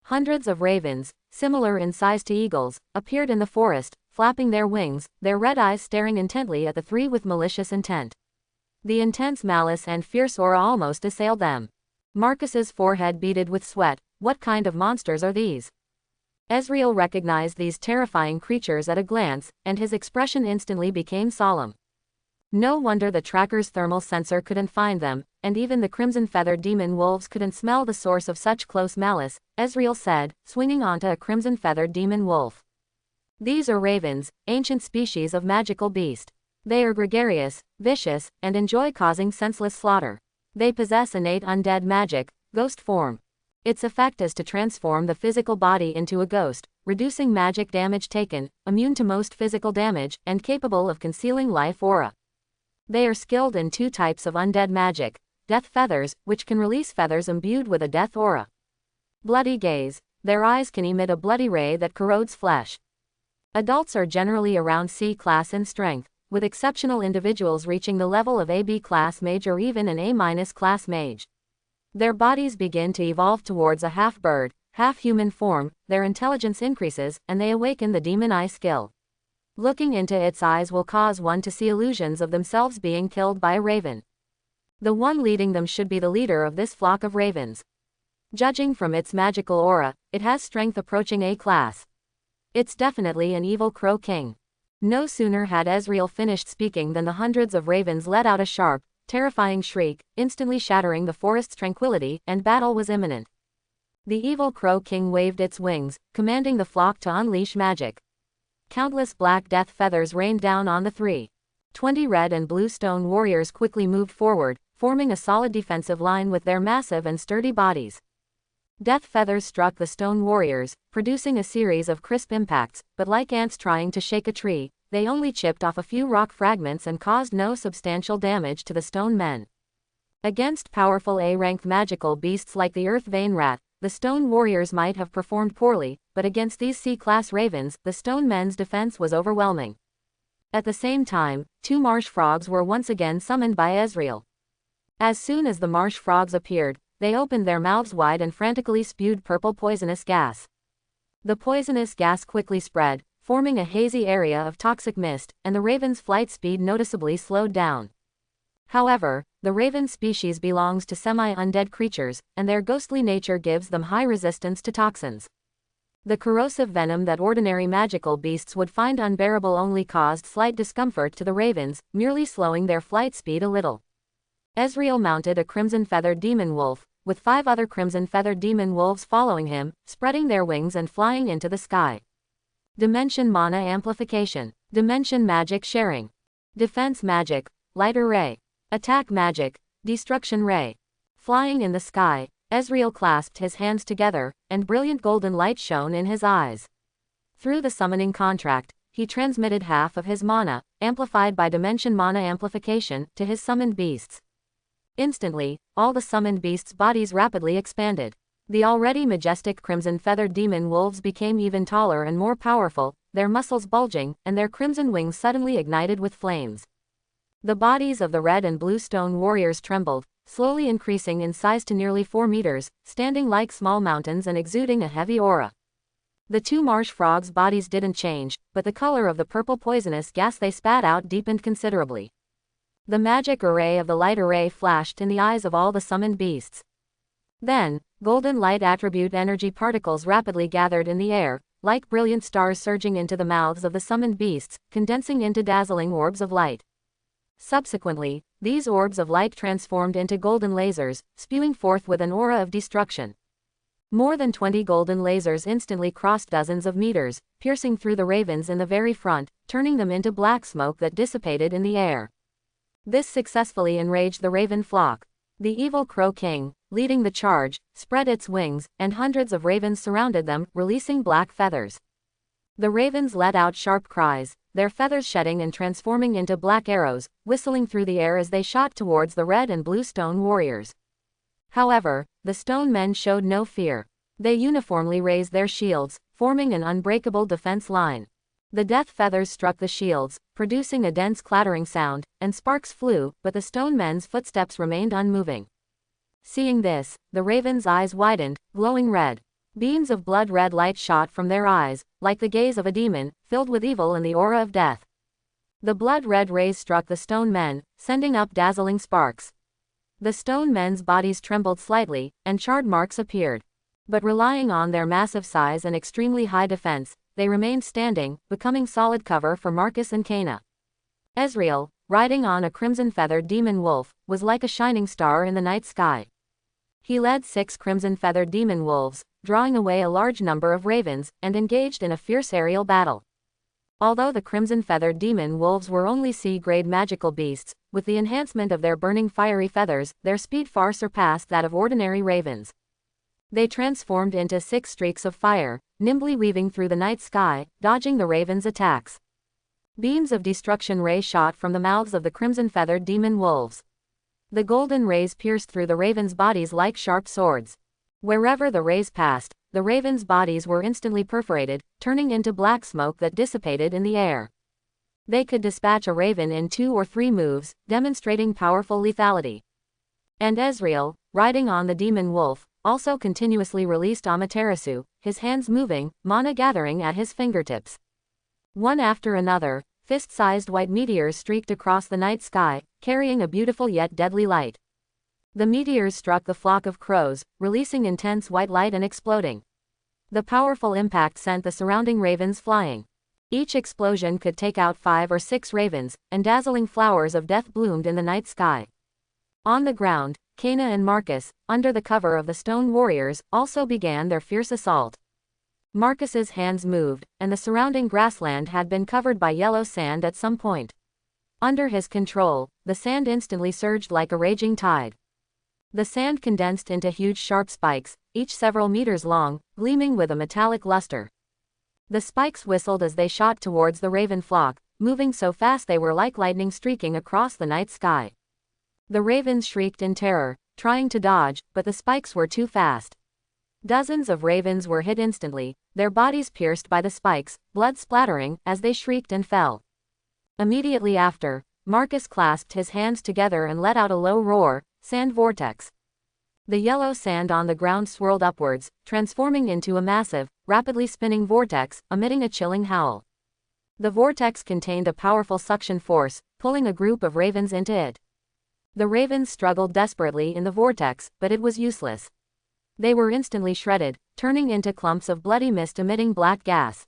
Hundreds of ravens, similar in size to eagles, appeared in the forest, flapping their wings, their red eyes staring intently at the three with malicious intent. The intense malice and fierce aura almost assailed them. Marcus's forehead beaded with sweat. What kind of monsters are these? Ezreal recognized these terrifying creatures at a glance, and his expression instantly became solemn. No wonder the tracker's thermal sensor couldn't find them, and even the crimson-feathered demon wolves couldn't smell the source of such close malice, Ezreal said, swinging onto a crimson-feathered demon wolf. These are ravens, ancient species of magical beast. They are gregarious, vicious, and enjoy causing senseless slaughter. They possess innate undead magic, ghost form. Its effect is to transform the physical body into a ghost, reducing magic damage taken, immune to most physical damage, and capable of concealing life aura. They are skilled in 2 types of undead magic: death feathers, which can release feathers imbued with a death aura. Bloody gaze. Their eyes can emit a bloody ray that corrodes flesh. Adults are generally around C class in strength, with exceptional individuals reaching the level of AB class mage or even an A- class mage. Their bodies begin to evolve towards a half-bird, half-human form, their intelligence increases, and they awaken the demon eye skill. Looking into its eyes will cause one to see illusions of themselves being killed by a raven. The one leading them should be the leader of this flock of ravens. Judging from its magical aura, it has strength approaching A class. It's definitely an evil crow king. No sooner had Ezreal finished speaking than the hundreds of ravens let out a sharp, terrifying shriek, instantly shattering the forest's tranquility, and battle was imminent. The evil crow king waved its wings, commanding the flock to unleash magic. Countless black death feathers rained down on the 320 red and blue stone warriors quickly moved forward, forming a solid defensive line with their massive and sturdy bodies. Death feathers struck the stone warriors, producing a series of crisp impacts, but like ants trying to shake a tree, they only chipped off a few rock fragments and caused no substantial damage to the stone men. Against powerful A-rank magical beasts like the Earth Vein Rat, the stone warriors might have performed poorly, but against these C-class ravens, the stone men's defense was overwhelming. At the same time, 2 marsh frogs were once again summoned by Ezreal. As soon as the marsh frogs appeared, they opened their mouths wide and frantically spewed purple poisonous gas. The poisonous gas quickly spread, forming a hazy area of toxic mist, and the raven's flight speed noticeably slowed down. However, the raven species belongs to semi-undead creatures, and their ghostly nature gives them high resistance to toxins. The corrosive venom that ordinary magical beasts would find unbearable only caused slight discomfort to the ravens, merely slowing their flight speed a little. Ezreal mounted a crimson-feathered demon wolf, with 5 other crimson-feathered demon wolves following him, spreading their wings and flying into the sky. Dimension Mana Amplification. Dimension Magic Sharing. Defense Magic, Light Array. Attack Magic, Destruction Ray. Flying in the sky, Ezreal clasped his hands together, and brilliant golden light shone in his eyes. Through the summoning contract, he transmitted half of his mana, amplified by Dimension Mana Amplification, to his summoned beasts. Instantly, all the summoned beasts' bodies rapidly expanded. The already majestic crimson-feathered demon wolves became even taller and more powerful, their muscles bulging, and their crimson wings suddenly ignited with flames. The bodies of the red and blue stone warriors trembled, slowly increasing in size to nearly 4 meters, standing like small mountains and exuding a heavy aura. The 2 marsh frogs' bodies didn't change, but the color of the purple poisonous gas they spat out deepened considerably. The magic array of the light array flashed in the eyes of all the summoned beasts. Then, golden light attribute energy particles rapidly gathered in the air, like brilliant stars surging into the mouths of the summoned beasts, condensing into dazzling orbs of light. Subsequently, these orbs of light transformed into golden lasers, spewing forth with an aura of destruction. More than 20 golden lasers instantly crossed dozens of meters, piercing through the ravens in the very front, turning them into black smoke that dissipated in the air. This successfully enraged the raven flock. The evil Crow King, leading the charge, spread its wings, and hundreds of ravens surrounded them, releasing black feathers. The ravens let out sharp cries, their feathers shedding and transforming into black arrows, whistling through the air as they shot towards the red and blue stone warriors. However, the stone men showed no fear. They uniformly raised their shields, forming an unbreakable defense line. The death feathers struck the shields, producing a dense clattering sound, and sparks flew, but the stone men's footsteps remained unmoving. Seeing this, the ravens' eyes widened, glowing red. Beams of blood-red light shot from their eyes, like the gaze of a demon, filled with evil and the aura of death. The blood-red rays struck the stone men, sending up dazzling sparks. The stone men's bodies trembled slightly, and charred marks appeared. But relying on their massive size and extremely high defense, they remained standing, becoming solid cover for Marcus and Kayna. Ezreal, riding on a crimson-feathered demon wolf, was like a shining star in the night sky. He led 6 crimson-feathered demon wolves, drawing away a large number of ravens, and engaged in a fierce aerial battle. Although the crimson-feathered demon wolves were only C-grade magical beasts, with the enhancement of their burning fiery feathers, their speed far surpassed that of ordinary ravens. They transformed into 6 streaks of fire, nimbly weaving through the night sky, dodging the ravens' attacks. Beams of destruction ray shot from the mouths of the crimson-feathered demon wolves. The golden rays pierced through the ravens' bodies like sharp swords. Wherever the rays passed, the ravens' bodies were instantly perforated, turning into black smoke that dissipated in the air. They could dispatch a raven in 2 or 3 moves, demonstrating powerful lethality. And Ezreal, riding on the demon wolf, also continuously released Amaterasu, his hands moving, mana gathering at his fingertips. One after another, fist-sized white meteors streaked across the night sky, carrying a beautiful yet deadly light. The meteors struck the flock of crows, releasing intense white light and exploding. The powerful impact sent the surrounding ravens flying. Each explosion could take out 5 or 6 ravens, and dazzling flowers of death bloomed in the night sky. On the ground, Kayna and Marcus, under the cover of the stone warriors, also began their fierce assault. Marcus's hands moved, and the surrounding grassland had been covered by yellow sand at some point. Under his control, the sand instantly surged like a raging tide. The sand condensed into huge sharp spikes, each several meters long, gleaming with a metallic luster. The spikes whistled as they shot towards the raven flock, moving so fast they were like lightning streaking across the night sky. The ravens shrieked in terror, trying to dodge, but the spikes were too fast. Dozens of ravens were hit instantly, their bodies pierced by the spikes, blood splattering, as they shrieked and fell. Immediately after, Marcus clasped his hands together and let out a low roar, sand vortex. The yellow sand on the ground swirled upwards, transforming into a massive, rapidly spinning vortex, emitting a chilling howl. The vortex contained a powerful suction force, pulling a group of ravens into it. The ravens struggled desperately in the vortex, but it was useless. They were instantly shredded, turning into clumps of bloody mist-emitting black gas.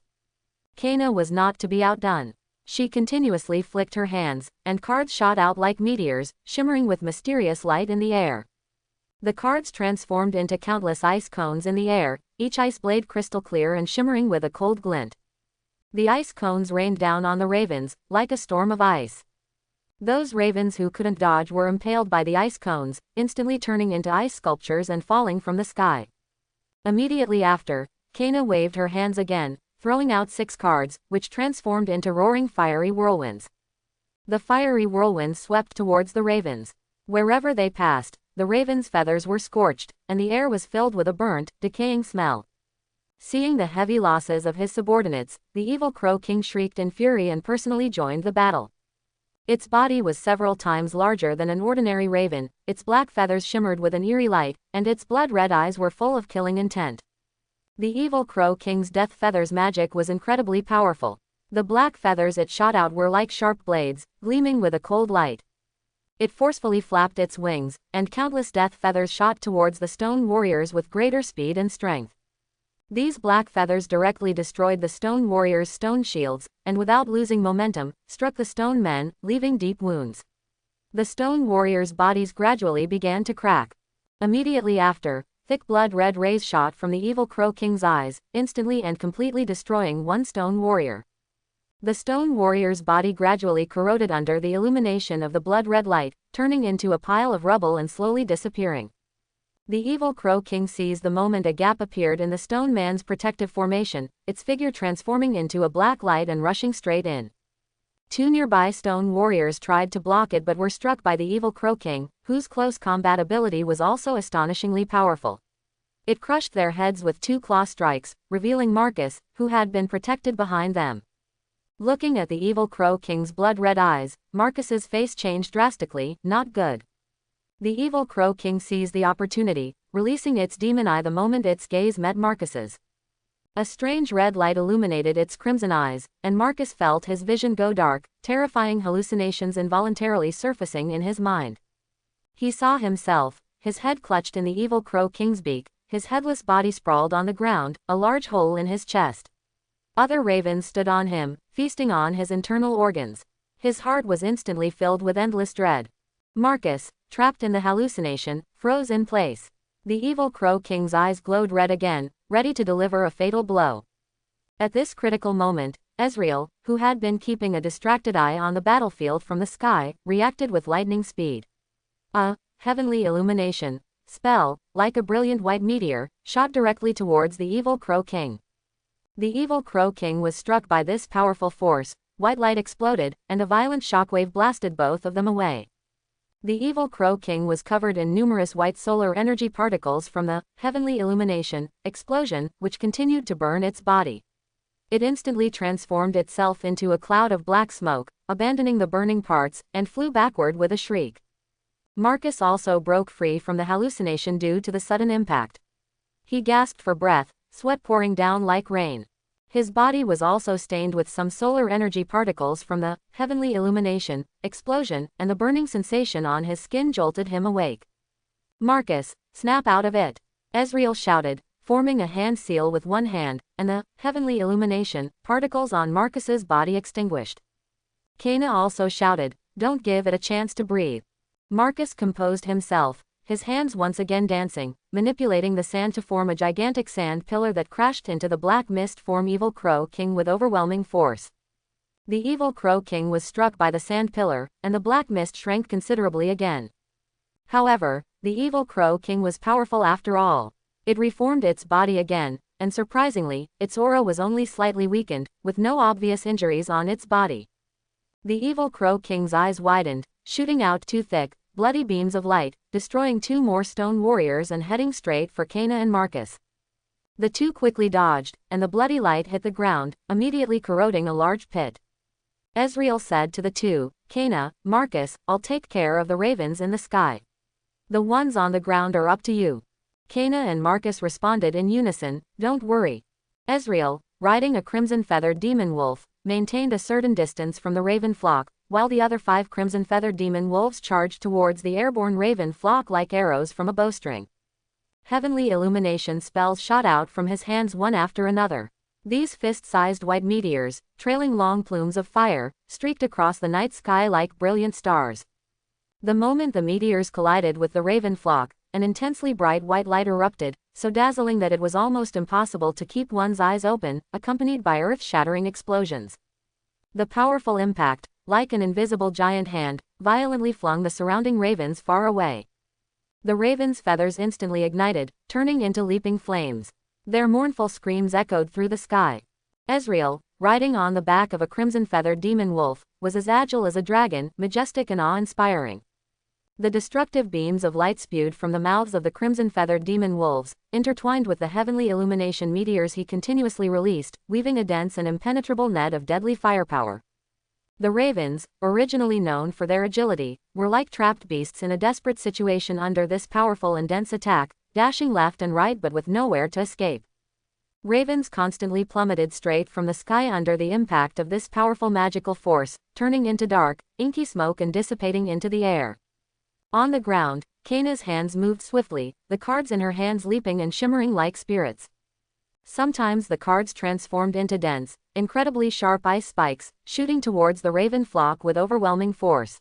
Kena was not to be outdone. She continuously flicked her hands, and cards shot out like meteors, shimmering with mysterious light in the air. The cards transformed into countless ice cones in the air, each ice blade crystal clear and shimmering with a cold glint. The ice cones rained down on the ravens, like a storm of ice. Those ravens who couldn't dodge were impaled by the ice cones, instantly turning into ice sculptures and falling from the sky. Immediately after, Kena waved her hands again, throwing out 6 cards, which transformed into roaring fiery whirlwinds. The fiery whirlwinds swept towards the ravens. Wherever they passed, the ravens' feathers were scorched, and the air was filled with a burnt, decaying smell. Seeing the heavy losses of his subordinates, the evil Crow King shrieked in fury and personally joined the battle. Its body was several times larger than an ordinary raven, its black feathers shimmered with an eerie light, and its blood-red eyes were full of killing intent. The evil Crow King's death feathers magic was incredibly powerful. The black feathers it shot out were like sharp blades, gleaming with a cold light. It forcefully flapped its wings, and countless death feathers shot towards the stone warriors with greater speed and strength. These black feathers directly destroyed the stone warriors' stone shields, and without losing momentum, struck the stone men, leaving deep wounds. The stone warriors' bodies gradually began to crack. Immediately after, thick blood-red rays shot from the evil Crow King's eyes, instantly and completely destroying one stone warrior. The stone warrior's body gradually corroded under the illumination of the blood-red light, turning into a pile of rubble and slowly disappearing. The evil Crow King seized the moment a gap appeared in the stone man's protective formation, its figure transforming into a black light and rushing straight in. 2 nearby stone warriors tried to block it but were struck by the evil Crow King, whose close combat ability was also astonishingly powerful. It crushed their heads with 2 claw strikes, revealing Marcus, who had been protected behind them. Looking at the evil Crow King's blood-red eyes, Marcus's face changed drastically. Not good. The evil Crow King seized the opportunity, releasing its demon eye the moment its gaze met Marcus's. A strange red light illuminated its crimson eyes, and Marcus felt his vision go dark, terrifying hallucinations involuntarily surfacing in his mind. He saw himself, his head clutched in the evil Crow King's beak, his headless body sprawled on the ground, a large hole in his chest. Other ravens stood on him, feasting on his internal organs. His heart was instantly filled with endless dread. Marcus, trapped in the hallucination, froze in place. The evil Crow King's eyes glowed red again, ready to deliver a fatal blow. At this critical moment, Ezreal, who had been keeping a distracted eye on the battlefield from the sky, reacted with lightning speed. A heavenly illumination spell, like a brilliant white meteor, shot directly towards the evil Crow King. The evil Crow King was struck by this powerful force, white light exploded, and a violent shockwave blasted both of them away. The evil Crow King was covered in numerous white solar energy particles from the heavenly illumination explosion, which continued to burn its body. It instantly transformed itself into a cloud of black smoke, abandoning the burning parts, and flew backward with a shriek. Marcus also broke free from the hallucination due to the sudden impact. He gasped for breath, sweat pouring down like rain. His body was also stained with some solar energy particles from the heavenly illumination explosion, and the burning sensation on his skin jolted him awake. Marcus, snap out of it! Ezreal shouted, forming a hand seal with one hand, and the heavenly illumination particles on Marcus's body extinguished. Kena also shouted, don't give it a chance to breathe. Marcus composed himself, his hands once again dancing, manipulating the sand to form a gigantic sand pillar that crashed into the black mist form evil Crow King with overwhelming force. The evil Crow King was struck by the sand pillar, and the black mist shrank considerably again. However, the evil Crow King was powerful after all. It reformed its body again, and surprisingly, its aura was only slightly weakened, with no obvious injuries on its body. The evil Crow King's eyes widened, shooting out 2 thick, bloody beams of light, destroying 2 more stone warriors and heading straight for Kena and Marcus. The 2 quickly dodged, and the bloody light hit the ground, immediately corroding a large pit. Ezreal said to the 2, Kena, Marcus, I'll take care of the ravens in the sky. The ones on the ground are up to you. Kena and Marcus responded in unison, don't worry. Ezreal, riding a crimson-feathered demon wolf, maintained a certain distance from the raven flock, while the other 5 crimson-feathered demon wolves charged towards the airborne raven flock like arrows from a bowstring. Heavenly illumination spells shot out from his hands one after another. These fist-sized white meteors, trailing long plumes of fire, streaked across the night sky like brilliant stars. The moment the meteors collided with the raven flock, an intensely bright white light erupted, so dazzling that it was almost impossible to keep one's eyes open, accompanied by earth-shattering explosions. The powerful impact, like an invisible giant hand, violently flung the surrounding ravens far away. The ravens' feathers instantly ignited, turning into leaping flames. Their mournful screams echoed through the sky. Ezreal, riding on the back of a crimson-feathered demon wolf, was as agile as a dragon, majestic and awe-inspiring. The destructive beams of light spewed from the mouths of the crimson-feathered demon wolves, intertwined with the heavenly illumination meteors he continuously released, weaving a dense and impenetrable net of deadly firepower. The ravens, originally known for their agility, were like trapped beasts in a desperate situation under this powerful and dense attack, dashing left and right but with nowhere to escape. Ravens constantly plummeted straight from the sky under the impact of this powerful magical force, turning into dark, inky smoke and dissipating into the air. On the ground, Kayna's hands moved swiftly, the cards in her hands leaping and shimmering like spirits. Sometimes the cards transformed into dense, incredibly sharp ice spikes, shooting towards the raven flock with overwhelming force.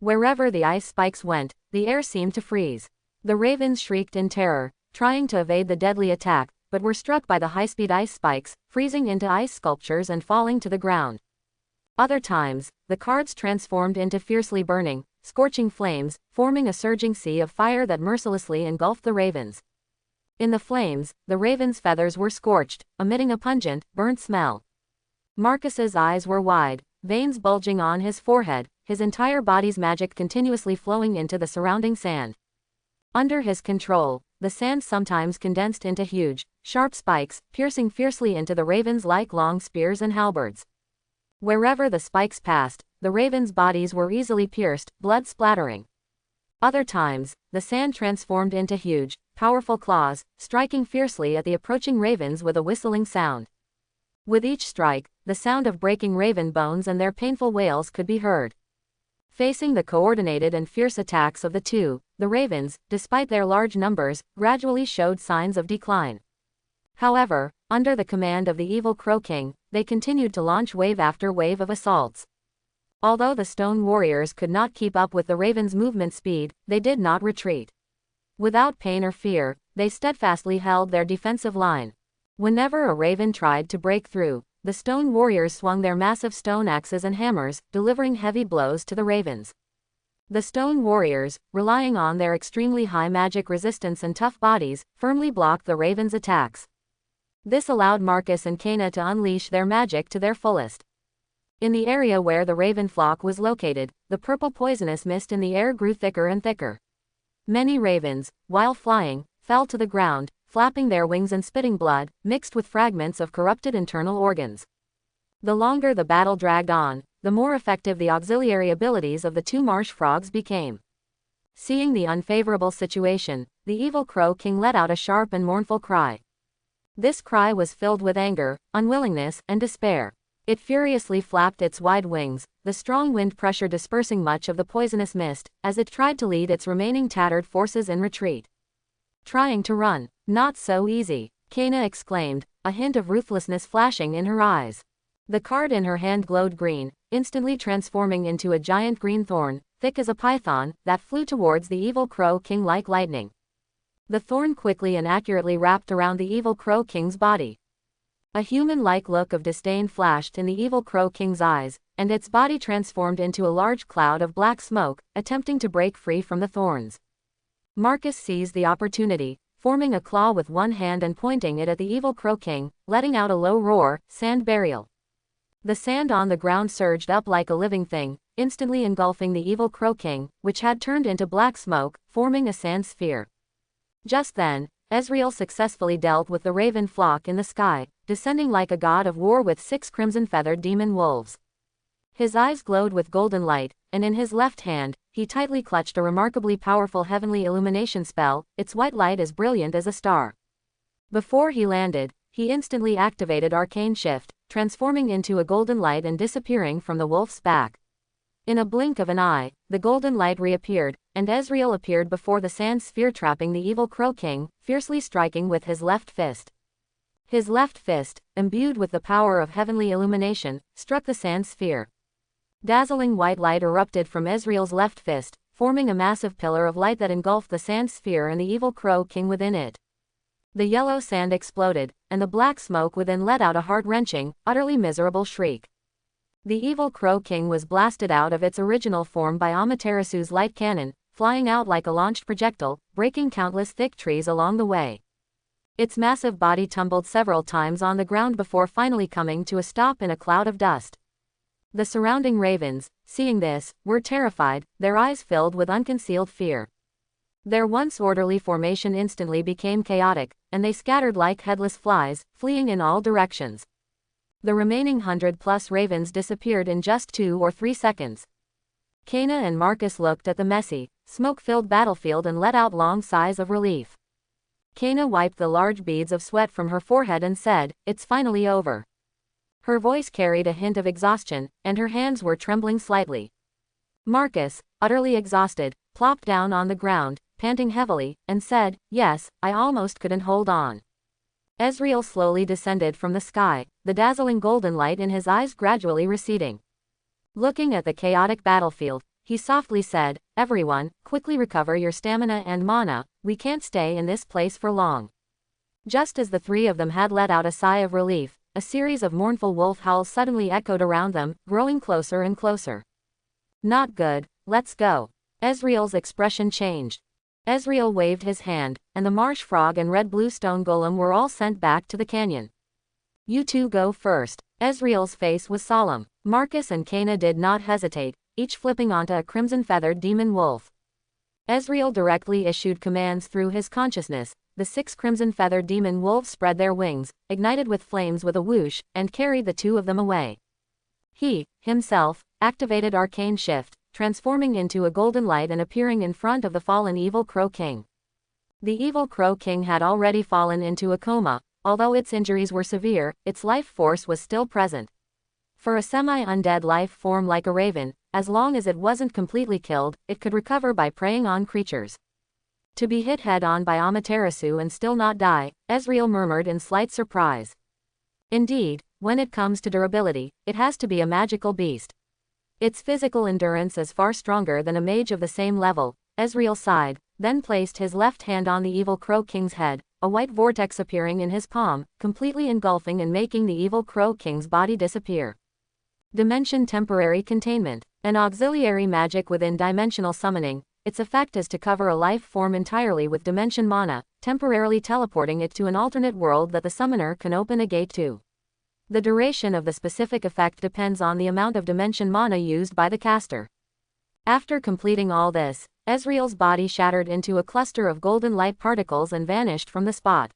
Wherever the ice spikes went, the air seemed to freeze. The ravens shrieked in terror, trying to evade the deadly attack, but were struck by the high-speed ice spikes, freezing into ice sculptures and falling to the ground. Other times, the cards transformed into fiercely burning, scorching flames, forming a surging sea of fire that mercilessly engulfed the ravens. In the flames, the ravens' feathers were scorched, emitting a pungent, burnt smell. Marcus's eyes were wide, veins bulging on his forehead, his entire body's magic continuously flowing into the surrounding sand. Under his control, the sand sometimes condensed into huge, sharp spikes, piercing fiercely into the ravens like long spears and halberds. Wherever the spikes passed, the ravens' bodies were easily pierced, blood splattering. Other times, the sand transformed into huge, powerful claws, striking fiercely at the approaching ravens with a whistling sound. With each strike, the sound of breaking raven bones and their painful wails could be heard. Facing the coordinated and fierce attacks of the two, the ravens, despite their large numbers, gradually showed signs of decline. However, under the command of the evil Crow King, they continued to launch wave after wave of assaults. Although the stone warriors could not keep up with the ravens' movement speed, they did not retreat. Without pain or fear, they steadfastly held their defensive line. Whenever a raven tried to break through, the stone warriors swung their massive stone axes and hammers, delivering heavy blows to the ravens. The stone warriors, relying on their extremely high magic resistance and tough bodies, firmly blocked the ravens' attacks. This allowed Marcus and Kayna to unleash their magic to their fullest. In the area where the raven flock was located, the purple poisonous mist in the air grew thicker and thicker. Many ravens, while flying, fell to the ground, flapping their wings and spitting blood, mixed with fragments of corrupted internal organs. The longer the battle dragged on, the more effective the auxiliary abilities of the two marsh frogs became. Seeing the unfavorable situation, the evil Crow King let out a sharp and mournful cry. This cry was filled with anger, unwillingness, and despair. It furiously flapped its wide wings, the strong wind pressure dispersing much of the poisonous mist, as it tried to lead its remaining tattered forces in retreat. Trying to run, not so easy, Kayna exclaimed, a hint of ruthlessness flashing in her eyes. The card in her hand glowed green, instantly transforming into a giant green thorn, thick as a python, that flew towards the evil Crow King like lightning. The thorn quickly and accurately wrapped around the evil Crow King's body. A human-like look of disdain flashed in the evil Crow King's eyes, and its body transformed into a large cloud of black smoke, attempting to break free from the thorns. Marcus seized the opportunity, forming a claw with one hand and pointing it at the evil Crow King, letting out a low roar, sand burial. The sand on the ground surged up like a living thing, instantly engulfing the evil Crow King, which had turned into black smoke, forming a sand sphere. Just then, Ezreal successfully dealt with the raven flock in the sky, descending like a god of war with 6 crimson-feathered demon wolves. His eyes glowed with golden light, and in his left hand, he tightly clutched a remarkably powerful heavenly illumination spell, its white light as brilliant as a star. Before he landed, he instantly activated Arcane Shift, transforming into a golden light and disappearing from the wolf's back. In a blink of an eye, the golden light reappeared, and Ezreal appeared before the sand sphere, trapping the evil Crow King, fiercely striking with his left fist. His left fist, imbued with the power of heavenly illumination, struck the sand sphere. Dazzling white light erupted from Ezreal's left fist, forming a massive pillar of light that engulfed the sand sphere and the evil Crow King within it. The yellow sand exploded, and the black smoke within let out a heart-wrenching, utterly miserable shriek. The evil Crow King was blasted out of its original form by Amaterasu's light cannon, flying out like a launched projectile, breaking countless thick trees along the way. Its massive body tumbled several times on the ground before finally coming to a stop in a cloud of dust. The surrounding ravens, seeing this, were terrified, their eyes filled with unconcealed fear. Their once orderly formation instantly became chaotic, and they scattered like headless flies, fleeing in all directions. The remaining 100+ ravens disappeared in just 2 or 3 seconds. Kayna and Marcus looked at the messy, smoke-filled battlefield and let out long sighs of relief. Kayna wiped the large beads of sweat from her forehead and said, "It's finally over." Her voice carried a hint of exhaustion, and her hands were trembling slightly. Marcus, utterly exhausted, plopped down on the ground, panting heavily, and said, "Yes, I almost couldn't hold on." Ezreal slowly descended from the sky, the dazzling golden light in his eyes gradually receding. Looking at the chaotic battlefield, he softly said, "Everyone, quickly recover your stamina and mana, we can't stay in this place for long." Just as the 3 of them had let out a sigh of relief, a series of mournful wolf howls suddenly echoed around them, growing closer and closer. "Not good, let's go." Ezreal's expression changed. Ezreal waved his hand, and the marsh frog and red blue stone golem were all sent back to the canyon. "You two go first." Ezreal's face was solemn. Marcus and Kayna did not hesitate, each flipping onto a crimson-feathered demon wolf. Ezreal directly issued commands through his consciousness. The 6 crimson-feathered demon wolves spread their wings, ignited with flames with a whoosh, and carried the 2 of them away. He, himself, activated Arcane Shift, transforming into a golden light and appearing in front of the fallen evil Crow King. The evil Crow King had already fallen into a coma. Although its injuries were severe, its life force was still present. For a semi-undead life form like a raven, as long as it wasn't completely killed, it could recover by preying on creatures. To be hit head-on by Amaterasu and still not die, Ezreal murmured in slight surprise. Indeed, when it comes to durability, it has to be a magical beast. Its physical endurance is far stronger than a mage of the same level. Ezreal sighed, then placed his left hand on the evil Crow King's head, a white vortex appearing in his palm, completely engulfing and making the evil Crow King's body disappear. Dimension Temporary Containment. An auxiliary magic within dimensional summoning. Its effect is to cover a life form entirely with dimension mana, temporarily teleporting it to an alternate world that the summoner can open a gate to. The duration of the specific effect depends on the amount of dimension mana used by the caster. After completing all this, Ezreal's body shattered into a cluster of golden light particles and vanished from the spot.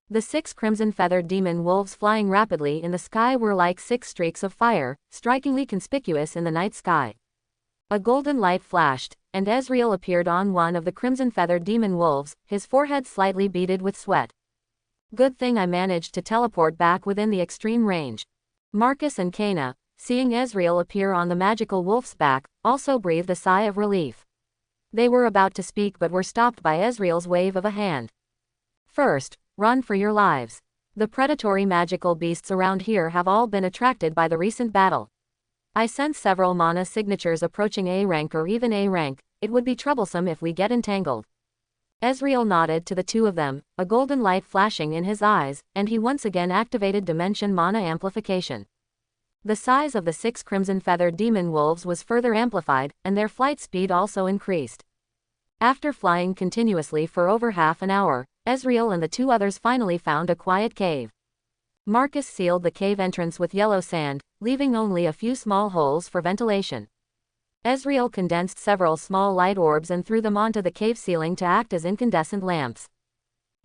The 6 crimson-feathered demon wolves flying rapidly in the sky were like 6 streaks of fire, strikingly conspicuous in the night sky. A golden light flashed, and Ezreal appeared on one of the crimson-feathered demon wolves, his forehead slightly beaded with sweat. "Good thing I managed to teleport back within the extreme range." Marcus and Kayna, seeing Ezreal appear on the magical wolf's back, also breathed a sigh of relief. They were about to speak but were stopped by Ezreal's wave of a hand. "First, run for your lives. The predatory magical beasts around here have all been attracted by the recent battle. I sense several mana signatures approaching A rank or even A rank. It would be troublesome if we get entangled." Ezreal nodded to the 2 of them, a golden light flashing in his eyes, and he once again activated Dimension Mana Amplification. The size of the 6 crimson-feathered demon wolves was further amplified, and their flight speed also increased. After flying continuously for over half an hour, Ezreal and the 2 others finally found a quiet cave. Marcus sealed the cave entrance with yellow sand, leaving only a few small holes for ventilation. Ezreal condensed several small light orbs and threw them onto the cave ceiling to act as incandescent lamps.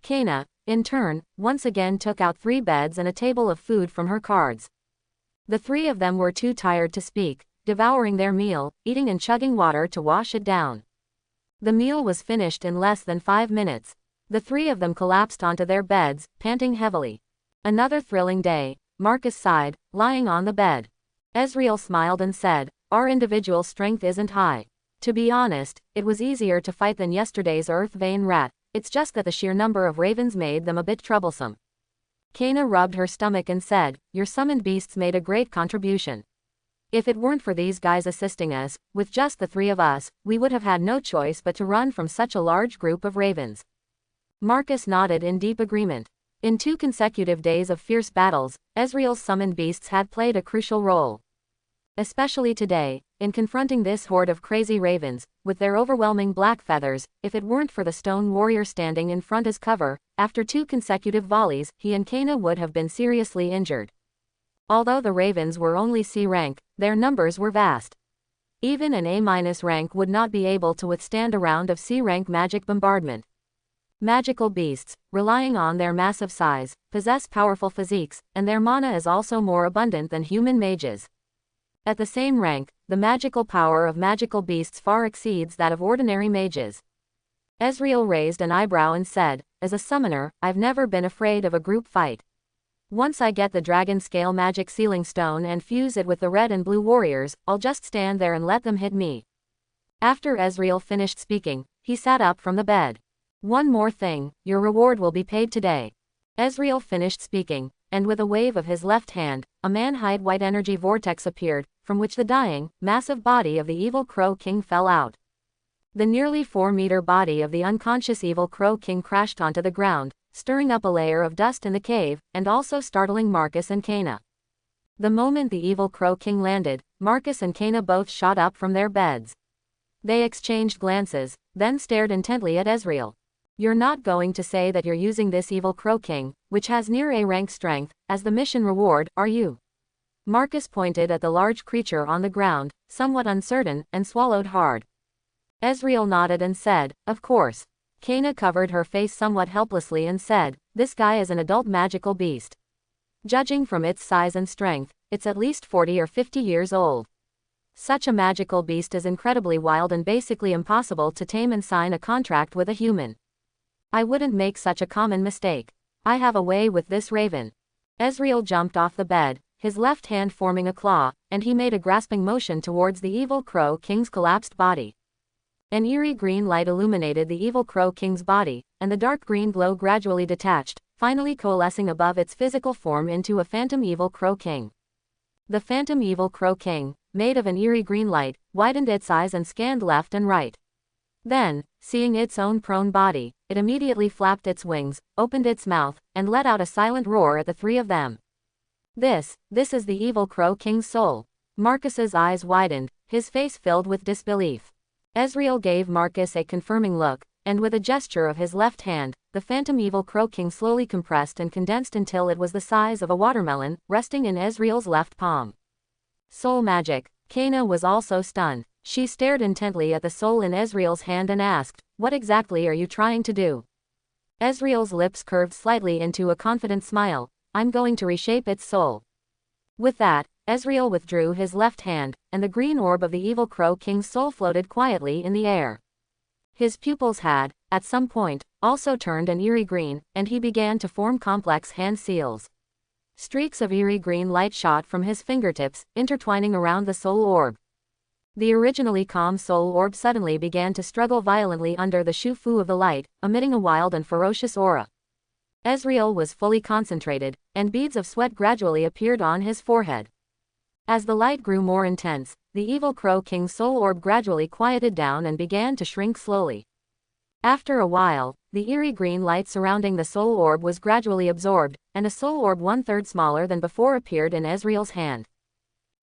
Kayna, in turn, once again took out 3 beds and a table of food from her cards. The 3 of them were too tired to speak, devouring their meal, eating and chugging water to wash it down. The meal was finished in less than 5 minutes. The 3 of them collapsed onto their beds, panting heavily. "Another thrilling day," Marcus sighed, lying on the bed. Ezreal smiled and said, our individual strength isn't high. To be honest, it was easier to fight than yesterday's Earth Vein rat, it's just that the sheer number of ravens made them a bit troublesome. Kena rubbed her stomach and said, your summoned beasts made a great contribution. If it weren't for these guys assisting us, with just the 3 of us, we would have had no choice but to run from such a large group of ravens. Marcus nodded in deep agreement. In 2 consecutive days of fierce battles, Ezreal's summoned beasts had played a crucial role. Especially today, in confronting this horde of crazy ravens, with their overwhelming black feathers, if it weren't for the stone warrior standing in front as cover, after 2 consecutive volleys, he and Kena would have been seriously injured. Although the ravens were only C rank, their numbers were vast. Even an A- rank would not be able to withstand a round of C rank magic bombardment. Magical beasts, relying on their massive size, possess powerful physiques, and their mana is also more abundant than human mages. At the same rank, the magical power of magical beasts far exceeds that of ordinary mages. Ezreal raised an eyebrow and said, as a summoner, I've never been afraid of a group fight. Once I get the dragon scale magic sealing stone and fuse it with the red and blue warriors, I'll just stand there and let them hit me. After Ezreal finished speaking, he sat up from the bed. One more thing, your reward will be paid today. Ezreal finished speaking, and with a wave of his left hand, a man-height white energy vortex appeared, from which the dying, massive body of the evil Crow King fell out. The nearly 4-meter body of the unconscious evil Crow King crashed onto the ground, stirring up a layer of dust in the cave, and also startling Marcus and Kena. The moment the evil Crow King landed, Marcus and Kena both shot up from their beds. They exchanged glances, then stared intently at Ezreal. You're not going to say that you're using this evil Crow King, which has near A-rank strength, as the mission reward, are you? Marcus pointed at the large creature on the ground, somewhat uncertain, and swallowed hard. Ezreal nodded and said, of course. Kena covered her face somewhat helplessly and said, this guy is an adult magical beast. Judging from its size and strength, it's at least 40 or 50 years old. Such a magical beast is incredibly wild and basically impossible to tame and sign a contract with a human. I wouldn't make such a common mistake. I have a way with this raven. Ezreal jumped off the bed, his left hand forming a claw, and he made a grasping motion towards the evil Crow King's collapsed body. An eerie green light illuminated the evil Crow King's body, and the dark green glow gradually detached, finally coalescing above its physical form into a phantom evil Crow King. The phantom evil Crow King, made of an eerie green light, widened its eyes and scanned left and right. Then, seeing its own prone body, it immediately flapped its wings, opened its mouth, and let out a silent roar at the 3 of them. This is the evil Crow King's soul. Marcus's eyes widened, his face filled with disbelief. Ezreal gave Marcus a confirming look, and with a gesture of his left hand, the phantom evil Crow King slowly compressed and condensed until it was the size of a watermelon, resting in Ezreal's left palm. Soul magic. Kena was also stunned. She stared intently at the soul in Ezreal's hand and asked, what exactly are you trying to do? Ezreal's lips curved slightly into a confident smile, I'm going to reshape its soul. With that, Ezreal withdrew his left hand, and the green orb of the evil Crow King's soul floated quietly in the air. His pupils had, at some point, also turned an eerie green, and he began to form complex hand seals. Streaks of eerie green light shot from his fingertips, intertwining around the soul orb. The originally calm soul orb suddenly began to struggle violently under the shufu of the light, emitting a wild and ferocious aura. Ezreal was fully concentrated, and beads of sweat gradually appeared on his forehead. As the light grew more intense, the evil Crow King's soul orb gradually quieted down and began to shrink slowly. After a while, the eerie green light surrounding the soul orb was gradually absorbed, and a soul orb 1/3 smaller than before appeared in Ezreal's hand.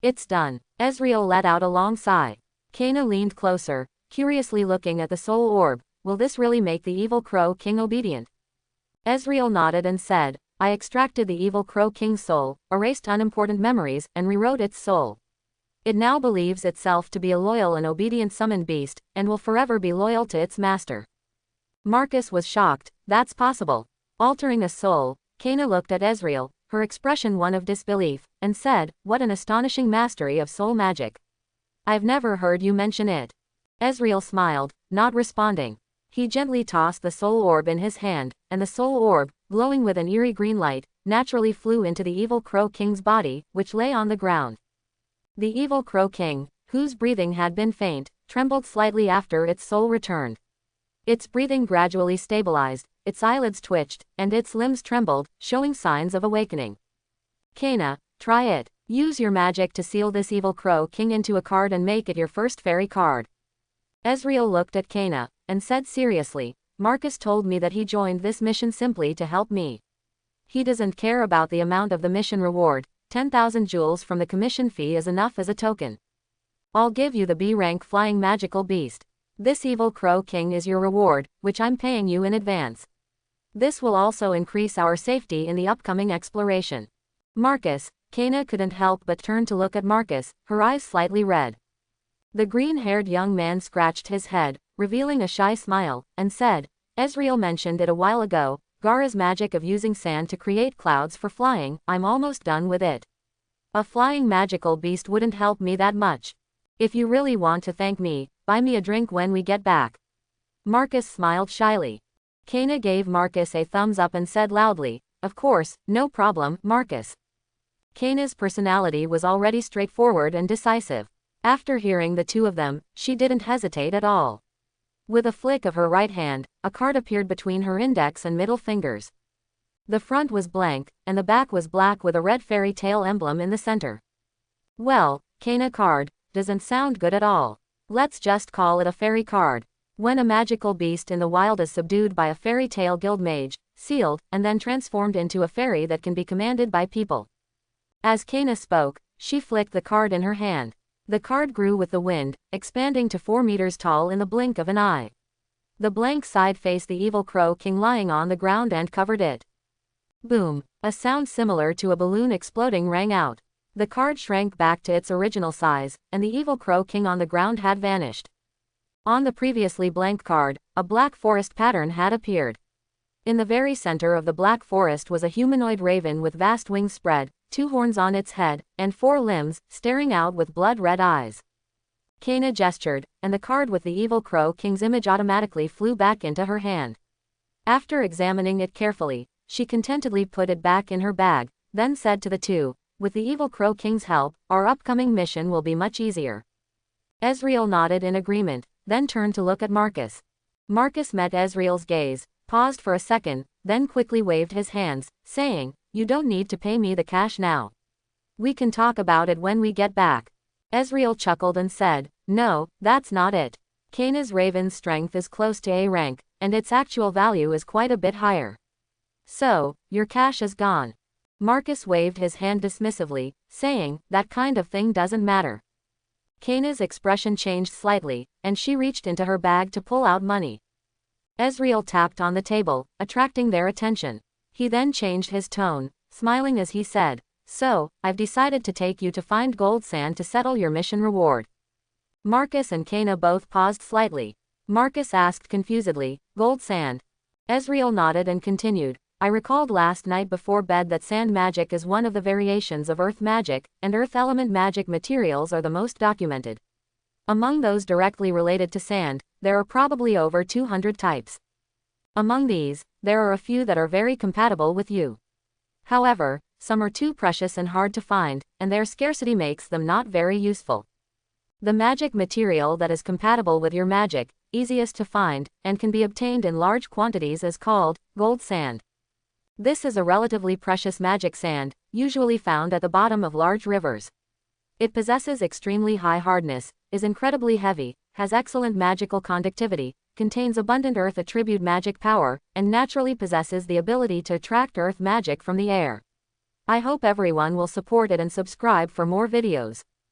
It's done. Ezreal let out a long sigh. Kena leaned closer, curiously looking at the soul orb. Will this really make the evil Crow King obedient? Ezreal nodded and said, I extracted the evil Crow King's soul, erased unimportant memories, and rewrote its soul. It now believes itself to be a loyal and obedient summoned beast, and will forever be loyal to its master. Marcus was shocked. That's possible. Altering a soul, Kena looked at Ezreal, her expression one of disbelief, and said, what an astonishing mastery of soul magic. I've never heard you mention it. Ezreal smiled, not responding. He gently tossed the soul orb in his hand, and the soul orb, glowing with an eerie green light, naturally flew into the evil Crow King's body, which lay on the ground. The evil Crow King, whose breathing had been faint, trembled slightly after its soul returned. Its breathing gradually stabilized, its eyelids twitched, and its limbs trembled, showing signs of awakening. Kena, try it. Use your magic to seal this evil Crow King into a card and make it your first fairy card. Ezreal looked at Kena, and said seriously, Marcus told me that he joined this mission simply to help me. He doesn't care about the amount of the mission reward, 10,000 jewels from the commission fee is enough as a token. I'll give you the B-rank flying magical beast. This evil Crow King is your reward, which I'm paying you in advance. This will also increase our safety in the upcoming exploration. Marcus, Kena couldn't help but turn to look at Marcus, her eyes slightly red. The green-haired young man scratched his head, revealing a shy smile, and said, Ezreal mentioned it a while ago, Gara's magic of using sand to create clouds for flying, I'm almost done with it. A flying magical beast wouldn't help me that much. If you really want to thank me, buy me a drink when we get back. Marcus smiled shyly. Kena gave Marcus a thumbs up and said loudly, Of course, no problem, Marcus. Kena's personality was already straightforward and decisive. After hearing the two of them, she didn't hesitate at all. With a flick of her right hand, a card appeared between her index and middle fingers. The front was blank, and the back was black with a red fairy tail emblem in the center. Well, Kena card, doesn't sound good at all. Let's just call it a fairy card. When a magical beast in the wild is subdued by a fairy tale guild mage, sealed, and then transformed into a fairy that can be commanded by people. As Kena spoke, she flicked the card in her hand. The card grew with the wind, expanding to 4 meters tall in the blink of an eye. The blank side faced the evil Crow King lying on the ground and covered it. Boom! A sound similar to a balloon exploding rang out. The card shrank back to its original size, and the evil Crow King on the ground had vanished. On the previously blank card, a black forest pattern had appeared. In the very center of the black forest was a humanoid raven with vast wings spread, 2 horns on its head, and 4 limbs, staring out with blood-red eyes. Kena gestured, and the card with the evil Crow King's image automatically flew back into her hand. After examining it carefully, she contentedly put it back in her bag, then said to the two, With the evil Crow King's help, our upcoming mission will be much easier. Ezreal nodded in agreement, then turned to look at Marcus. Marcus met Ezreal's gaze, paused for a second, then quickly waved his hands, saying, You don't need to pay me the cash now. We can talk about it when we get back. Ezreal chuckled and said, No, that's not it. Kena's Raven's strength is close to A rank, and its actual value is quite a bit higher. So, your cash is gone. Marcus waved his hand dismissively, saying, That kind of thing doesn't matter. Kena's expression changed slightly, and she reached into her bag to pull out money. Ezreal tapped on the table, attracting their attention. He then changed his tone, smiling as he said, So, I've decided to take you to find gold sand to settle your mission reward. Marcus and Kena both paused slightly. Marcus asked confusedly, Gold sand? Ezreal nodded and continued, I recalled last night before bed that sand magic is one of the variations of earth magic, and earth element magic materials are the most documented. Among those directly related to sand, there are probably over 200 types. Among these, there are a few that are very compatible with you. However, some are too precious and hard to find, and their scarcity makes them not very useful. The magic material that is compatible with your magic, easiest to find, and can be obtained in large quantities is called gold sand. This is a relatively precious magic sand, usually found at the bottom of large rivers. It possesses extremely high hardness, is incredibly heavy, has excellent magical conductivity, contains abundant earth attribute magic power, and naturally possesses the ability to attract earth magic from the air. I hope everyone will support it and subscribe for more videos.